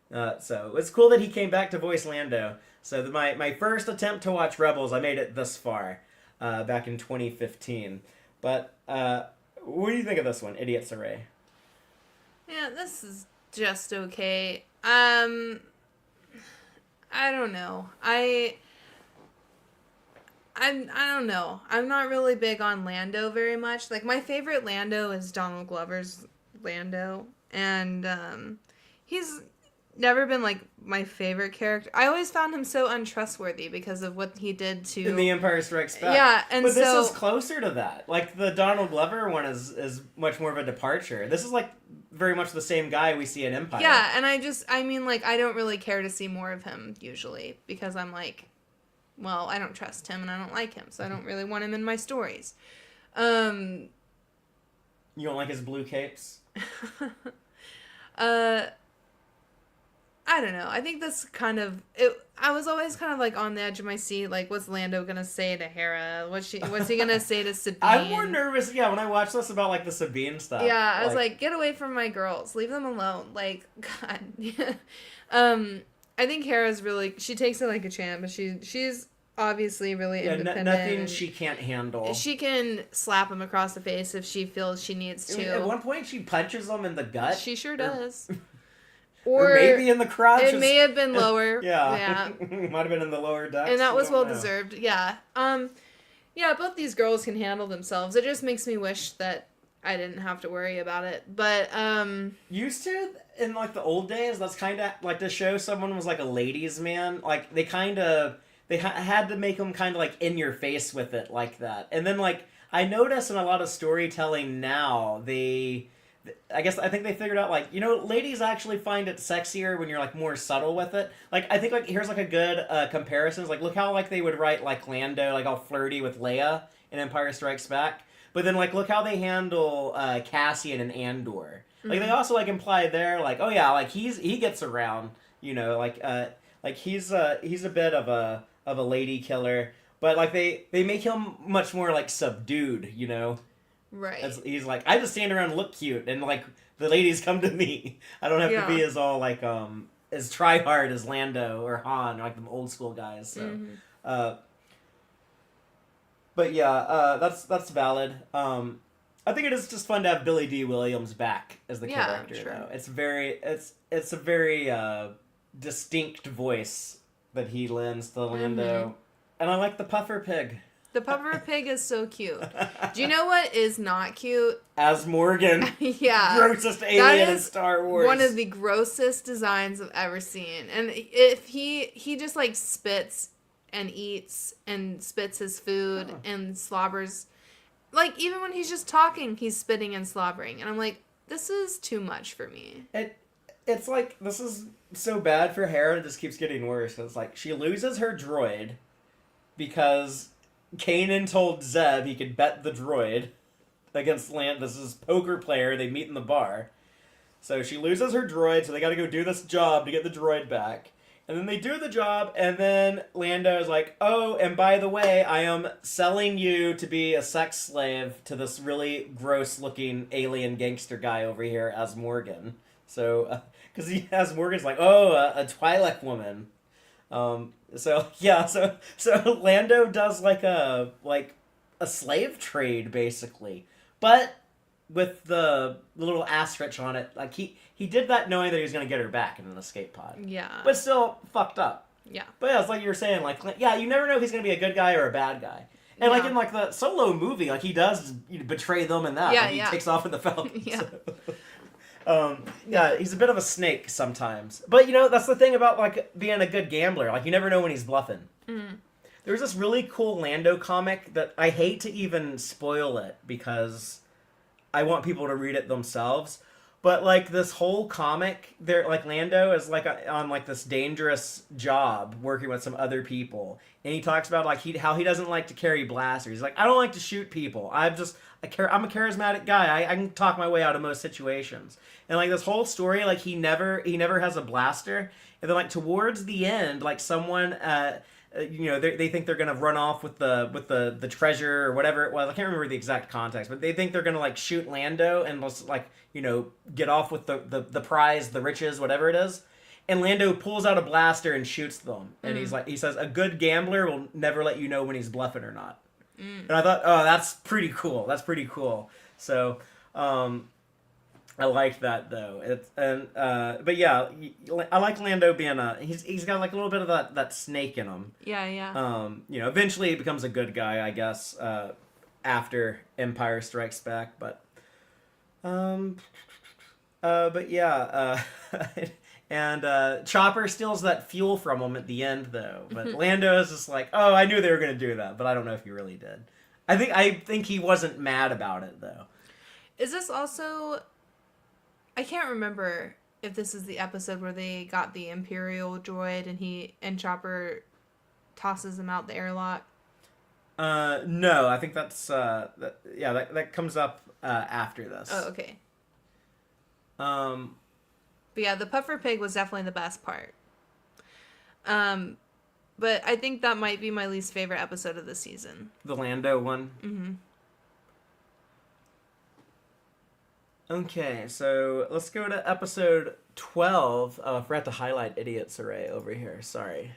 Speaker 1: So it's cool that he came back to voice Lando. So my first attempt to watch Rebels, I made it thus far. Back in 2015. But what do you think of this one, Idiot's Array?
Speaker 2: Yeah, this is just okay. I don't know. I don't know. I'm not really big on Lando very much. Like, my favorite Lando is Donald Glover's Lando. And he's never been, like, my favorite character. I always found him so untrustworthy because of what he did to...
Speaker 1: In The Empire Strikes Back.
Speaker 2: Yeah, and
Speaker 1: but this is closer to that. Like, the Donald Glover one is much more of a departure. This is, like, very much the same guy we see in Empire.
Speaker 2: Yeah, and I don't really care to see more of him, usually. Because I'm like, well, I don't trust him and I don't like him. So I don't really want him in my stories.
Speaker 1: You don't like his blue capes?
Speaker 2: I don't know. I think that's kind of it. I was always kind of like on the edge of my seat. Like, what's Lando gonna say to Hera? What's he gonna say to Sabine?
Speaker 1: I'm more nervous. Yeah, when I watch this about like the Sabine stuff.
Speaker 2: Yeah, I was like, get away from my girls. Leave them alone. Like, God. I think Hera's really. She takes it like a champ, but she's obviously really independent.
Speaker 1: Nothing she can't handle.
Speaker 2: She can slap him across the face if she feels she needs to.
Speaker 1: At one point, she punches him in the gut.
Speaker 2: She sure does.
Speaker 1: Or maybe in the crotch.
Speaker 2: It may have been lower.
Speaker 1: Yeah. Might have been in the lower ducts.
Speaker 2: And that was well deserved. Yeah. Yeah, both these girls can handle themselves. It just makes me wish that I didn't have to worry about it. But
Speaker 1: used to in like the old days, that's kind of like to show someone was like a ladies' man. Like they kind of had to make them kind of like in your face with it like that. And then like I notice in a lot of storytelling now, I think they figured out, like, ladies actually find it sexier when you're, like, more subtle with it. Like, I think, like, here's, like, a good comparison. Like, look how, like, they would write, like, Lando, like, all flirty with Leia in Empire Strikes Back. But then, like, look how they handle Cassian and Andor. Like, they also, like, imply there, like, oh, yeah, like, he gets around, like, he's a bit of a lady killer. But, like, they make him much more, like, subdued,
Speaker 2: Right.
Speaker 1: He's like, I just stand around and look cute, and like the ladies come to me. I don't have to be as all like as try hard as Lando or Han, or like the old school guys. So, but yeah, that's valid. I think it is just fun to have Billy D. Williams back as the character.
Speaker 2: Sure.
Speaker 1: Though it's a very distinct voice that he lends to Lando, and I like the puffer pig.
Speaker 2: The puffer pig is so cute. Do you know what is not cute?
Speaker 1: As Morgan.
Speaker 2: Yeah.
Speaker 1: Grossest alien in Star Wars.
Speaker 2: One of the grossest designs I've ever seen. And if he just like spits and eats and spits his food and slobbers. Like, even when he's just talking, he's spitting and slobbering. And I'm like, this is too much for me.
Speaker 1: It's like, this is so bad for Hera, it just keeps getting worse. It's like, she loses her droid because Kanan told Zeb he could bet the droid against This is poker player. They meet in the bar. So she loses her droid, so they gotta go do this job to get the droid back. And then they do the job, and then Lando is like, oh, and by the way, I am selling you to be a sex slave to this really gross-looking alien gangster guy over here as Morgan. So, because as Morgan's like, oh, a Twi'lek woman. So Lando does like a slave trade basically, but with the little asterisk on it, like he did that knowing that he was gonna get her back in an escape pod.
Speaker 2: Yeah.
Speaker 1: But still fucked up.
Speaker 2: Yeah.
Speaker 1: But yeah, it's like you were saying, like, yeah, you never know if he's gonna be a good guy or a bad guy. And like in like the Solo movie, like he does betray them in that.
Speaker 2: Yeah,
Speaker 1: like, he takes off in the Falcon.
Speaker 2: Yeah.
Speaker 1: Yeah, he's a bit of a snake sometimes. But, that's the thing about, like, being a good gambler. Like, you never know when he's bluffing.
Speaker 2: Mm-hmm.
Speaker 1: There's this really cool Lando comic that I hate to even spoil it because I want people to read it themselves. But like this whole comic, there like Lando is like on like this dangerous job working with some other people, and he talks about like how he doesn't like to carry blasters. He's like, I don't like to shoot people. I'm a charismatic guy. I can talk my way out of most situations. And like this whole story, like he never has a blaster. And then like towards the end, like someone they think they're gonna run off with the treasure or whatever it was. I can't remember the exact context, but they think they're gonna like shoot Lando and just like get off with the prize, the riches, whatever it is. And Lando pulls out a blaster and shoots them. And he says, a good gambler will never let you know when he's bluffing or not. And I thought, oh, that's pretty cool. That's pretty cool. So, I liked that though. But yeah, I like Lando being he's got like a little bit of that snake in him.
Speaker 2: Yeah.
Speaker 1: Eventually he becomes a good guy, I guess, after Empire Strikes Back. But yeah, and Chopper steals that fuel from him at the end though. But Lando is just like, oh, I knew they were gonna do that, but I don't know if he really did. I think he wasn't mad about it though.
Speaker 2: Is this also? I can't remember if this is the episode where they got the Imperial droid and Chopper tosses him out the airlock.
Speaker 1: No, I think that's that comes up after this.
Speaker 2: Oh, okay.
Speaker 1: Um,
Speaker 2: But yeah, the puffer pig was definitely the best part. But I think that might be my least favorite episode of the season.
Speaker 1: The Lando one.
Speaker 2: Mm-hmm.
Speaker 1: Okay, so let's go to episode 12. I forgot to highlight Idiot's Array over here. Sorry.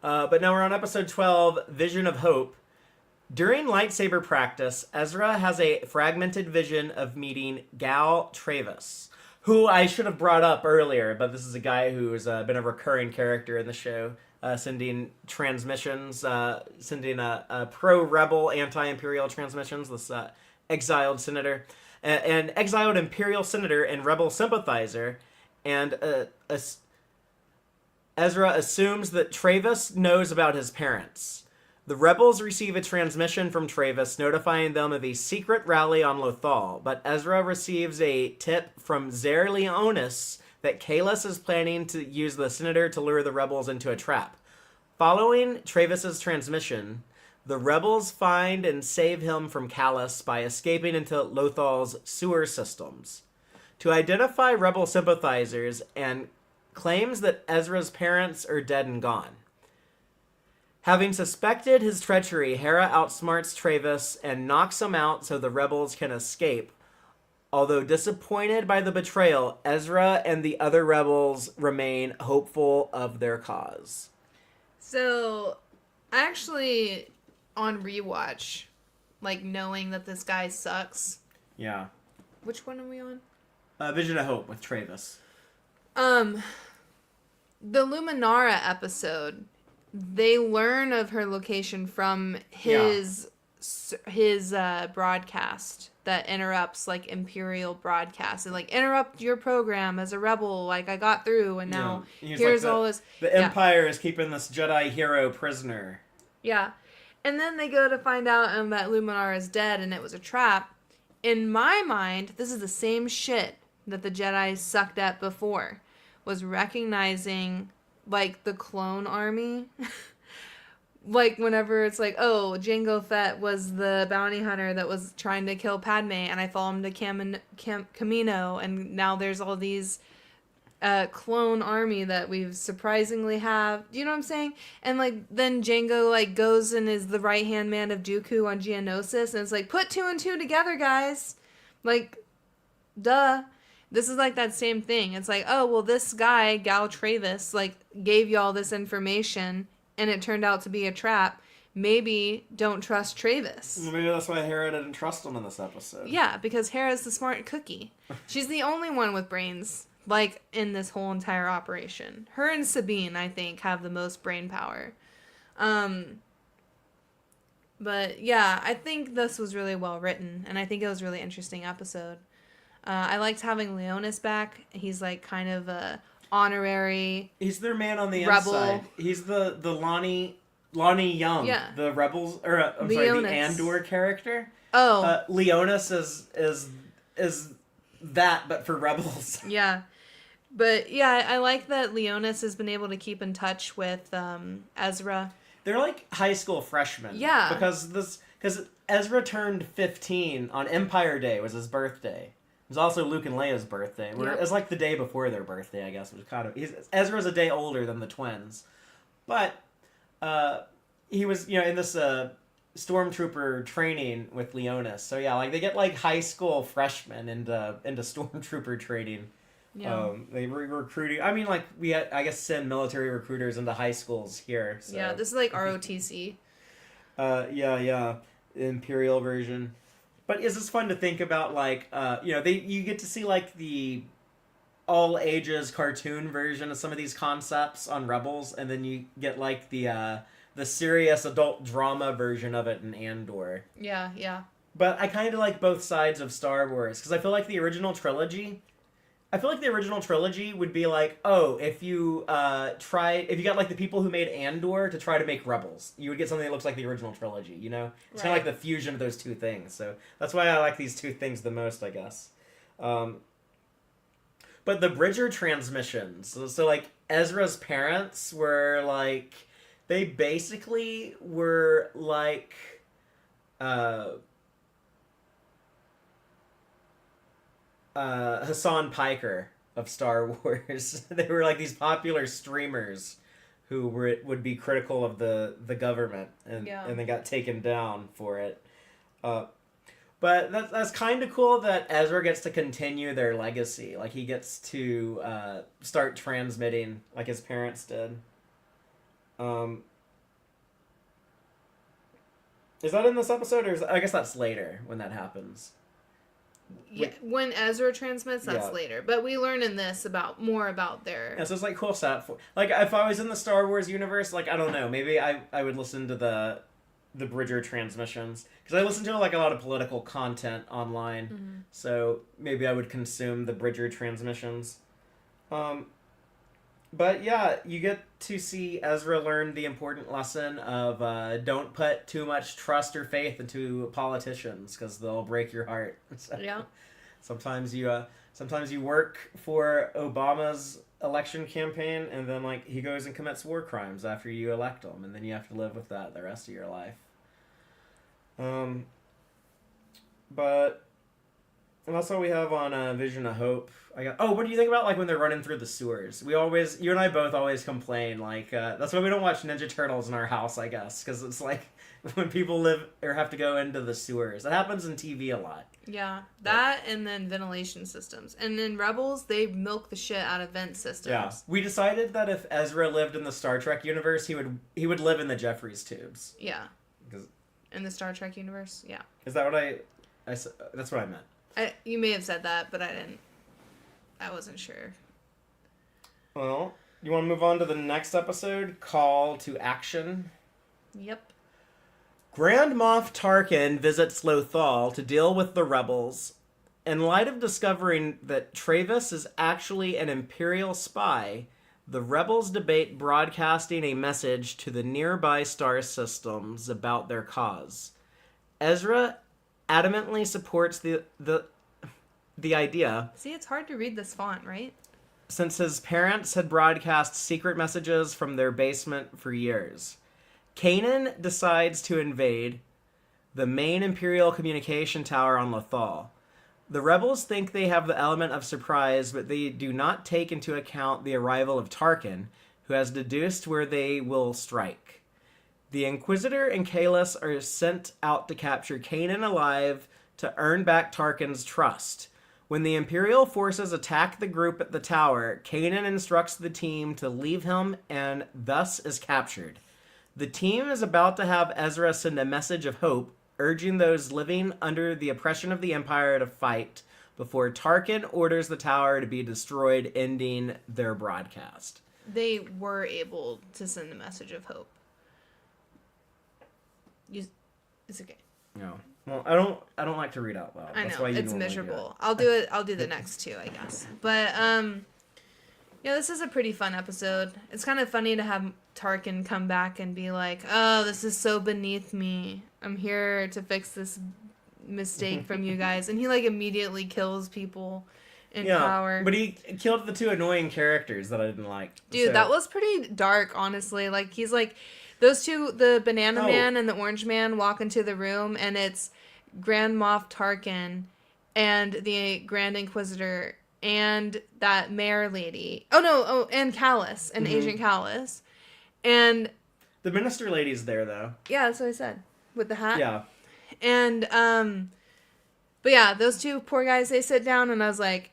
Speaker 1: But now we're on episode 12, Vision of Hope. During lightsaber practice, Ezra has a fragmented vision of meeting Gal Travis, who I should have brought up earlier, but this is a guy who's been a recurring character in the show, sending transmissions, sending a pro-rebel, anti-imperial transmissions, this exiled senator. An exiled Imperial senator and rebel sympathizer, and Ezra assumes that Travis knows about his parents. The rebels receive a transmission from Travis notifying them of a secret rally on Lothal, but Ezra receives a tip from Zer Leonis that Kahless is planning to use the senator to lure the rebels into a trap. Following Travis's transmission, the rebels find and save him from Kahless by escaping into Lothal's sewer systems. To identify rebel sympathizers and claims that Ezra's parents are dead and gone. Having suspected his treachery, Hera outsmarts Travis and knocks him out so the rebels can escape. Although disappointed by the betrayal, Ezra and the other rebels remain hopeful of their cause.
Speaker 2: So, actually, on rewatch, like knowing that this guy sucks.
Speaker 1: Yeah.
Speaker 2: Which one are we on?
Speaker 1: Vision of Hope with Travis.
Speaker 2: The Luminara episode, they learn of her location from his broadcast that interrupts like Imperial broadcasts and like interrupt your program as a rebel. Like I got through and now here's like all this.
Speaker 1: The Empire is keeping this Jedi hero prisoner.
Speaker 2: Yeah. And then they go to find out that Luminara is dead and it was a trap. In my mind, this is the same shit that the Jedi sucked at before. Was recognizing, like, the clone army. Like, whenever it's like, oh, Jango Fett was the bounty hunter that was trying to kill Padme, and I follow him to Camino, and now there's all these clone army that we've surprisingly have. Do you know what I'm saying? And, like, then Jango, like, goes and is the right-hand man of Dooku on Geonosis, and it's like, put two and two together, guys. Like, duh. This is like that same thing. It's like, oh, well, this guy, Gal Travis, like, gave y'all this information, and it turned out to be a trap. Maybe don't trust Travis.
Speaker 1: Maybe that's why Hera didn't trust him in this episode.
Speaker 2: Yeah, because Hera's the smart cookie. She's the only one with brains, like, in this whole entire operation. Her and Sabine, I think, have the most brain power. But, yeah, I think this was really well written, and I think it was a really interesting episode. I liked having Leonis back. He's like kind of a honorary.
Speaker 1: He's their man on the
Speaker 2: rebel.
Speaker 1: inside. He's the Lonnie Lonnie Young,
Speaker 2: Yeah.
Speaker 1: the Rebels, or I'm sorry, the
Speaker 2: Leonis.
Speaker 1: Andor character.
Speaker 2: Oh,
Speaker 1: Leonis is that, but for Rebels.
Speaker 2: yeah. But yeah, I like that Leonis has been able to keep in touch with Ezra.
Speaker 1: They're like high school freshmen.
Speaker 2: Yeah.
Speaker 1: Because Ezra turned 15 on Empire Day was his birthday. It was also Luke and Leia's birthday. It was like the day before their birthday, I guess. Which kind of Ezra's a day older than the twins, but he was in this stormtrooper training with Leonis. So yeah, like they get like high school freshmen into stormtrooper training.
Speaker 2: Yeah.
Speaker 1: They were recruiting. I mean, like I guess send military recruiters into high schools here. So.
Speaker 2: Yeah, this is like ROTC.
Speaker 1: Yeah, Imperial version. But is this fun to think about? Like, you get to see like the all ages cartoon version of some of these concepts on Rebels, and then you get like the serious adult drama version of it in Andor.
Speaker 2: Yeah.
Speaker 1: But I kind of like both sides of Star Wars because I feel like the original trilogy. I feel like the original trilogy would be like, oh, if you if you got like the people who made Andor to try to make Rebels, you would get something that looks like the original trilogy, you know? It's kind of like the fusion of those two things. So that's why I like these two things the most, I guess. But the Bridger transmissions, so like Ezra's parents were like, they basically were like, Hassan Piker of Star Wars. They were like these popular streamers who would be critical of the government and they got taken down for it. But that's kind of cool that Ezra gets to continue their legacy. Like he gets to start transmitting like his parents did. Is that in this episode, or I guess that's later when that happens?
Speaker 2: Yeah, when Ezra transmits, that's later. But we learn in this more about their...
Speaker 1: Yeah, so it's like cool stuff. Like, if I was in the Star Wars universe, like, I don't know, maybe I would listen to the Bridger transmissions. Because I listen to, like, a lot of political content online. Mm-hmm. So maybe I would consume the Bridger transmissions. But yeah, you get to see Ezra learn the important lesson of don't put too much trust or faith into politicians because they'll break your heart. So,
Speaker 2: yeah.
Speaker 1: Sometimes you work for Obama's election campaign, and then like he goes and commits war crimes after you elect him, and then you have to live with that the rest of your life. But that's all we have on Vision of Hope. What do you think about like when they're running through the sewers? You and I both always complain like that's why we don't watch Ninja Turtles in our house, I guess, because it's like when people live or have to go into the sewers. That happens in TV a lot.
Speaker 2: Yeah, that and then ventilation systems. And in Rebels, they milk the shit out of vent systems.
Speaker 1: Yeah, we decided that if Ezra lived in the Star Trek universe, he would live in the Jeffries tubes.
Speaker 2: Yeah. In the Star Trek universe, yeah.
Speaker 1: Is that what I said? That's what I meant.
Speaker 2: You may have said that, but I didn't. I wasn't sure.
Speaker 1: Well, you want to move on to the next episode? Call to Action?
Speaker 2: Yep.
Speaker 1: Grand Moff Tarkin visits Lothal to deal with the rebels. In light of discovering that Travis is actually an Imperial spy, the rebels debate broadcasting a message to the nearby star systems about their cause. Ezra adamantly supports the idea.
Speaker 2: See, it's hard to read this font, right?
Speaker 1: Since his parents had broadcast secret messages from their basement for years. Kanan decides to invade the main Imperial communication tower on Lothal. The rebels think they have the element of surprise, but they do not take into account the arrival of Tarkin, who has deduced where they will strike. The Inquisitor and Kahless are sent out to capture Kanan alive to earn back Tarkin's trust. When the Imperial forces attack the group at the tower, Kanan instructs the team to leave him and thus is captured. The team is about to have Ezra send a message of hope, urging those living under the oppression of the Empire to fight before Tarkin orders the tower to be destroyed, ending their broadcast.
Speaker 2: They were able to send the message of hope. It's okay.
Speaker 1: No. Well, I don't like to read out loud.
Speaker 2: I know,
Speaker 1: That's why you
Speaker 2: it's miserable. I'll do the next two, I guess. But Yeah, this is a pretty fun episode. It's kind of funny to have Tarkin come back and be like, "Oh, this is so beneath me. I'm here to fix this mistake from you guys," and he like immediately kills people in power.
Speaker 1: But he killed the two annoying characters that I didn't like.
Speaker 2: Dude, that was pretty dark, honestly. Like, he's like, those two, the Banana Man and the Orange Man, walk into the room, and it's Grand Moff Tarkin and the Grand Inquisitor and that mayor lady. And Callus, and Agent Callus. And
Speaker 1: the minister lady's there, though.
Speaker 2: Yeah, that's what I said. With the hat.
Speaker 1: Yeah.
Speaker 2: And, but yeah, those two poor guys, they sit down, and I was like,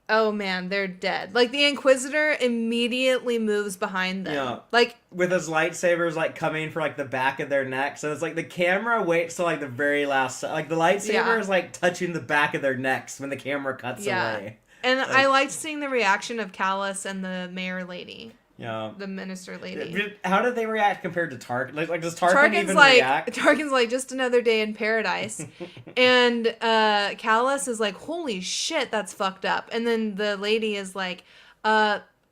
Speaker 2: oh man, they're dead. Like, the Inquisitor immediately moves behind them.
Speaker 1: Yeah.
Speaker 2: Like,
Speaker 1: with his lightsabers, like, coming for, like, the back of their necks. So it's like the camera waits till, like, the very last... Like, the lightsaber is, like, touching the back of their necks when the camera cuts away.
Speaker 2: And like, I liked seeing the reaction of Callus and the mayor lady.
Speaker 1: Yeah.
Speaker 2: The minister lady.
Speaker 1: How did they react compared to Tarkin? Like does Tarkin even react?
Speaker 2: Tarkin's like, just another day in paradise. And Callus is like, holy shit, that's fucked up. And then the lady is like,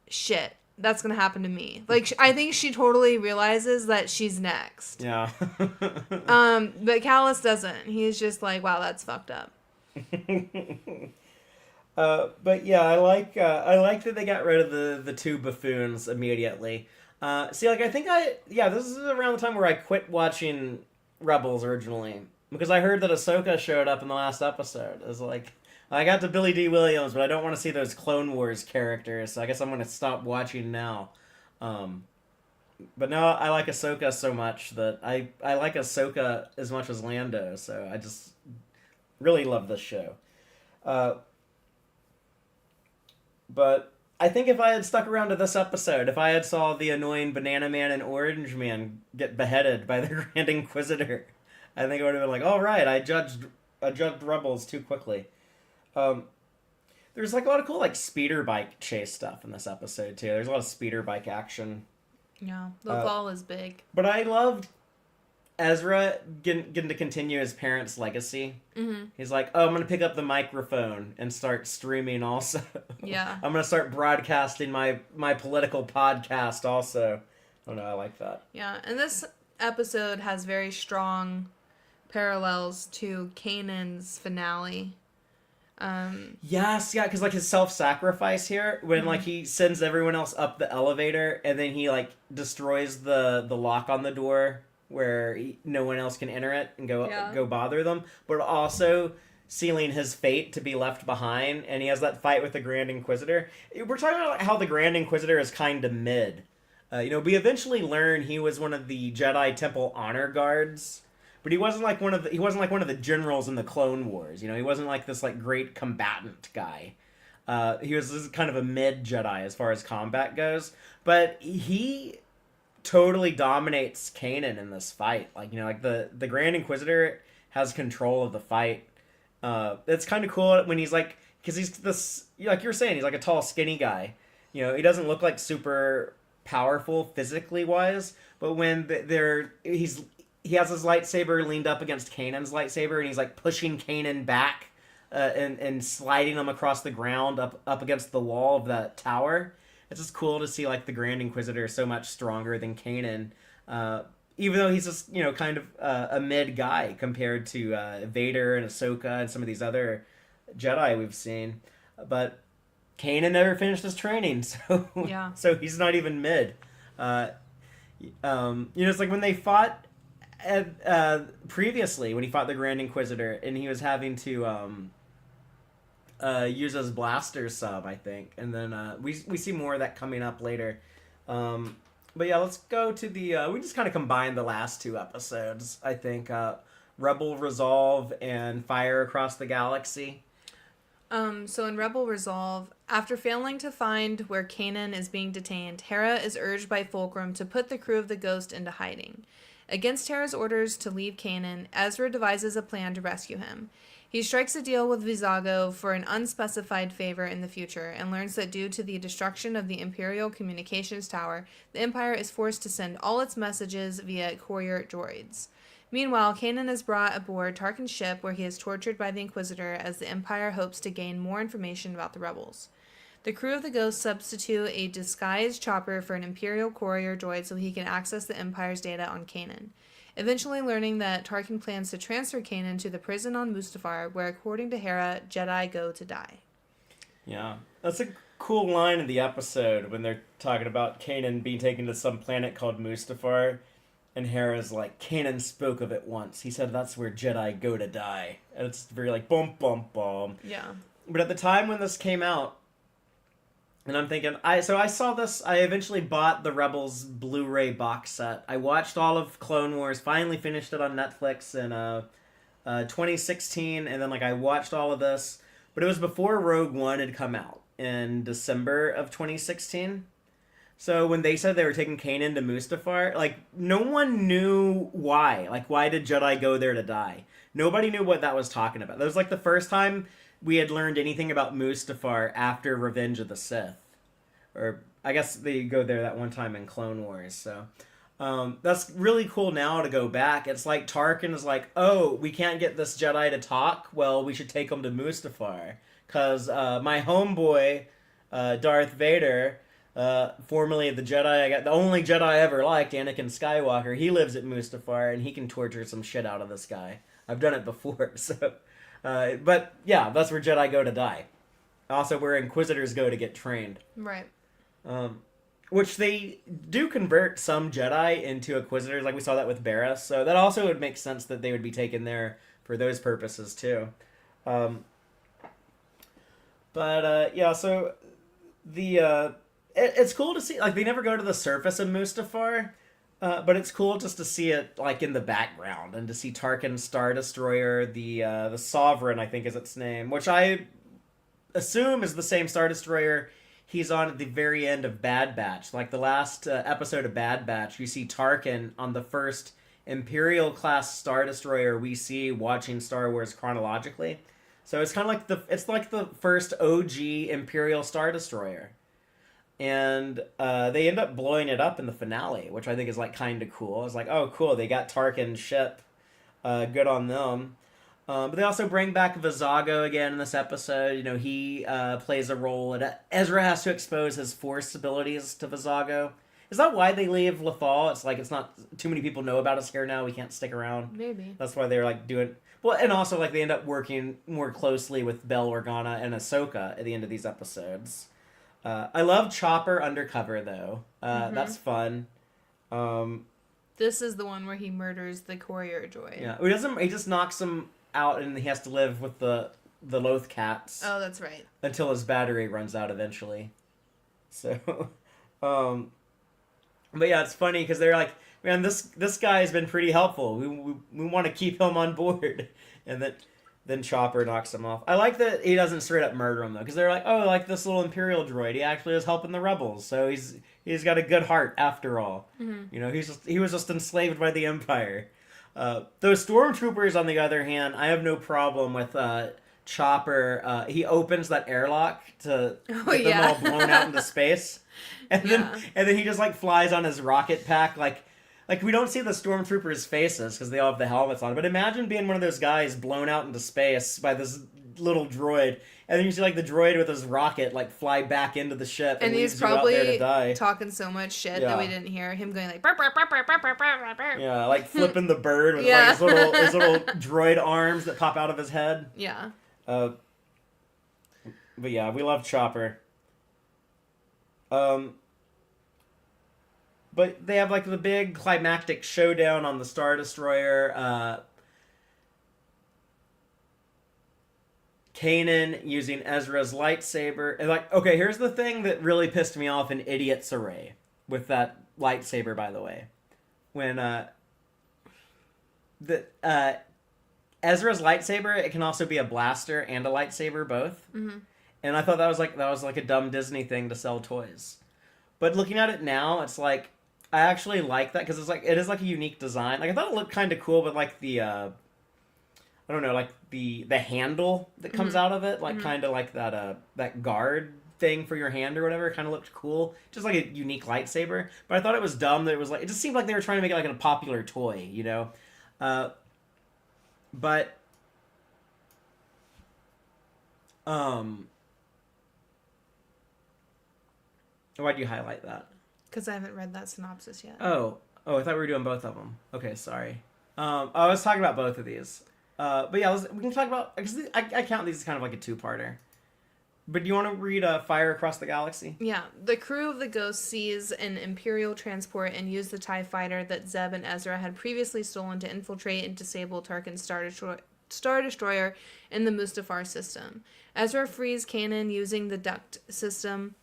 Speaker 2: shit, that's gonna happen to me. Like, I think she totally realizes that she's next.
Speaker 1: Yeah.
Speaker 2: But Callus doesn't. He's just like, wow, that's fucked up.
Speaker 1: But yeah, I like that they got rid of the two buffoons immediately. See, like, this is around the time where I quit watching Rebels originally, because I heard that Ahsoka showed up in the last episode. It was like, I got to Billy D. Williams, but I don't want to see those Clone Wars characters, so I guess I'm going to stop watching now. But no, I like Ahsoka so much that I like Ahsoka as much as Lando, so I just really love this show. But I think if I had stuck around to this episode, if I had saw the annoying Banana Man and Orange Man get beheaded by the Grand Inquisitor, I think I would have been like, all right, I judged Rebels too quickly. There's like a lot of cool like speeder bike chase stuff in this episode too. There's a lot of speeder bike action.
Speaker 2: Yeah, the ball is big.
Speaker 1: But I loved Ezra getting to continue his parents' legacy. Mm-hmm. He's like, oh, I'm going to pick up the microphone and start streaming also.
Speaker 2: Yeah.
Speaker 1: I'm going to start broadcasting my political podcast also. Oh, no, I like that.
Speaker 2: Yeah, and this episode has very strong parallels to Kanan's finale.
Speaker 1: Yes, yeah, because like his self-sacrifice here, when like he sends everyone else up the elevator and then he like destroys the lock on the door where no one else can enter it and go bother them, but also sealing his fate to be left behind, and he has that fight with the Grand Inquisitor. We're talking about how the Grand Inquisitor is kind of mid. We eventually learn he was one of the Jedi Temple honor guards, but he wasn't like one of the generals in the Clone Wars. He wasn't like this like great combatant guy. He was this kind of a mid Jedi as far as combat goes, but he totally dominates Kanan in this fight. Like the Grand Inquisitor has control of the fight. It's kind of cool when he's like, because he's this, like you were saying, he's like a tall, skinny guy. He doesn't look like super powerful physically wise, but when he has his lightsaber leaned up against Kanan's lightsaber, and he's like pushing Kanan back and sliding him across the ground up against the wall of that tower. It's just cool to see like the Grand Inquisitor so much stronger than Kanan, even though he's just kind of a mid guy compared to Vader and Ahsoka and some of these other Jedi we've seen. But Kanan never finished his training, so so he's not even mid. It's like when they fought previously, when he fought the Grand Inquisitor, and he was having to use his blaster sub, I think, and then we see more of that coming up later. But yeah, let's go to the we just kind of combined the last two episodes, I think, Rebel Resolve and Fire Across the Galaxy.
Speaker 2: So in Rebel Resolve, after failing to find where Kanan is being detained, Hera is urged by Fulcrum to put the crew of the Ghost into hiding. Against Hera's orders to leave Kanan, Ezra devises a plan to rescue him. He strikes a deal with Vizago for an unspecified favor in the future, and learns that due to the destruction of the Imperial Communications Tower, the Empire is forced to send all its messages via courier droids. Meanwhile, Kanan is brought aboard Tarkin's ship, where he is tortured by the Inquisitor as the Empire hopes to gain more information about the rebels. The crew of the Ghost substitute a disguised chopper for an Imperial courier droid so he can access the Empire's data on Kanan. Eventually learning that Tarkin plans to transfer Kanan to the prison on Mustafar, where, according to Hera, Jedi go to die.
Speaker 1: Yeah. That's a cool line in the episode when they're talking about Kanan being taken to some planet called Mustafar. And Hera's like, Kanan spoke of it once. He said that's where Jedi go to die. And it's very like, bum, bum, bum.
Speaker 2: Yeah.
Speaker 1: But at the time when this came out, and I'm thinking, I saw this, I eventually bought the Rebels Blu-ray box set. I watched all of Clone Wars, finally finished it on Netflix in 2016, and then I watched all of this. But it was before Rogue One had come out in December of 2016. So when they said they were taking Kanan to Mustafar, no one knew why. Why did Jedi go there to die? Nobody knew what that was talking about. That was the first time we had learned anything about Mustafar after Revenge of the Sith. Or I guess they go there that one time in Clone Wars. So that's really cool now to go back. It's like Tarkin is like, oh, we can't get this Jedi to talk? Well, we should take him to Mustafar. Because my homeboy, Darth Vader, formerly the Jedi, the only Jedi I ever liked, Anakin Skywalker, he lives at Mustafar, and he can torture some shit out of this guy. I've done it before, so... but, yeah, that's where Jedi go to die. Also, where Inquisitors go to get trained.
Speaker 2: Right.
Speaker 1: Which they do convert some Jedi into Inquisitors, like we saw that with Barris, so that also would make sense that they would be taken there for those purposes, too. Yeah, so the... It's cool to see, they never go to the surface of Mustafar, but it's cool just to see it, in the background, and to see Tarkin's Star Destroyer, the Sovereign, I think is its name, which I assume is the same Star Destroyer he's on at the very end of Bad Batch. The last episode of Bad Batch, you see Tarkin on the first Imperial-class Star Destroyer we see watching Star Wars chronologically. So it's kind of the first OG Imperial Star Destroyer. And they end up blowing it up in the finale, which I think is kind of cool. It's oh cool, they got Tarkin's ship. Good on them. But they also bring back Vizago again in this episode. He plays a role. And Ezra has to expose his Force abilities to Vizago. Is that why they leave Lothal? It's not too many people know about us here now. We can't stick around.
Speaker 2: Maybe.
Speaker 1: That's why they're doing... Well, and also they end up working more closely with Bail Organa and Ahsoka at the end of these episodes. I love Chopper undercover, though. That's fun.
Speaker 2: This is the one where he murders the courier droid.
Speaker 1: Yeah, he just knocks him out, and he has to live with the Loth cats.
Speaker 2: Oh, that's right.
Speaker 1: Until his battery runs out eventually. So, but yeah, it's funny because they're man, this guy has been pretty helpful. We want to keep him on board, and then Chopper knocks him off. I like that he doesn't straight up murder him, though, because they're oh, this little Imperial droid, he actually is helping the rebels, so he's got a good heart after all. Mm-hmm. He was just enslaved by the Empire. Those stormtroopers, on the other hand, I have no problem with Chopper. He opens that airlock to get them all blown out into space, and then he just flies on his rocket pack we don't see the stormtroopers' faces because they all have the helmets on. But imagine being one of those guys blown out into space by this little droid, and then you see the droid with his rocket fly back into the ship,
Speaker 2: and he's
Speaker 1: leaves you out there to die.
Speaker 2: Talking so much shit that we didn't hear him going burp, burp, burp, burp, burp, burp, burp, burp.
Speaker 1: Yeah, flipping the bird with his little droid arms that pop out of his head.
Speaker 2: Yeah.
Speaker 1: But yeah, we love Chopper. But they have the big climactic showdown on the Star Destroyer. Kanan using Ezra's lightsaber. And okay, here's the thing that really pissed me off in Idiot's Array with that lightsaber, by the way. When Ezra's lightsaber, it can also be a blaster and a lightsaber both. Mm-hmm. And I thought that was a dumb Disney thing to sell toys. But looking at it now, it's I actually like that because it is a unique design. I thought it looked kind of cool, but the I don't know, the handle that comes out of it, kind of that guard thing for your hand or whatever, kind of looked cool. Just a unique lightsaber. But I thought it was dumb that it was it just seemed like they were trying to make it a popular toy, But Why'd you highlight that?
Speaker 2: Because I haven't read that synopsis yet.
Speaker 1: Oh, I thought we were doing both of them. Okay, sorry. I was talking about both of these. But yeah, we can talk about. I count these as kind of like a two-parter. But do you want to read Fire Across the Galaxy?
Speaker 2: Yeah. The crew of the Ghost seize an Imperial transport and use the TIE fighter that Zeb and Ezra had previously stolen to infiltrate and disable Tarkin's Star Destroyer in the Mustafar system. Ezra frees Kanan using the duct system.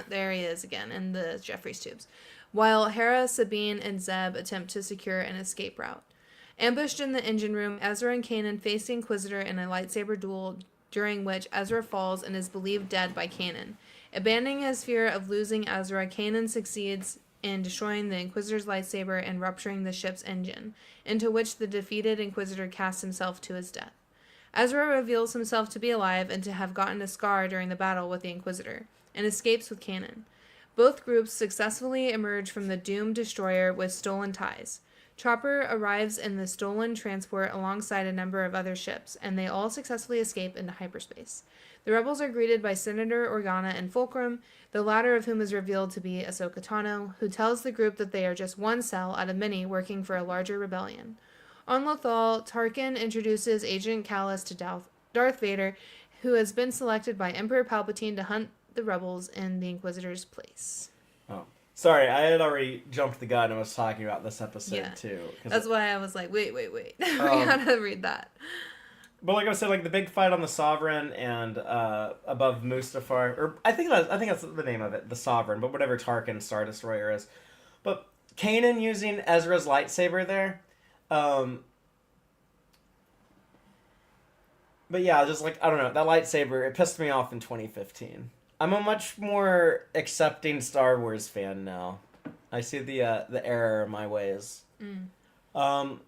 Speaker 2: There he is again, in the Jeffries tubes. While Hera, Sabine, and Zeb attempt to secure an escape route. Ambushed in the engine room, Ezra and Kanan face the Inquisitor in a lightsaber duel, during which Ezra falls and is believed dead by Kanan. Abandoning his fear of losing Ezra, Kanan succeeds in destroying the Inquisitor's lightsaber and rupturing the ship's engine, into which the defeated Inquisitor casts himself to his death. Ezra reveals himself to be alive and to have gotten a scar during the battle with the Inquisitor, and escapes with Kanan. Both groups successfully emerge from the doomed destroyer with stolen ties. Chopper arrives in the stolen transport alongside a number of other ships, and they all successfully escape into hyperspace. The rebels are greeted by Senator Organa and Fulcrum, the latter of whom is revealed to be Ahsoka Tano, who tells the group that they are just one cell out of many working for a larger rebellion. On Lothal, Tarkin introduces Agent Kallus to Darth Vader, who has been selected by Emperor Palpatine to hunt the rebels in the Inquisitor's place.
Speaker 1: Oh. Sorry, I had already jumped the gun and was talking about this episode too.
Speaker 2: That's why I was like, wait. we gotta read that.
Speaker 1: But like I said, like the big fight on the Sovereign and above Mustafar, or I think that's the name of it, the Sovereign. But whatever Tarkin Star Destroyer is, but Kanan using Ezra's lightsaber there. But yeah, just like I don't know, that lightsaber, it pissed me off in 2015. I'm a much more accepting Star Wars fan now. I see the error in my ways. But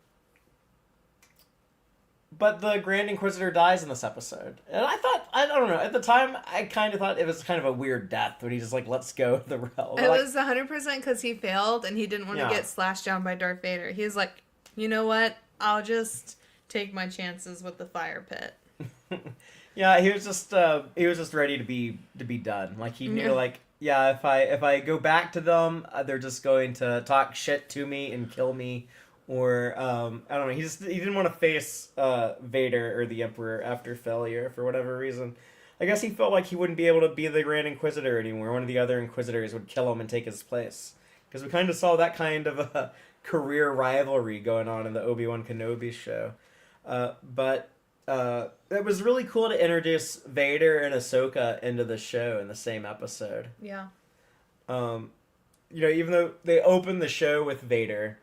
Speaker 1: the Grand Inquisitor dies in this episode. And I don't know, at the time, I kind of thought it was kind of a weird death when he just, like, lets go of the realm.
Speaker 2: It was 100% because he failed and he didn't want to get slashed down by Darth Vader. He was like, you know what? I'll just take my chances with the fire pit.
Speaker 1: Yeah, he was just ready to be done. Like he knew, like, yeah, if I go back to them, they're just going to talk shit to me and kill me, or I don't know. He didn't want to face Vader or the Emperor after failure for whatever reason. I guess he felt like he wouldn't be able to be the Grand Inquisitor anymore. One of the other Inquisitors would kill him and take his place. Because we kind of saw that kind of a career rivalry going on in the Obi-Wan Kenobi show, but. It was really cool to introduce Vader and Ahsoka into the show in the same episode.
Speaker 2: Yeah.
Speaker 1: Even though they opened the show with Vader,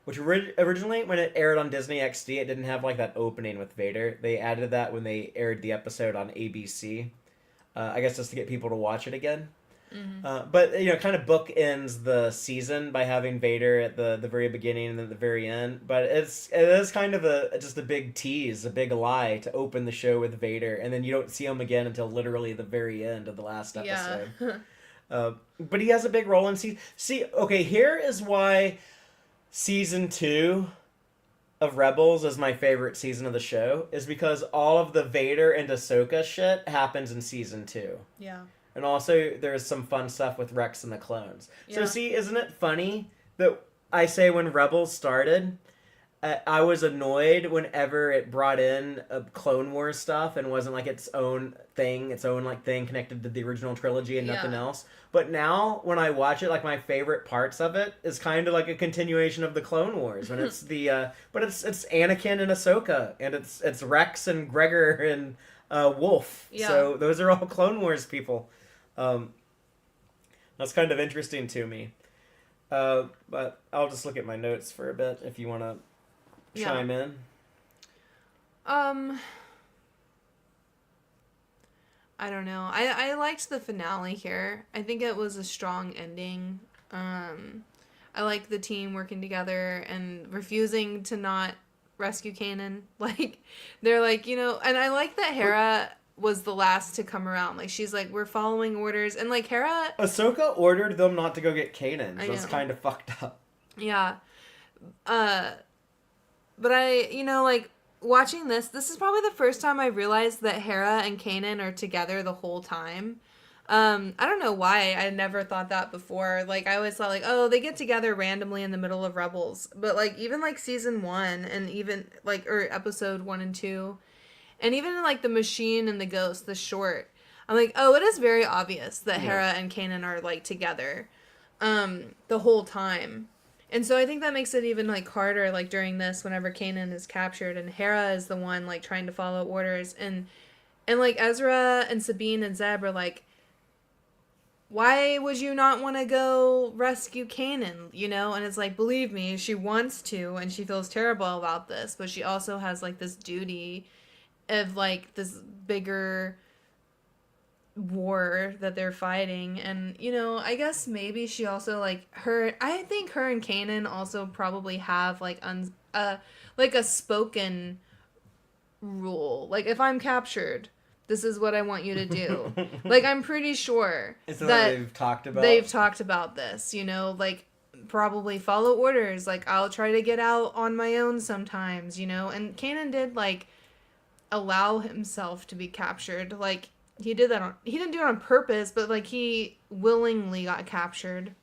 Speaker 1: which originally, when it aired on Disney XD, it didn't have like that opening with Vader. They added that when they aired the episode on ABC. I guess just to get people to watch it again. Mm-hmm. But kind of bookends the season by having Vader at the very beginning and then the very end. But it is kind of just a big tease, a big lie to open the show with Vader, and then you don't see him again until literally the very end of the last episode. Yeah. But he has a big role in season. See, okay, here is why season 2 of Rebels is my favorite season of the show, is because all of the Vader and Ahsoka shit happens in season 2.
Speaker 2: Yeah.
Speaker 1: And also, there's some fun stuff with Rex and the clones. Yeah. So see, isn't it funny that I say when Rebels started, I was annoyed whenever it brought in Clone Wars stuff and wasn't like its own thing connected to the original trilogy and nothing else. But now, when I watch it, like my favorite parts of it is kind of like a continuation of the Clone Wars. When it's but it's Anakin and Ahsoka, and it's Rex and Gregor and Wolf. Yeah. So those are all Clone Wars people. That's kind of interesting to me. But I'll just look at my notes for a bit if you want to chime in.
Speaker 2: I don't know. I liked the finale here. I think it was a strong ending. I like the team working together and refusing to not rescue Kanan. Like, they're like, and I like that Hera was the last to come around. Like, she's like, we're following orders. And, like, Hera...
Speaker 1: Ahsoka ordered them not to go get Kanan. So it's kind of fucked up.
Speaker 2: Yeah. But I, like, watching this is probably the first time I realized that Hera and Kanan are together the whole time. I don't know why I never thought that before. Like, I always thought, like, oh, they get together randomly in the middle of Rebels. But, like, even, like, season 1 and even, like, or episode 1 and 2, and even in, like, The Machine and the Ghost, the short, I'm like, oh, it is very obvious that Hera and Kanan are, like, together the whole time. And so I think that makes it even, like, harder, like, during this, whenever Kanan is captured and Hera is the one, like, trying to follow orders. And like, Ezra and Sabine and Zeb are like, why would you not want to go rescue Kanan, you know? And it's like, believe me, she wants to, and she feels terrible about this, but she also has, like, this duty of, like, this bigger war that they're fighting. And, you know, I guess maybe she also, like, I think her and Kanan also probably have, like, like a spoken rule. Like, if I'm captured, this is what I want you to do. Like, I'm pretty sure
Speaker 1: Isn't
Speaker 2: that
Speaker 1: they've talked about?
Speaker 2: They've talked about this, you know, like, probably follow orders. Like, I'll try to get out on my own sometimes, you know. And Kanan did, like, allow himself to be captured. Like, he didn't do it on purpose, but, like, he willingly got captured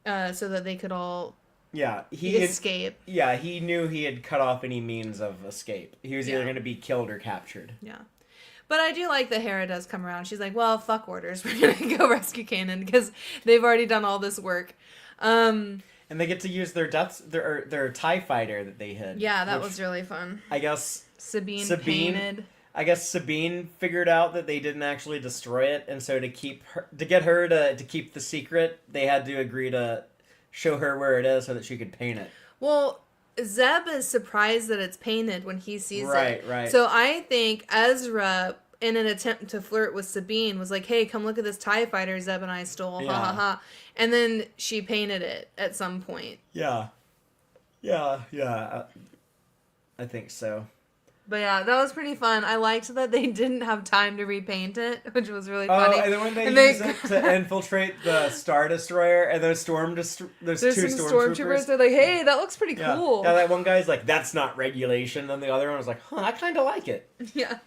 Speaker 2: so that they could all escape.
Speaker 1: He knew he had cut off any means of escape. He was either going to be killed or captured.
Speaker 2: Yeah. But I do like that Hera does come around. She's like, well, fuck orders. We're going to go rescue Kanan because they've already done all this work.
Speaker 1: And they get to use their TIE fighter that they hid.
Speaker 2: Yeah, that was really fun.
Speaker 1: I guess
Speaker 2: Sabine painted.
Speaker 1: I guess Sabine figured out that they didn't actually destroy it, and so to get her to keep the secret, they had to agree to show her where it is so that she could paint it.
Speaker 2: Well, Zeb is surprised that it's painted when he sees it.
Speaker 1: Right.
Speaker 2: So I think Ezra, in an attempt to flirt with Sabine, was like, hey, come look at this TIE fighter Zeb and I stole. Ha ha ha. And then she painted it at some point.
Speaker 1: Yeah. I think so.
Speaker 2: But yeah, that was pretty fun. I liked that they didn't have time to repaint it, which was really funny.
Speaker 1: Oh, and then when they use it to infiltrate the Star Destroyer, and there's two stormtroopers.
Speaker 2: They're like, hey, that looks pretty cool.
Speaker 1: Yeah, that one guy's like, that's not regulation. And the other one was like, I kind of like it.
Speaker 2: Yeah,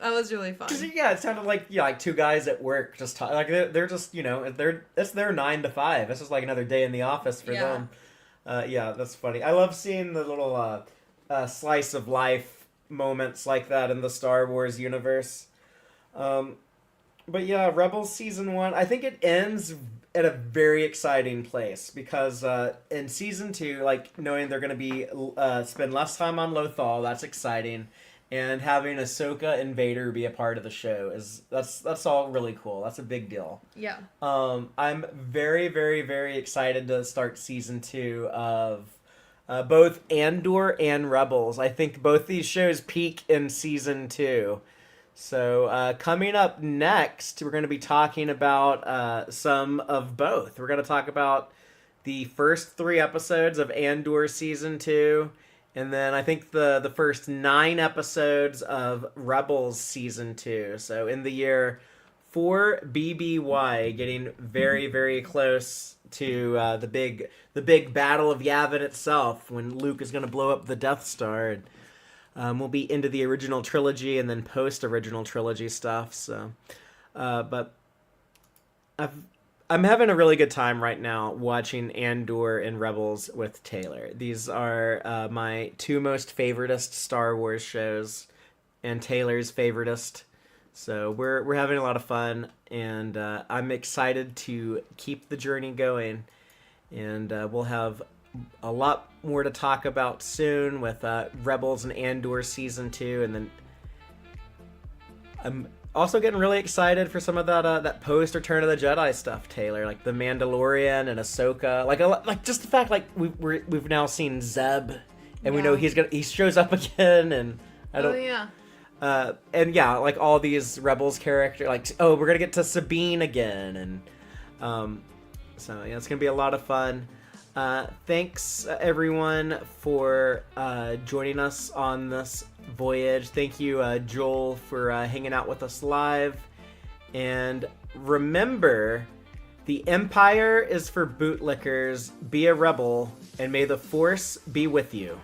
Speaker 2: that was really fun.
Speaker 1: Yeah, it sounded like like two guys at work just like they're just it's their 9 to 5. This is like another day in the office for them. That's funny. I love seeing the little slice of life moments like that in the Star Wars universe. But yeah, Rebels Season 1, I think it ends at a very exciting place because in Season 2, like, knowing they're going to be spend less time on Lothal, that's exciting, and having Ahsoka and Vader be a part of the show that's all really cool. That's a big deal.
Speaker 2: Yeah.
Speaker 1: I'm very, very, very excited to start Season 2 of both Andor and Rebels. I think both these shows peak in Season 2. So coming up next, we're going to be talking about some of both. We're going to talk about the first 3 episodes of Andor Season 2, and then I think the first 9 episodes of Rebels Season 2. So in the year 4 BBY, getting very, very close to the big battle of Yavin itself, when Luke is going to blow up the Death Star. And we'll be into the original trilogy and then post-original trilogy stuff. So, but I'm having a really good time right now watching Andor and Rebels with Taylor. These are my 2 most favoritist Star Wars shows, and Taylor's favoritist. So we're having a lot of fun, and I'm excited to keep the journey going. And we'll have a lot more to talk about soon with Rebels and Andor Season 2. And then I'm also getting really excited for some of that post Return of the Jedi stuff, Taylor, like the Mandalorian and Ahsoka. Like just the fact like we've now seen Zeb, and we know he shows up again, and and yeah, like all these Rebels characters, like, oh, we're gonna get to Sabine again, and so yeah, it's gonna be a lot of fun. Thanks everyone for joining us on this voyage. Thank you, Joel, for hanging out with us live. And remember, the Empire is for bootlickers. Be a rebel, and may the Force be with you.